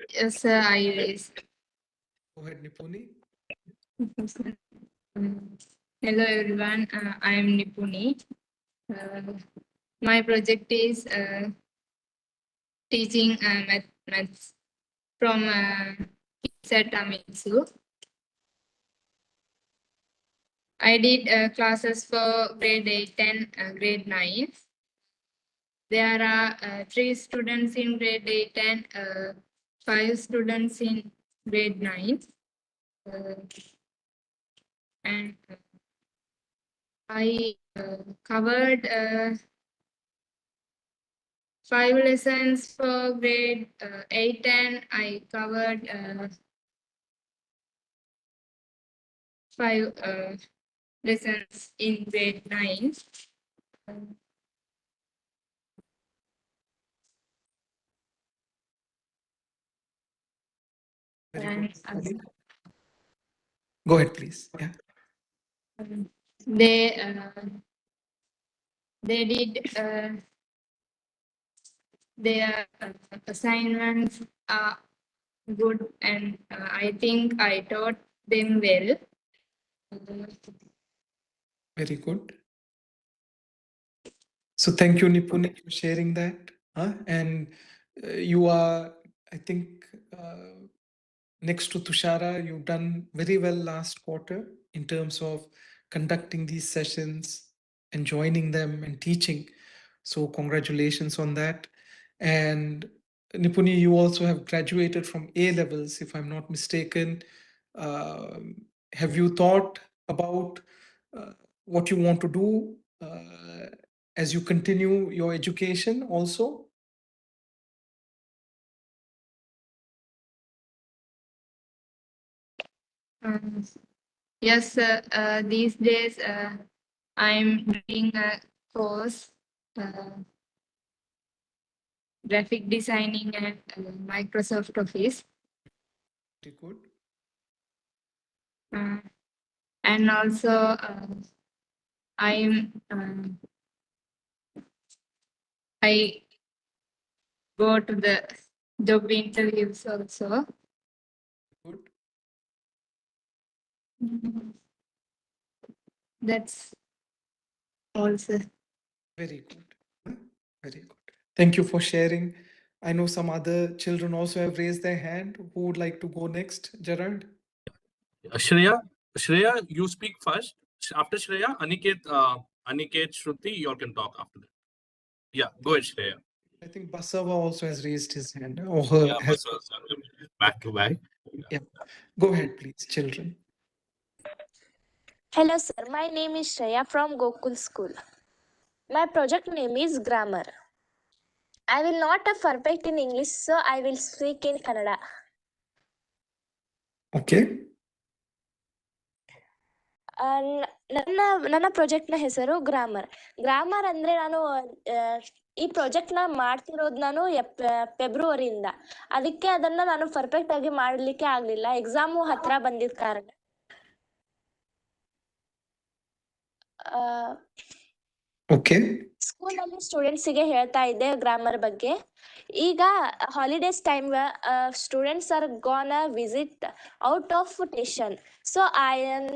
Yes, sir, I raised. Go ahead, Nipuni. Hello, everyone. I am Nipuni. My project is teaching maths from kids at Amitsu. I did classes for grade 8 and grade 9. There are 3 students in grade 8 and 5 students in grade 9. And I covered 5 lessons for grade 8 and I covered 5 lessons in grade 9. Very good. Go ahead, please. Yeah. They did their assignments are good and I think I taught them well. Very good. So thank you, Nipuni, for sharing that. And you are, I think, next to Tushara, you've done very well last quarter in terms of conducting these sessions and joining them and teaching. So congratulations on that. And Nipuni, you also have graduated from A levels, if I'm not mistaken. Have you thought about what you want to do as you continue your education also? Yes, these days I'm doing a course, graphic designing at Microsoft Office. Very good. And also I go to the job interviews also. Good. That's also. Very good. Very good. Thank you for sharing. I know some other children also have raised their hand. Who would like to go next? Gerard? Shreya, you speak first. After Shreya, Aniket, Shruti, you all can talk after that. Yeah, go ahead, Shreya. I think Basava also has raised his hand or her. Yeah, back to back. Yeah. Go ahead, please, children. Hello, sir. My name is Shreya from Gokul School. My project name is Grammar. I will not be perfect in English, so I will speak in Kannada. Okay. ನನ್ನ ಪ್ರಾಜೆಕ್ಟ್ನ ಹೆಸರು grammar. Grammar ಅಂದರೆ ನಾನು ಈ ಪ್ರಾಜೆಕ್ಟ್ನ ಮಾಡ್ತಿರೋದು ನಾನು ಫೆಬ್ರವರಿಯಿಂದ. ಅದಕ್ಕೆ ಅದನ್ನು ನಾನು ಪರ್ಫೆಕ್ಟ್ ಆಗಿ ಮಾಡಲಿಕ್ಕೆ ಆಗಲಿಲ್ಲ, ಎಕ್ಸಾಮು ಹತ್ರ ಬಂದಿದ್ದ ಕಾರಣ. Okay. ಸ್ಕೂಲಲ್ಲಿ ಸ್ಟೂಡೆಂಟ್ಸಿಗೆ ಹೇಳ್ತಾ ಇದ್ದೆ ಗ್ರಾಮರ್ ಬಗ್ಗೆ. ಈಗ holidays time students are gone visit out of station. So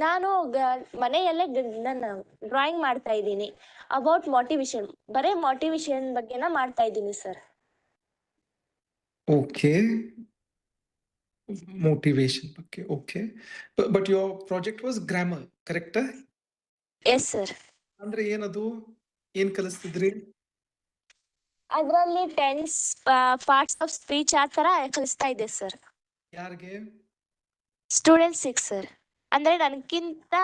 ನಾನು ಮನೆಯಲ್ಲೇ ನಾನು ಡ್ರಾಯಿಂಗ್ ಮಾಡ್ತಾ ಇದ್ದೀನಿ ಅಬೌಟ್ ಮೋಟಿವೇಶನ್. ಬರೀ ಮೋಟಿವೇಶನ್ ಬಗ್ಗೆನ ಮಾಡ್ತಾ ಇದ್ದೀನಿ sir. Okay. Motivation. Okay. But your project was grammar, correct? Yes sir. ಅಂದ್ರೆ ಏನದು? ಏನ್ ಕಲಿಸ್ತಿದ್ರಿ? ಅದರಲ್ಲಿ ಟೆನ್ಸ್, ಪಾರ್ಟ್ಸ್ ಆಫ್ ಸ್ಪೀಚ್ ಆ ಥರ ಕಲಿಸ್ತಾ ಇದೆ ಸರ್. ಯಾರಿಗೆ? ಸ್ಟೂಡೆಂಟ್ಸಿಗೆ ಸರ್. ಅಂದರೆ ನನಗಿಂತ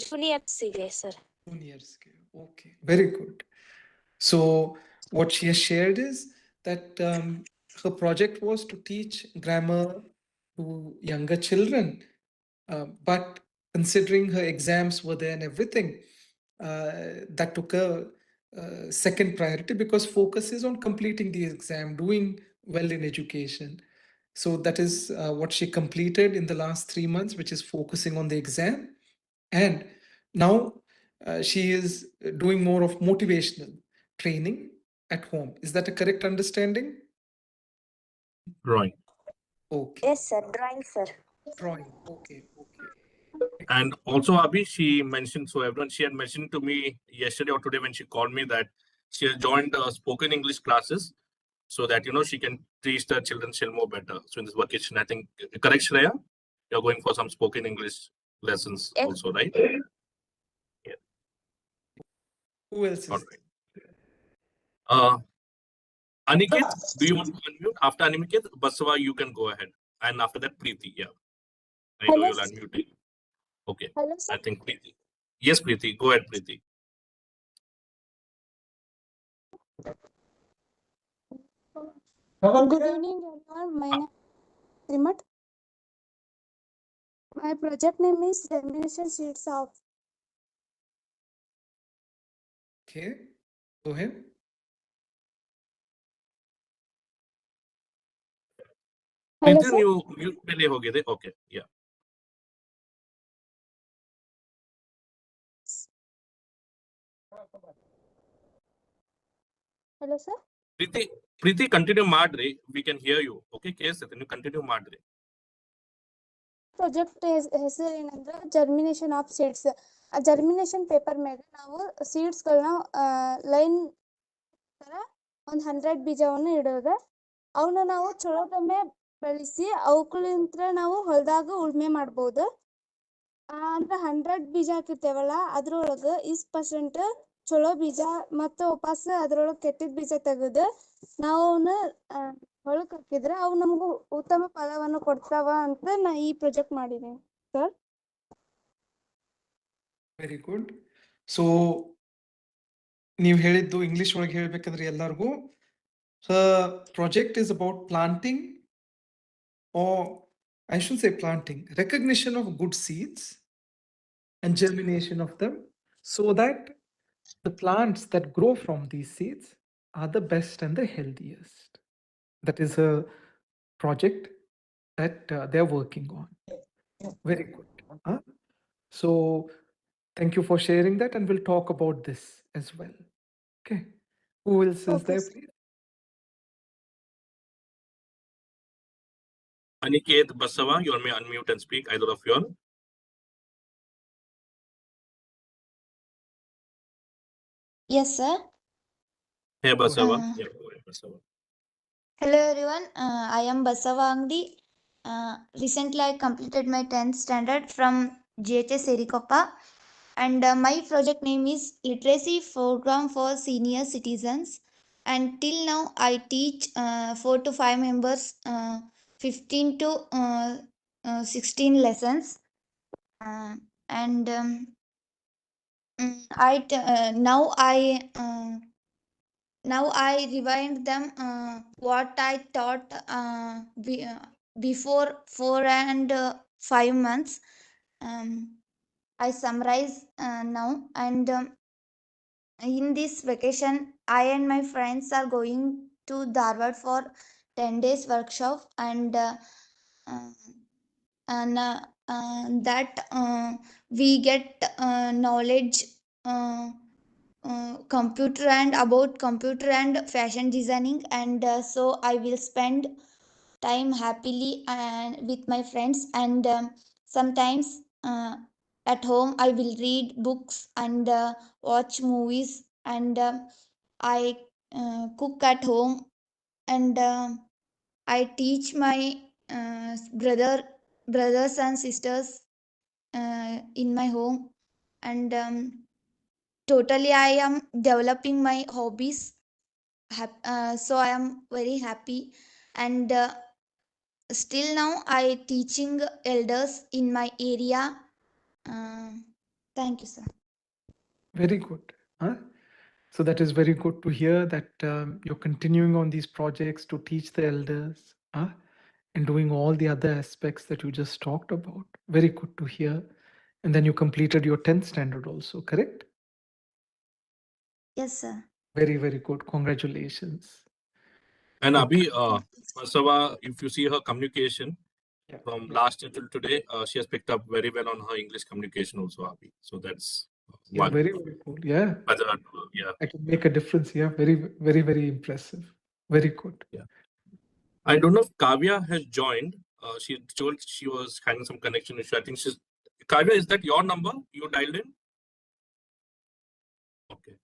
ಜೂನಿಯರ್ಸಿಗೆ sir. Juniors. Okay, very good. So what she has shared is that her project was to teach grammar to younger children, but considering her exams were there and everything, that took a second priority because focus is on completing the exam, doing well in education. So that is what she completed in the last 3 months, which is focusing on the exam. And now she is doing more of motivational training at home. Is that a correct understanding? Drawing. Okay. Yes, sir. Drawing, sir. Drawing. Okay. And also, Abhi, she mentioned, so everyone, she had mentioned to me yesterday or today when she called me that she has joined spoken English classes so that, she can teach the children still more better. So in this vacation, I think, correct, Shreya? You're going for some spoken English lessons Yes. also, right? Yeah. Who else is All right. Aniket, do you want to unmute? After Aniket, Basava, you can go ahead. And after that, Preeti, yeah. I know Hello, you'll unmute it. Okay. Hello, sir. I think Preeti. Yes, Preeti. Go ahead, Preeti. Good evening, everyone. My name is Trimat. My project name is Germination Seeds of. Okay. Go ahead. Hello, Preeti, sir. you mute pe liye ho gaye the. Okay. Yeah. Hello, sir. Preeti, continue madre. We can hear you. Okay, case you continue madre. Project ಹೆಸರು ಏನಂದ್ರೆ germination of seeds. ಆ germination paper ಮೇಲೆ ನಾವು ಸೀಡ್ಸ್ಗಳನ್ನ line ತರ ಒಂದು 100 ಬೀಜವನ್ನು ಇಡೋದು. ಅವನ್ನ ನಾವು ಚಲೋದೊಮ್ಮೆ ಬೆಳೆಸಿ ಅವಕ್ಕಳಿಂತ್ರ ನಾವು ಹೊಲದಾಗ ಉಳುಮೆ ಮಾಡ್ಬೋದು. ಅಂದ್ರೆ 100 ಬೀಜ ಹಾಕಿರ್ತೇವಲ್ಲ ಅದ್ರೊಳಗೆ 20% ಚಲೋ ಬೀಜ ಮತ್ತೆ ವಾಪಸ್ ಅದ್ರೊಳಗೆ ಕೆಟ್ಟಿದ ಬೀಜ ತೆಗೆದು ನಾವು ಅವನ್ನ ಹೊಲಕ್ಕೆ ಹಾಕಿದ್ರೆ ಅವು ನಮಗೂ ಉತ್ತಮ ಫಲವನ್ನು ಕೊಡ್ತಾವ ಅಂತ ನಾ ಈ ಪ್ರಾಜೆಕ್ಟ್ ಮಾಡಿದ್ದೀನಿ ಸರ್. Very good. ಸೊ ನೀವು ಹೇಳಿದ್ದು ಇಂಗ್ಲಿಷ್ ಒಳಗೆ ಹೇಳ್ಬೇಕಂದ್ರೆ ಎಲ್ಲರಿಗೂ project is about planting, or I shouldn't say planting, recognition of good seeds and germination of them so that the plants that grow from these seeds are the best and the healthiest. That is a project that they're working on. Very good. So thank you for sharing that, and we'll talk about this as well. Okay. Who else is there, please? Aniket, Basava, you may unmute and speak. Either of you all. Yes, sir. Hey, Basava. Yeah, go ahead, Basava. Hello, everyone. I am Basava Angdi. Recently, I completed my 10th standard from GHS Serikoppa, and my project name is Literacy Program for Senior Citizens. And till now, I teach 4 to 5 members, 15 to 16 lessons. And now I rewind them what I taught before 4 and 5 months. I summarize now, and in this vacation, I and my friends are going to Dharwad for 10 days workshop, and that we get knowledge computer and about computer and fashion designing, and so I will spend time happily and with my friends, and sometimes at home I will read books and watch movies, and I cook at home, and I teach my brothers and sisters in my home, and totally I am developing my hobbies. So I am very happy, and still now I teaching elders in my area. Uh, Thank you, sir. Very good. Huh? So that is very good to hear that you're continuing on these projects to teach the elders, and doing all the other aspects that you just talked about. Very good to hear. And then you completed your 10th standard also, correct? Yes, sir. Very, very good. Congratulations. And Okay. Abhi, Basava, if you see her communication Yeah, from yeah. last year till today, she has picked up very well on her English communication also, Abhi. So that's Yeah, one. very, very cool. Yeah. Other, yeah. I can make a difference here. Very, very, very impressive. Very good. Yeah. I don't know if Kavya has joined. She told she was having some connection issue. I think she's Kavya, is that your number you dialed in? Okay.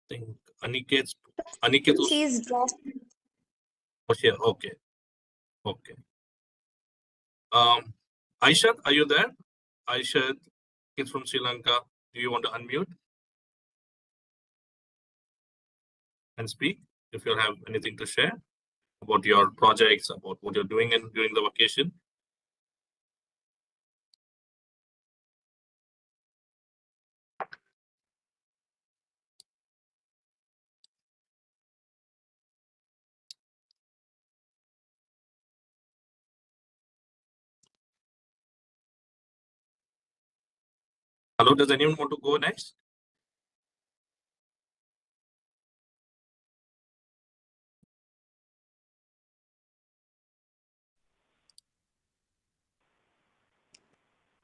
I think Aniket was She is dropped. here. Okay. Okay. Aishat, are you there? Aishat, kids from Sri Lanka. Do you want to unmute and speak if you have anything to share about your projects, about what you're doing during the vacation? Hello, does anyone want to go next?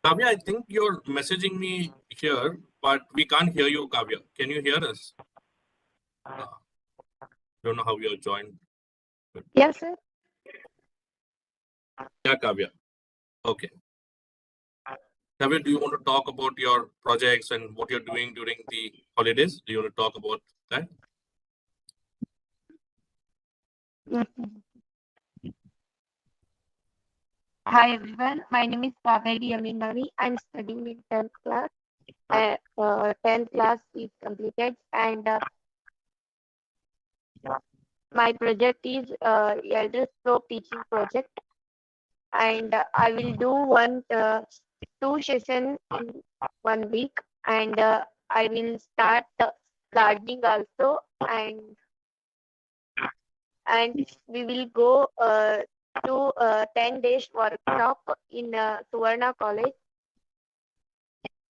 Kavya, I think you're messaging me here, but we can't hear you, Kavya. Can you hear us? Don't know how you're joined. Yes, sir. Yeah, Kavya. Okay. Kavya, do you want to talk about your projects and what you're doing during the holidays? Do you want to talk about that? Hi everyone, my name is Kaveri Aminani. I'm studying in 10th class. 10th class is completed, and my project is Elders Pro teaching project, and I will do 2 sessions in 1 week, and I will start gardening also, and we will go to 10 days workshop in Suvarna College.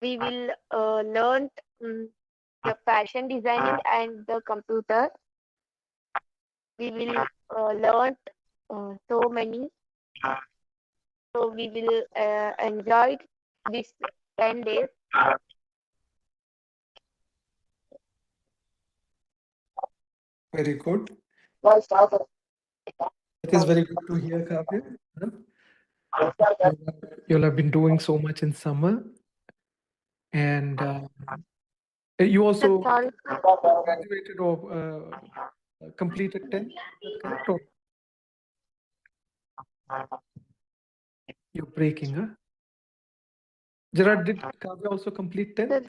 We will learn the fashion designing and the computer. We will learn so many. So we will enjoy this 10 days. Very good. It is very good to hear, Kavya. You'll have been doing so much in summer. And you also graduated or completed 10th, is that correct? Or you're breaking, huh? Gerard, did Kavya also complete 10th?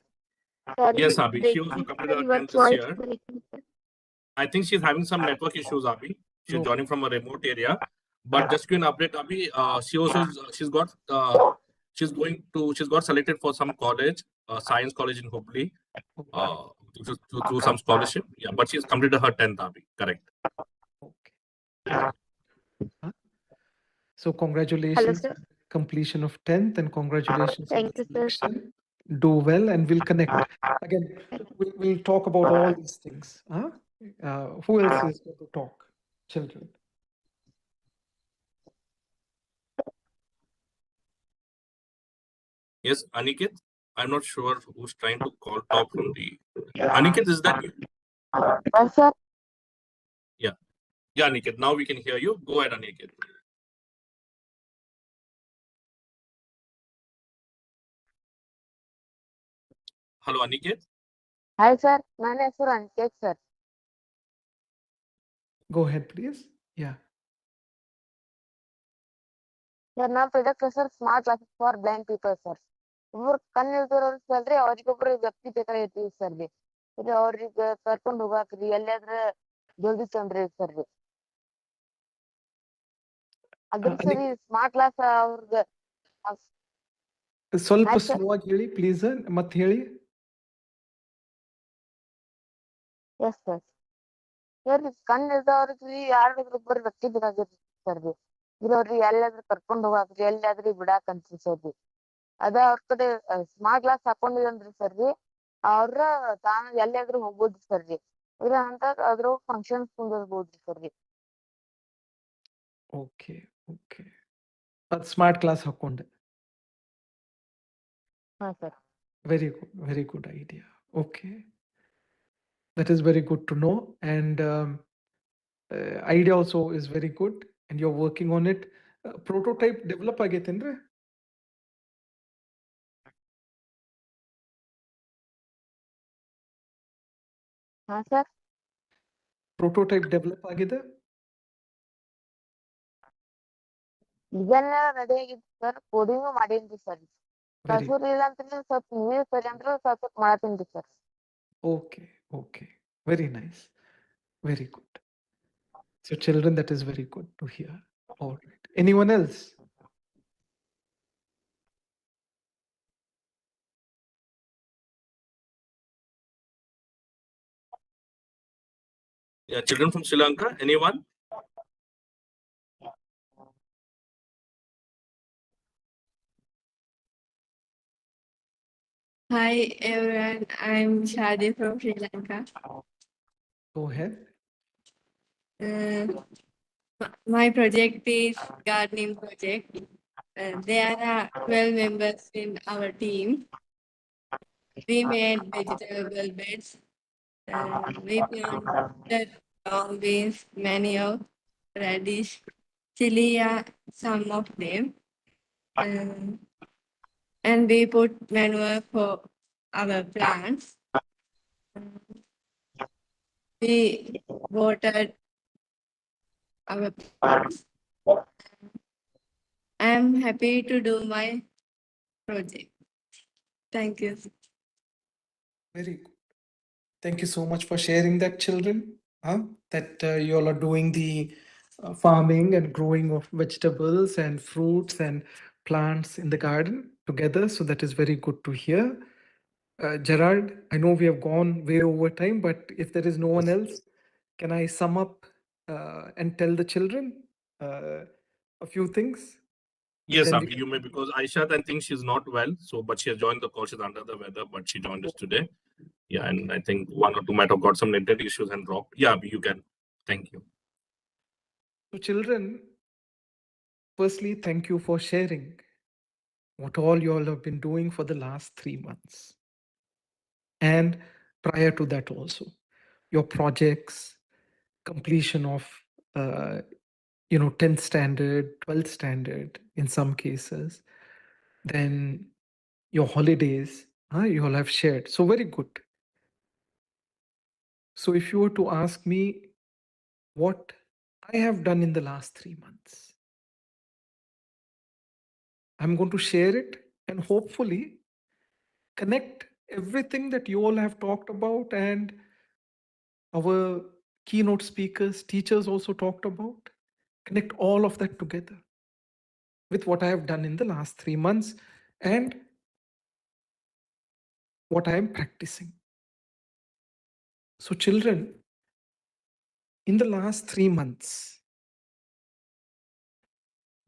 Yes, Abhi. She also completed her 10th this year. I think she's having some network issues, Abhi. She's joining from a remote area. But just to give an update, Abhi, she's got selected for some college, science college in Hubli, through some scholarship. Yeah, but she's completed her 10th, Abhi. Correct. Okay. So congratulations on completion of 10th, and congratulations on the selection. Do well, and we'll connect. Again, we'll talk about all these things. Who else is going to talk? Children. Yes, Aniket? I'm not sure who's trying to call top from the. Aniket, is that you? Yes, sir. Yeah. Yeah, Aniket. Now we can hear you. Go ahead, Aniket. Hello, Aniket. Hi, sir. My name is Aniket, sir. Go ahead, please. Yeah. Sir, now product sir smart classes for blind people, sir. ಇವ್ರು ಕಣ್ಣಿಲ್ದಿರೋರು ಸಲ್ರಿ ಅವ್ರಿಗೊಬ್ರು ವ್ಯಕ್ತಿ ಬೇಕಾಗಿರ್ತೀವಿ sir ರೀ ಅವ್ರಿಗೆ ಕರ್ಕೊಂಡು ಹೋಗಾಕ್ರಿ ಎಲ್ಲಿಯಾದ್ರ ಜಲ್ದಿ ತಂದ್ರಿ sir ರೀ ಅದ್ರ ಸರಿ smart class ಅವ್ರದ್ದು ಸ್ವಲ್ಪ ಸ್ಲೋ ಆಗಿ ಹೇಳಿ ಪ್ಲೀಸ್ ಮತ್ತೆ ಹೇಳಿ ಎಸ್ ಸರ್ ಸರ್ ಕಣ್ಣಿಲ್ದವ್ರಿಗೆ ಯಾರಾದ್ರೊಬ್ಬರು ವ್ಯಕ್ತಿ ಬೇಕಾಗಿರ್ತೀವಿ ಸರ್ ರೀ ಇರೋರ್ರಿ ಎಲ್ಲಾದ್ರೂ ಕರ್ಕೊಂಡು ಹೋಗಾಕ್ರಿ ಎಲ್ಲಿಯಾದ್ರೂ ಬಿಡಾಕಂತ್ರಿ ಸರ್ ರೀ ಅದ ಅವ್ರ ಕಡೆ ಸ್ಮಾರ್ಟ್ ಕ್ಲಾಸ್ ಹಾಕೊಂಡಿದಂದ್ರಿ ಸರ್ ರೀ ಅವ್ರ ತಾನು ಎಲ್ಲಿಯಾದ್ರೂ ಹೋಗ್ಬೋದ್ರಿ ಸರ್ ರೀ ಇಲ್ಲ ಅಂತ ಅದ್ರ ಫಂಕ್ಷನ್ಸ್ ಕುಂದಿರ್ಬೋದ್ರಿ ಸರ್ ರೀ ಓಕೆ ಓಕೆ ಅದು ಸ್ಮಾರ್ಟ್ ಕ್ಲಾಸ್ ಹಾಕೊಂಡೆ ಹಾ sir very good idea. Okay, that is very good to know, and idea also is very good, and you're working on it. Prototype develop ಆಗೈತೇನ್ರಿ ಹಾ sir prototype develop ಆಗಿದೆ design ready ಆಗಿತ್ತು sir coding ಮಾಡೀನ್ರಿ sir kasuri ಇಲ್ಲ ಅಂತಂದ್ರೆ ಸ್ವಲ್ಪ ನೀವೇ ಸರಿ ಅಂದ್ರೆ ಸ್ವಲ್ಪ ಮಾಡತ್ತೀನ್ರಿ sir okay okay very nice very good so children that is very good to hear. All right, anyone else? Yeah, children from Sri Lanka, anyone? Hi everyone, I'm Shadi from Sri Lanka. Go ahead. My project is gardening project. There are 12 members in our team. We made vegetable beds. We planted long beans, manioc, radish, chili are some of them. And we put manure for our plants. We watered our plants. I'm happy to do my project. Thank you. Very good. Thank you so much for sharing that, children. That you all are doing the farming and growing of vegetables and fruits and plants in the garden together. So that is very good to hear. Gerard, I know we have gone way over time, but if there is no one else, can I sum up and tell the children a few things? Yes, Abhi, you may, because Aisha, I think she's not well. So, but she has joined the call. She's under the weather, but she joined us today. Yeah, and I think one or two might have got some network issues and dropped. Yeah, Abhi, you can. Thank you. So, children, firstly, thank you for sharing what all you all have been doing for the last 3 months. And prior to that also, your projects, completion of 10th standard, 12th standard in some cases, then your holidays, you all have shared. So very good. So if you were to ask me what I have done in the last 3 months, I'm going to share it and hopefully connect everything that you all have talked about and our keynote speakers, teachers also talked about, connect all of that together with what I have done in the last 3 months and what I am practicing. So, children, in the last 3 months,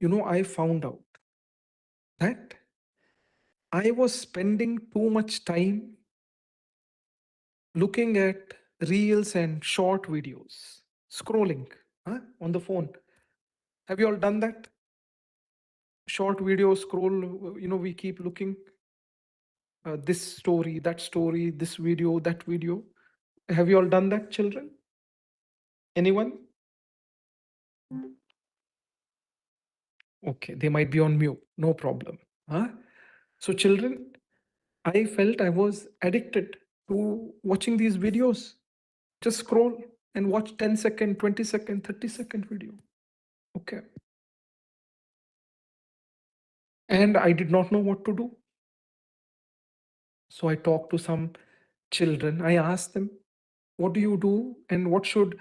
I found out that I was spending too much time looking at reels and short videos, scrolling on the phone. Have you all done that? Short video scroll, we keep looking. this story, that story, this video, that video. Have you all done that, children? Anyone? Okay, they might be on mute, no problem. Huh? So children, I felt I was addicted to watching these videos. Just scroll and watch 10-second, 20-second, 30-second video. Okay. And I did not know what to do. So I talked to some children. I asked them, what do you do and what should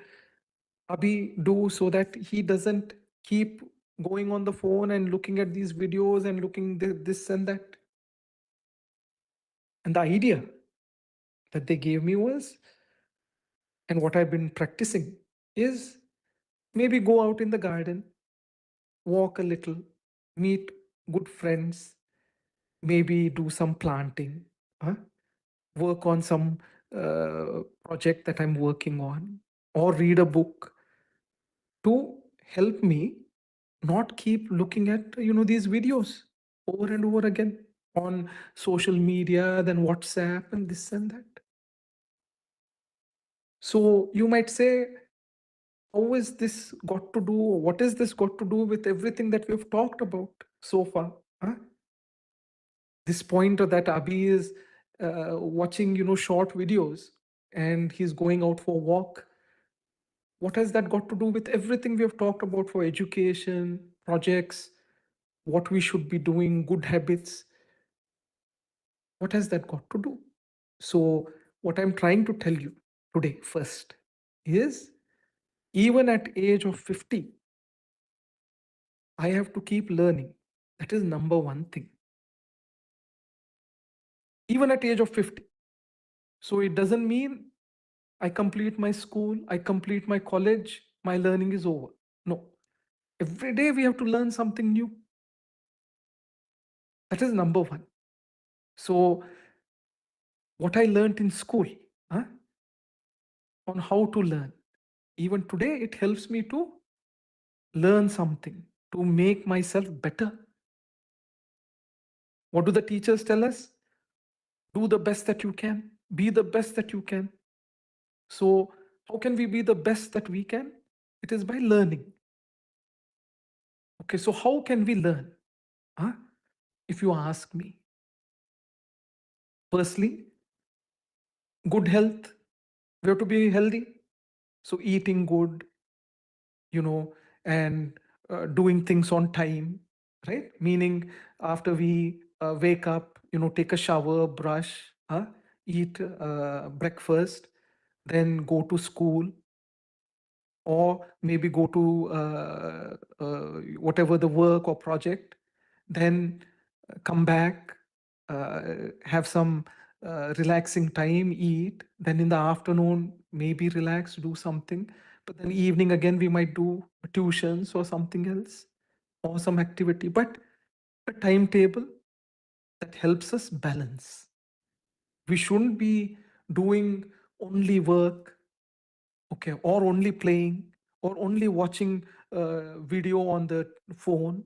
Abhi do so that he doesn't keep going on the phone and looking at these videos and looking this and that? And the idea that they gave me was, and what I've been practicing is, maybe go out in the garden, walk a little, meet good friends, maybe do some planting, work on some project that I'm working on, or read a book to help me not keep looking at these videos over and over again on social media, then WhatsApp and this and that. So you might say, how is this got to do, what is this got to do with everything that we've talked about so far? This point that Abhi is watching short videos and he's going out for a walk. What has that got to do with everything we have talked about for education, projects, what we should be doing, good habits? What has that got to do? So what I'm trying to tell you today first is, even at age of 50, I have to keep learning. That is number one thing. Even at age of 50. So it doesn't mean I complete my school, I complete my college, my learning is over. No. Every day we have to learn something new. That is number one. So what I learned in school, on how to learn, even today it helps me to learn something, to make myself better. What do the teachers tell us? Do the best that you can, be the best that you can. So how can we be the best that we can? It is by learning. Okay, so how can we learn? If you ask me. Firstly, good health. We have to be healthy. So eating good, and doing things on time, right? Meaning after we wake up, take a shower, brush, eat breakfast, then go to school, or maybe go to whatever the work or project, then come back, have some relaxing time, eat, then in the afternoon maybe relax, do something, but then evening again we might do tuitions or something else or some activity, but a timetable that helps us balance. We shouldn't be doing only work, okay, or only playing, or only watching video on the phone.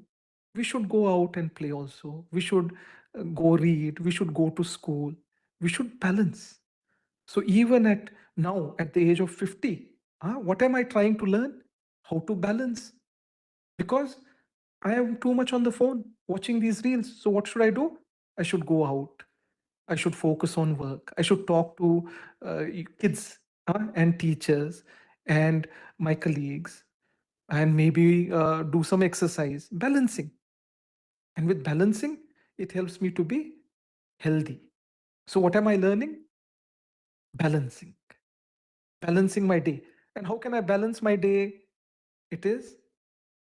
We should go out and play also. We should go read. We should go to school. We should balance. So even at now, at the age of 50, what am I trying to learn? How to balance. Because I am too much on the phone watching these reels. So what should I do? I should go out. I should focus on work. I should talk to kids and teachers and my colleagues, and maybe do some exercise, balancing. And with balancing, it helps me to be healthy. So what am I learning? Balancing. Balancing my day. And how can I balance my day? It is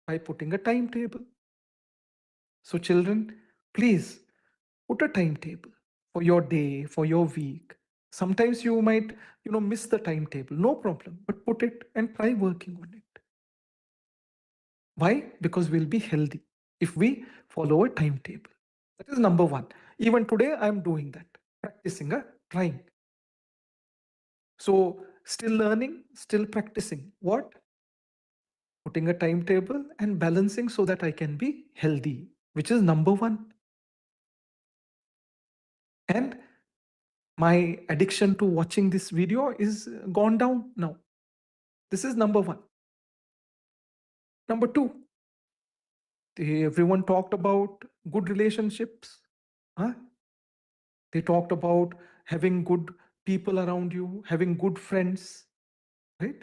by putting a timetable. So children, please put a timetable for your day, for your week. Sometimes you might, miss the timetable. No problem, but put it and try working on it. Why? Because we'll be healthy if we follow a timetable. That is number one. Even today, I'm doing that, practicing, trying. So still learning, still practicing. What? Putting a timetable and balancing so that I can be healthy, which is number one. And my addiction to watching this video is gone down now. This is number one. Number two, everyone talked about good relationships. Huh? They talked about having good people around you, having good friends, right?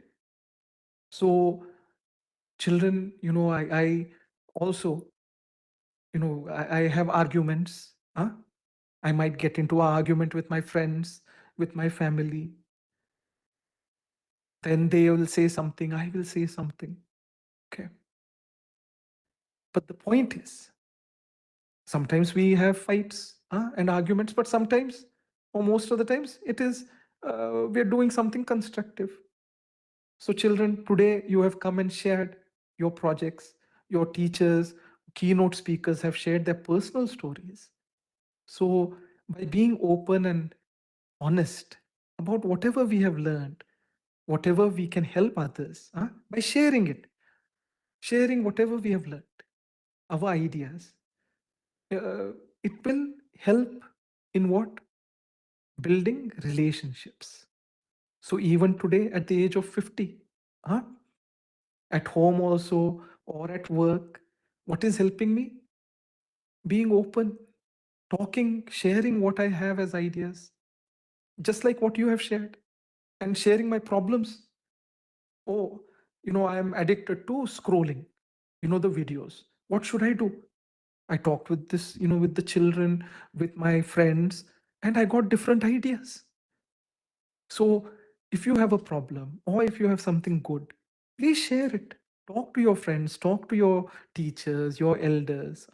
So children, I also, I have arguments. Huh? I might get into an argument with my friends, with my family. Then they will say something, I will say something. Okay. But the point is, sometimes we have fights and arguments, but sometimes, or most of the times, it is we're doing something constructive. So children, today you have come and shared your projects, your teachers, keynote speakers have shared their personal stories. So by being open and honest about whatever we have learned, whatever we can help others, by sharing whatever we have learned, our ideas, it will help in what? Building relationships. So even today at the age of 50, at home also or at work, what is helping me? Being open, talking, sharing what I have as ideas, just like what you have shared, and sharing my problems. Oh, I am addicted to scrolling, the videos. What should I do? I talked with this, with the children, with my friends, and I got different ideas. So if you have a problem or if you have something good, please share it. Talk to your friends, talk to your teachers, your elders,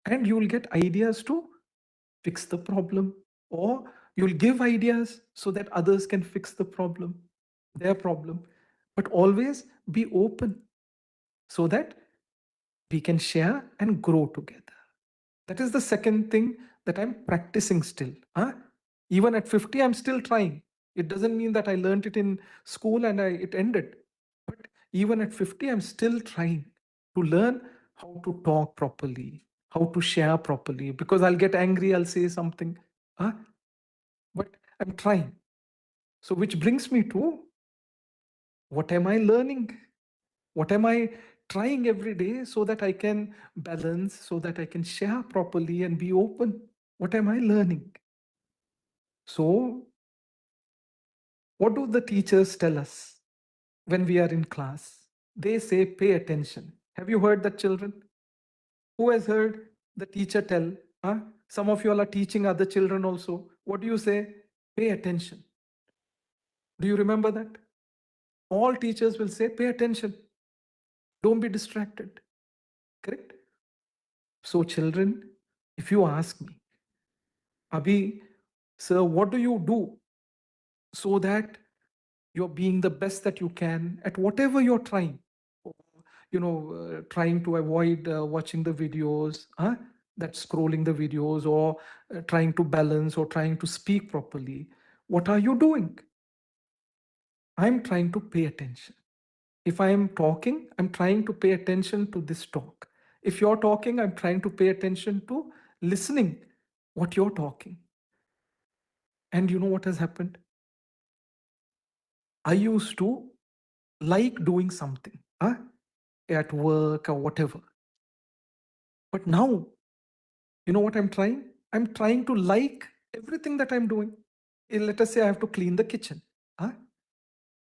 and you will get ideas to fix the problem, or you'll give ideas so that others can fix the problem, their problem. But always be open so that we can share and grow together. That is the second thing that I'm practicing still. Even at 50, I'm still trying. It doesn't mean that I learned it in school and it ended. But even at 50, I'm still trying to learn how to talk properly, how to share properly, because I'll get angry, I'll say something. But I'm trying. So which brings me to, what am I learning? What am I trying every day so that I can balance, so that I can share properly and be open? What am I learning? So what do the teachers tell us when we are in class? They say, pay attention. Have you heard that, children? Who has heard the teacher tell? Some of you all are teaching other children also. What do you say? Pay attention. Do you remember that? All teachers will say, pay attention. Don't be distracted. Correct? So children, if you ask me, Abhi, sir, what do you do so that you're being the best that you can at whatever you're trying? Trying to avoid watching the videos, that scrolling the videos, or trying to balance or trying to speak properly. What are you doing? I'm trying to pay attention. If I am talking, I'm trying to pay attention to this talk. If you're talking, I'm trying to pay attention to listening what you're talking. And you know what has happened? I used to like doing something at work or whatever. But now, you know what I'm trying? I'm trying to like everything that I'm doing. Let us say I have to clean the kitchen.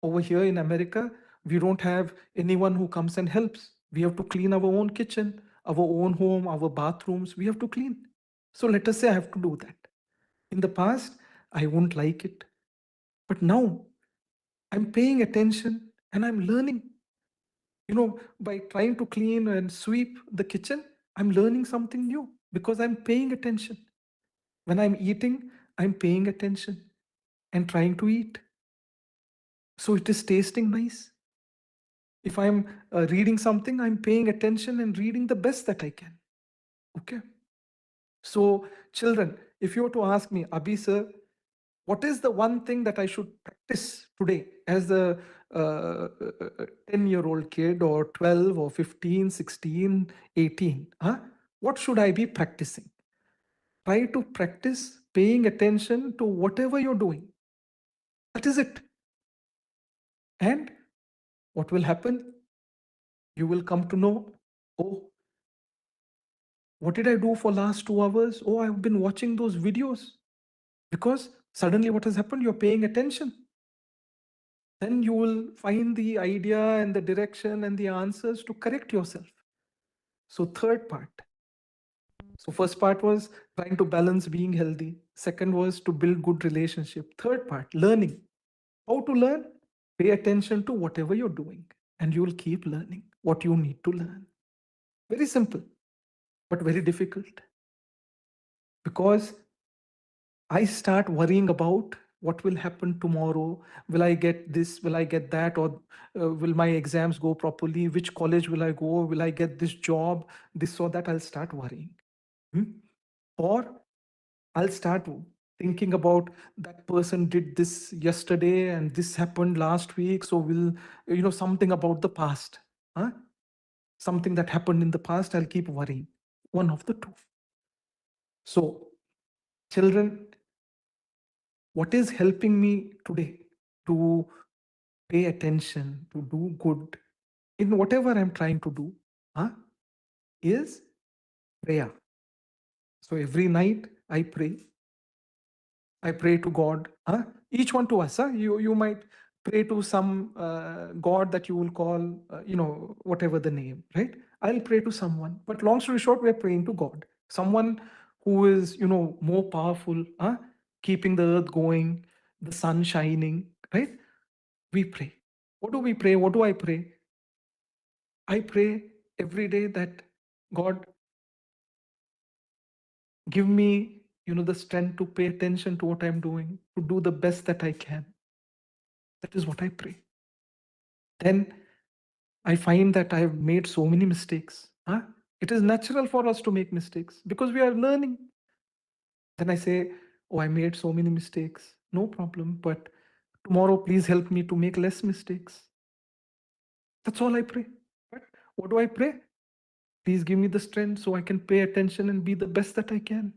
Over here in America, we don't have anyone who comes and helps. We have to clean our own kitchen, our own home, our bathrooms. We have to clean. So let us say I have to do that. In the past, I won't like it. But now I'm paying attention and I'm learning. By trying to clean and sweep the kitchen, I'm learning something new because I'm paying attention. When I'm eating, I'm paying attention and trying to eat. So it is tasting nice. If I'm reading something, I'm paying attention and reading the best that I can. Okay. So children, if you were to ask me, Abhi sir, what is the one thing that I should practice today as a 10-year-old kid, or 12 or 15, 16, 18? What should I be practicing? Try to practice paying attention to whatever you're doing. That is it. And what will happen? You will come to know, oh, what did I do for last 2 hours? Oh, I've been watching those videos. Because suddenly what has happened? You're paying attention. Then you will find the idea and the direction and the answers to correct yourself. So third part. So first part was trying to balance being healthy. Second was to build good relationship. Third part, learning. How to learn? Pay attention to whatever you're doing and you will keep learning what you need to learn. Very simple, but very difficult. Because I start worrying about what will happen tomorrow. Will I get this? Will I get that? Or will my exams go properly? Which college will I go? Will I get this job? This or that? I'll start worrying. Or I'll start thinking about that person did this yesterday and this happened last week. So will, something about the past. Huh? Something that happened in the past, I'll keep worrying. One of the two. So, children, what is helping me today to pay attention, to do good in whatever I'm trying to do, is prayer. So every night I pray. I pray to God. Each one to us. You might pray to some God that you will call, whatever the name, right? I'll pray to someone. But long story short, we're praying to God. Someone who is, more powerful, keeping the earth going, the sun shining, right? We pray. What do we pray? What do I pray? I pray every day that God give me, the strength to pay attention to what I'm doing, to do the best that I can. That is what I pray. Then I find that I've made so many mistakes. It is natural for us to make mistakes because we are learning. Then I say, oh, I made so many mistakes. No problem. But tomorrow, please help me to make less mistakes. That's all I pray. But what do I pray? Please give me the strength so I can pay attention and be the best that I can.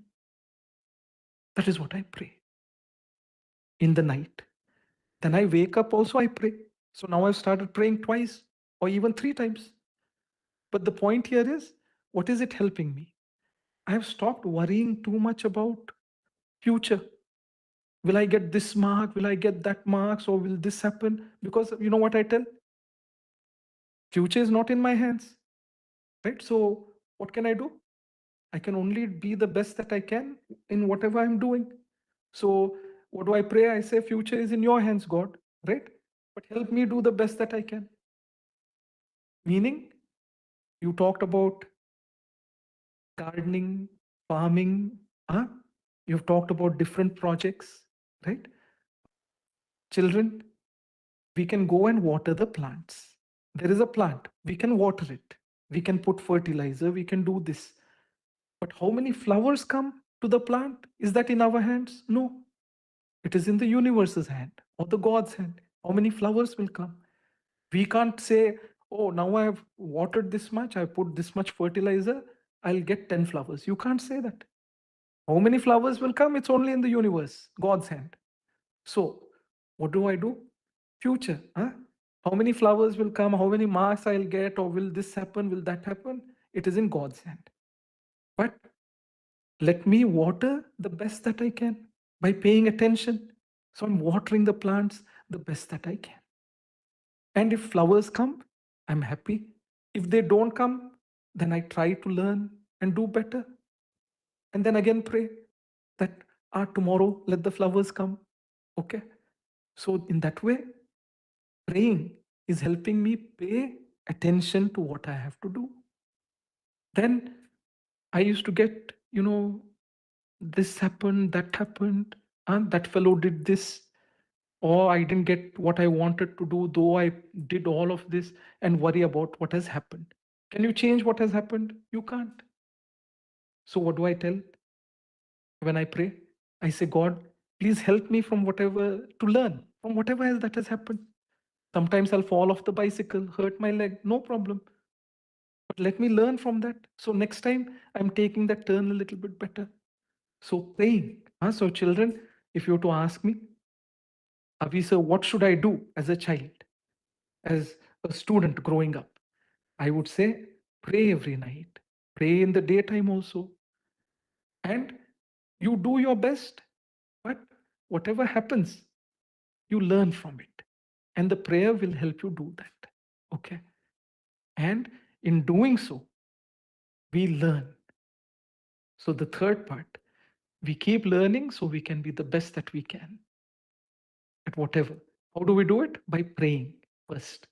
That is what I pray in the night. Then I wake up also, I pray. So now I've started praying twice or even 3 times. But the point here is, what is it helping me? I have stopped worrying too much about future. Will I get this mark? Will I get that marks? Or will this happen? Because you know what I tell? Future is not in my hands, right? So what can I do? I can only be the best that I can in whatever I'm doing. So what do I pray? I say, future is in your hands, God, right? But help me do the best that I can. Meaning, you talked about gardening, farming, you've talked about different projects, right? Children, we can go and water the plants. There is a plant, we can water it. We can put fertilizer, we can do this. But how many flowers come to the plant? Is that in our hands? No. It is in the universe's hand or the God's hand. How many flowers will come? We can't say, oh, now I've watered this much, I put this much fertilizer, I'll get 10 flowers. You can't say that. How many flowers will come? It's only in the universe, God's hand. So what do? Future. How many flowers will come? How many marks I'll get? Or will this happen? Will that happen? It is in God's hand. But let me water the best that I can by paying attention. So I'm watering the plants the best that I can. And if flowers come, I'm happy. If they don't come, then I try to learn and do better. And then again pray that tomorrow let the flowers come. Okay. So in that way, praying is helping me pay attention to what I have to do. Then I used to get, this happened, and that fellow did this, or I didn't get what I wanted to do, though I did all of this, and worry about what has happened. Can you change what has happened? You can't. So what do I tell? When I pray, I say, God, please help me from whatever to learn from whatever else that has happened. Sometimes I'll fall off the bicycle, hurt my leg, no problem. But let me learn from that. So next time I'm taking that turn a little bit better. So praying So children, if you were to ask me, Avi sir, what should I do as a child, as a student growing up? I would say pray every night, pray in the daytime also. And you do your best, but whatever happens, you learn from it. And the prayer will help you do that. Okay. And in doing so, we learn. So the third part, we keep learning so we can be the best that we can at whatever. How do we do it? By praying first.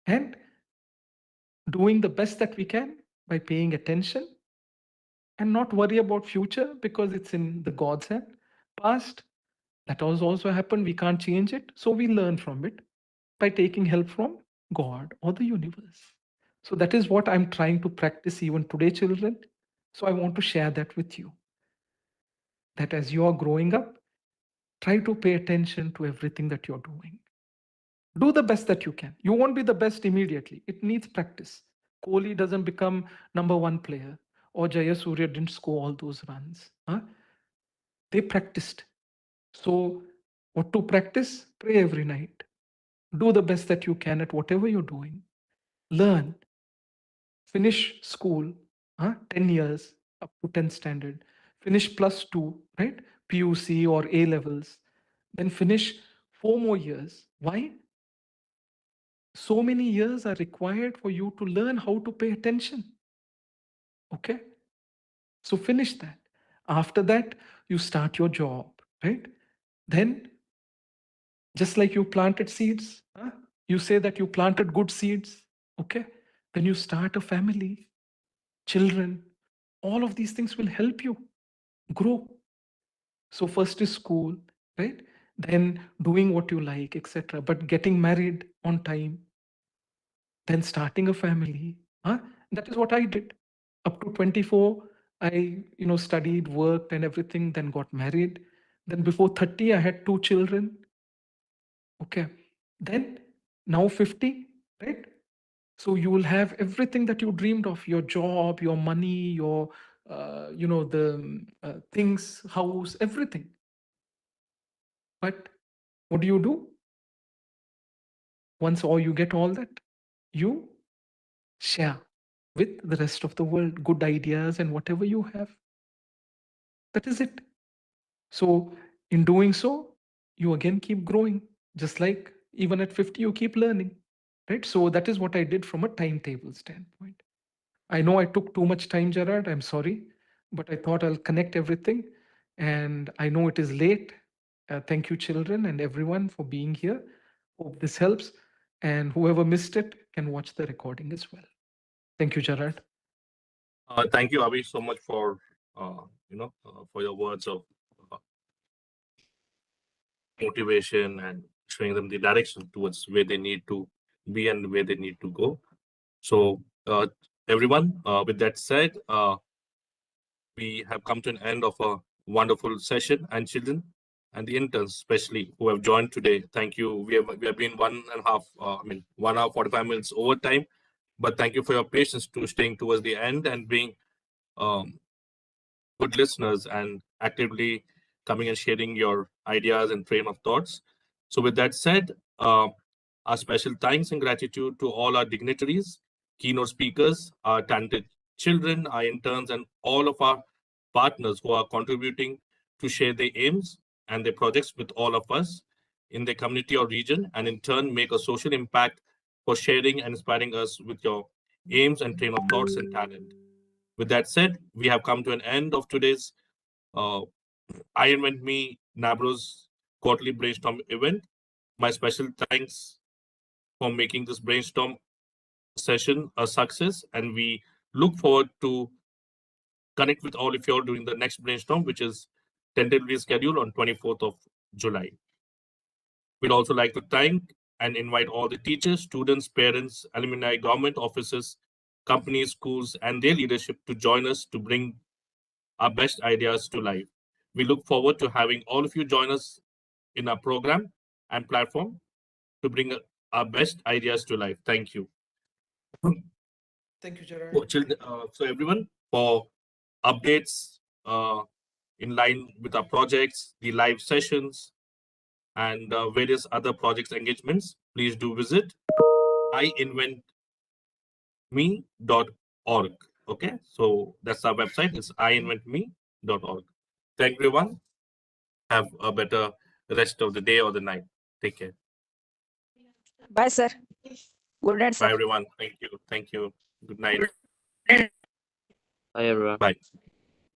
And doing the best that we can by paying attention and not worry about future because it's in the God's hand. Past, that has also happened. We can't change it. So we learn from it by taking help from God or the universe. So that is what I'm trying to practice even today, children. So I want to share that with you. That as you are growing up, try to pay attention to everything that you're doing. Do the best that you can. You won't be the best immediately. It needs practice. Kohli doesn't become #1 player, or Jayasuriya didn't score all those runs. They practiced. So what to practice? Pray every night. Do the best that you can at whatever you're doing. Learn. Finish school, 10 years up to 10th standard. Finish +2, right? PUC or A levels. Then finish 4 more years. Why? So many years are required for you to learn how to pay attention. Okay? So finish that. After that, you start your job, right? Then, just like you planted seeds, you say that you planted good seeds, okay? Then you start a family, children. All of these things will help you grow. So first is school, right? Then doing what you like, etc. But getting married on time, then starting a family. That is what I did. Up to 24, I studied, worked and everything, then got married. Then before 30, I had 2 children. Okay. Then now 50, right? So you will have everything that you dreamed of, your job, your money, your, the things, house, everything. But what do? Once you get all that, you share with the rest of the world good ideas and whatever you have. That is it. So in doing so, you again keep growing. Just like even at 50, you keep learning, right? So that is what I did from a timetable standpoint. I know I took too much time, Gerard. I'm sorry, but I thought I'll connect everything. And I know it is late. Thank you, children and everyone, for being here. Hope this helps. And whoever missed it can watch the recording as well. Thank you, Gerard. Thank you, Avi, so much for for your words of motivation and showing them the direction towards where they need to be and where they need to go. So, everyone, with that said, we have come to an end of a wonderful session. And children and the interns, especially who have joined today, thank you. We have been 1 hour 45 minutes over time, but thank you for your patience to staying towards the end and being good listeners and actively coming and sharing your ideas and train of thoughts. So with that said, our special thanks and gratitude to all our dignitaries, keynote speakers, our talented children, our interns, and all of our partners who are contributing to share their aims and their projects with all of us in their community or region, and in turn make a social impact for sharing and inspiring us with your aims and train of thoughts and talent. With that said, we have come to an end of today's iINVENT Me NABRO's quarterly brainstorm event. My special thanks for making this brainstorm session a success, and we look forward to connect with all of you all during the next brainstorm, which is tentatively scheduled on 24th of July. We'd also like to thank and invite all the teachers, students, parents, alumni, government offices, companies, schools, and their leadership to join us to bring our best ideas to life. We look forward to having all of you join us in our program and platform to bring our best ideas to life. Thank you. Thank you, Gerard. So everyone, for updates in line with our projects, the live sessions, and various other projects engagements, please do visit iInventme.org. Okay, so that's our website. It's iInventme.org. Thank you, everyone. Have a better rest of the day or the night. Take care. Bye, sir. Good night, sir. Bye, everyone. Thank you. Thank you. Good night. Bye, everyone. Bye.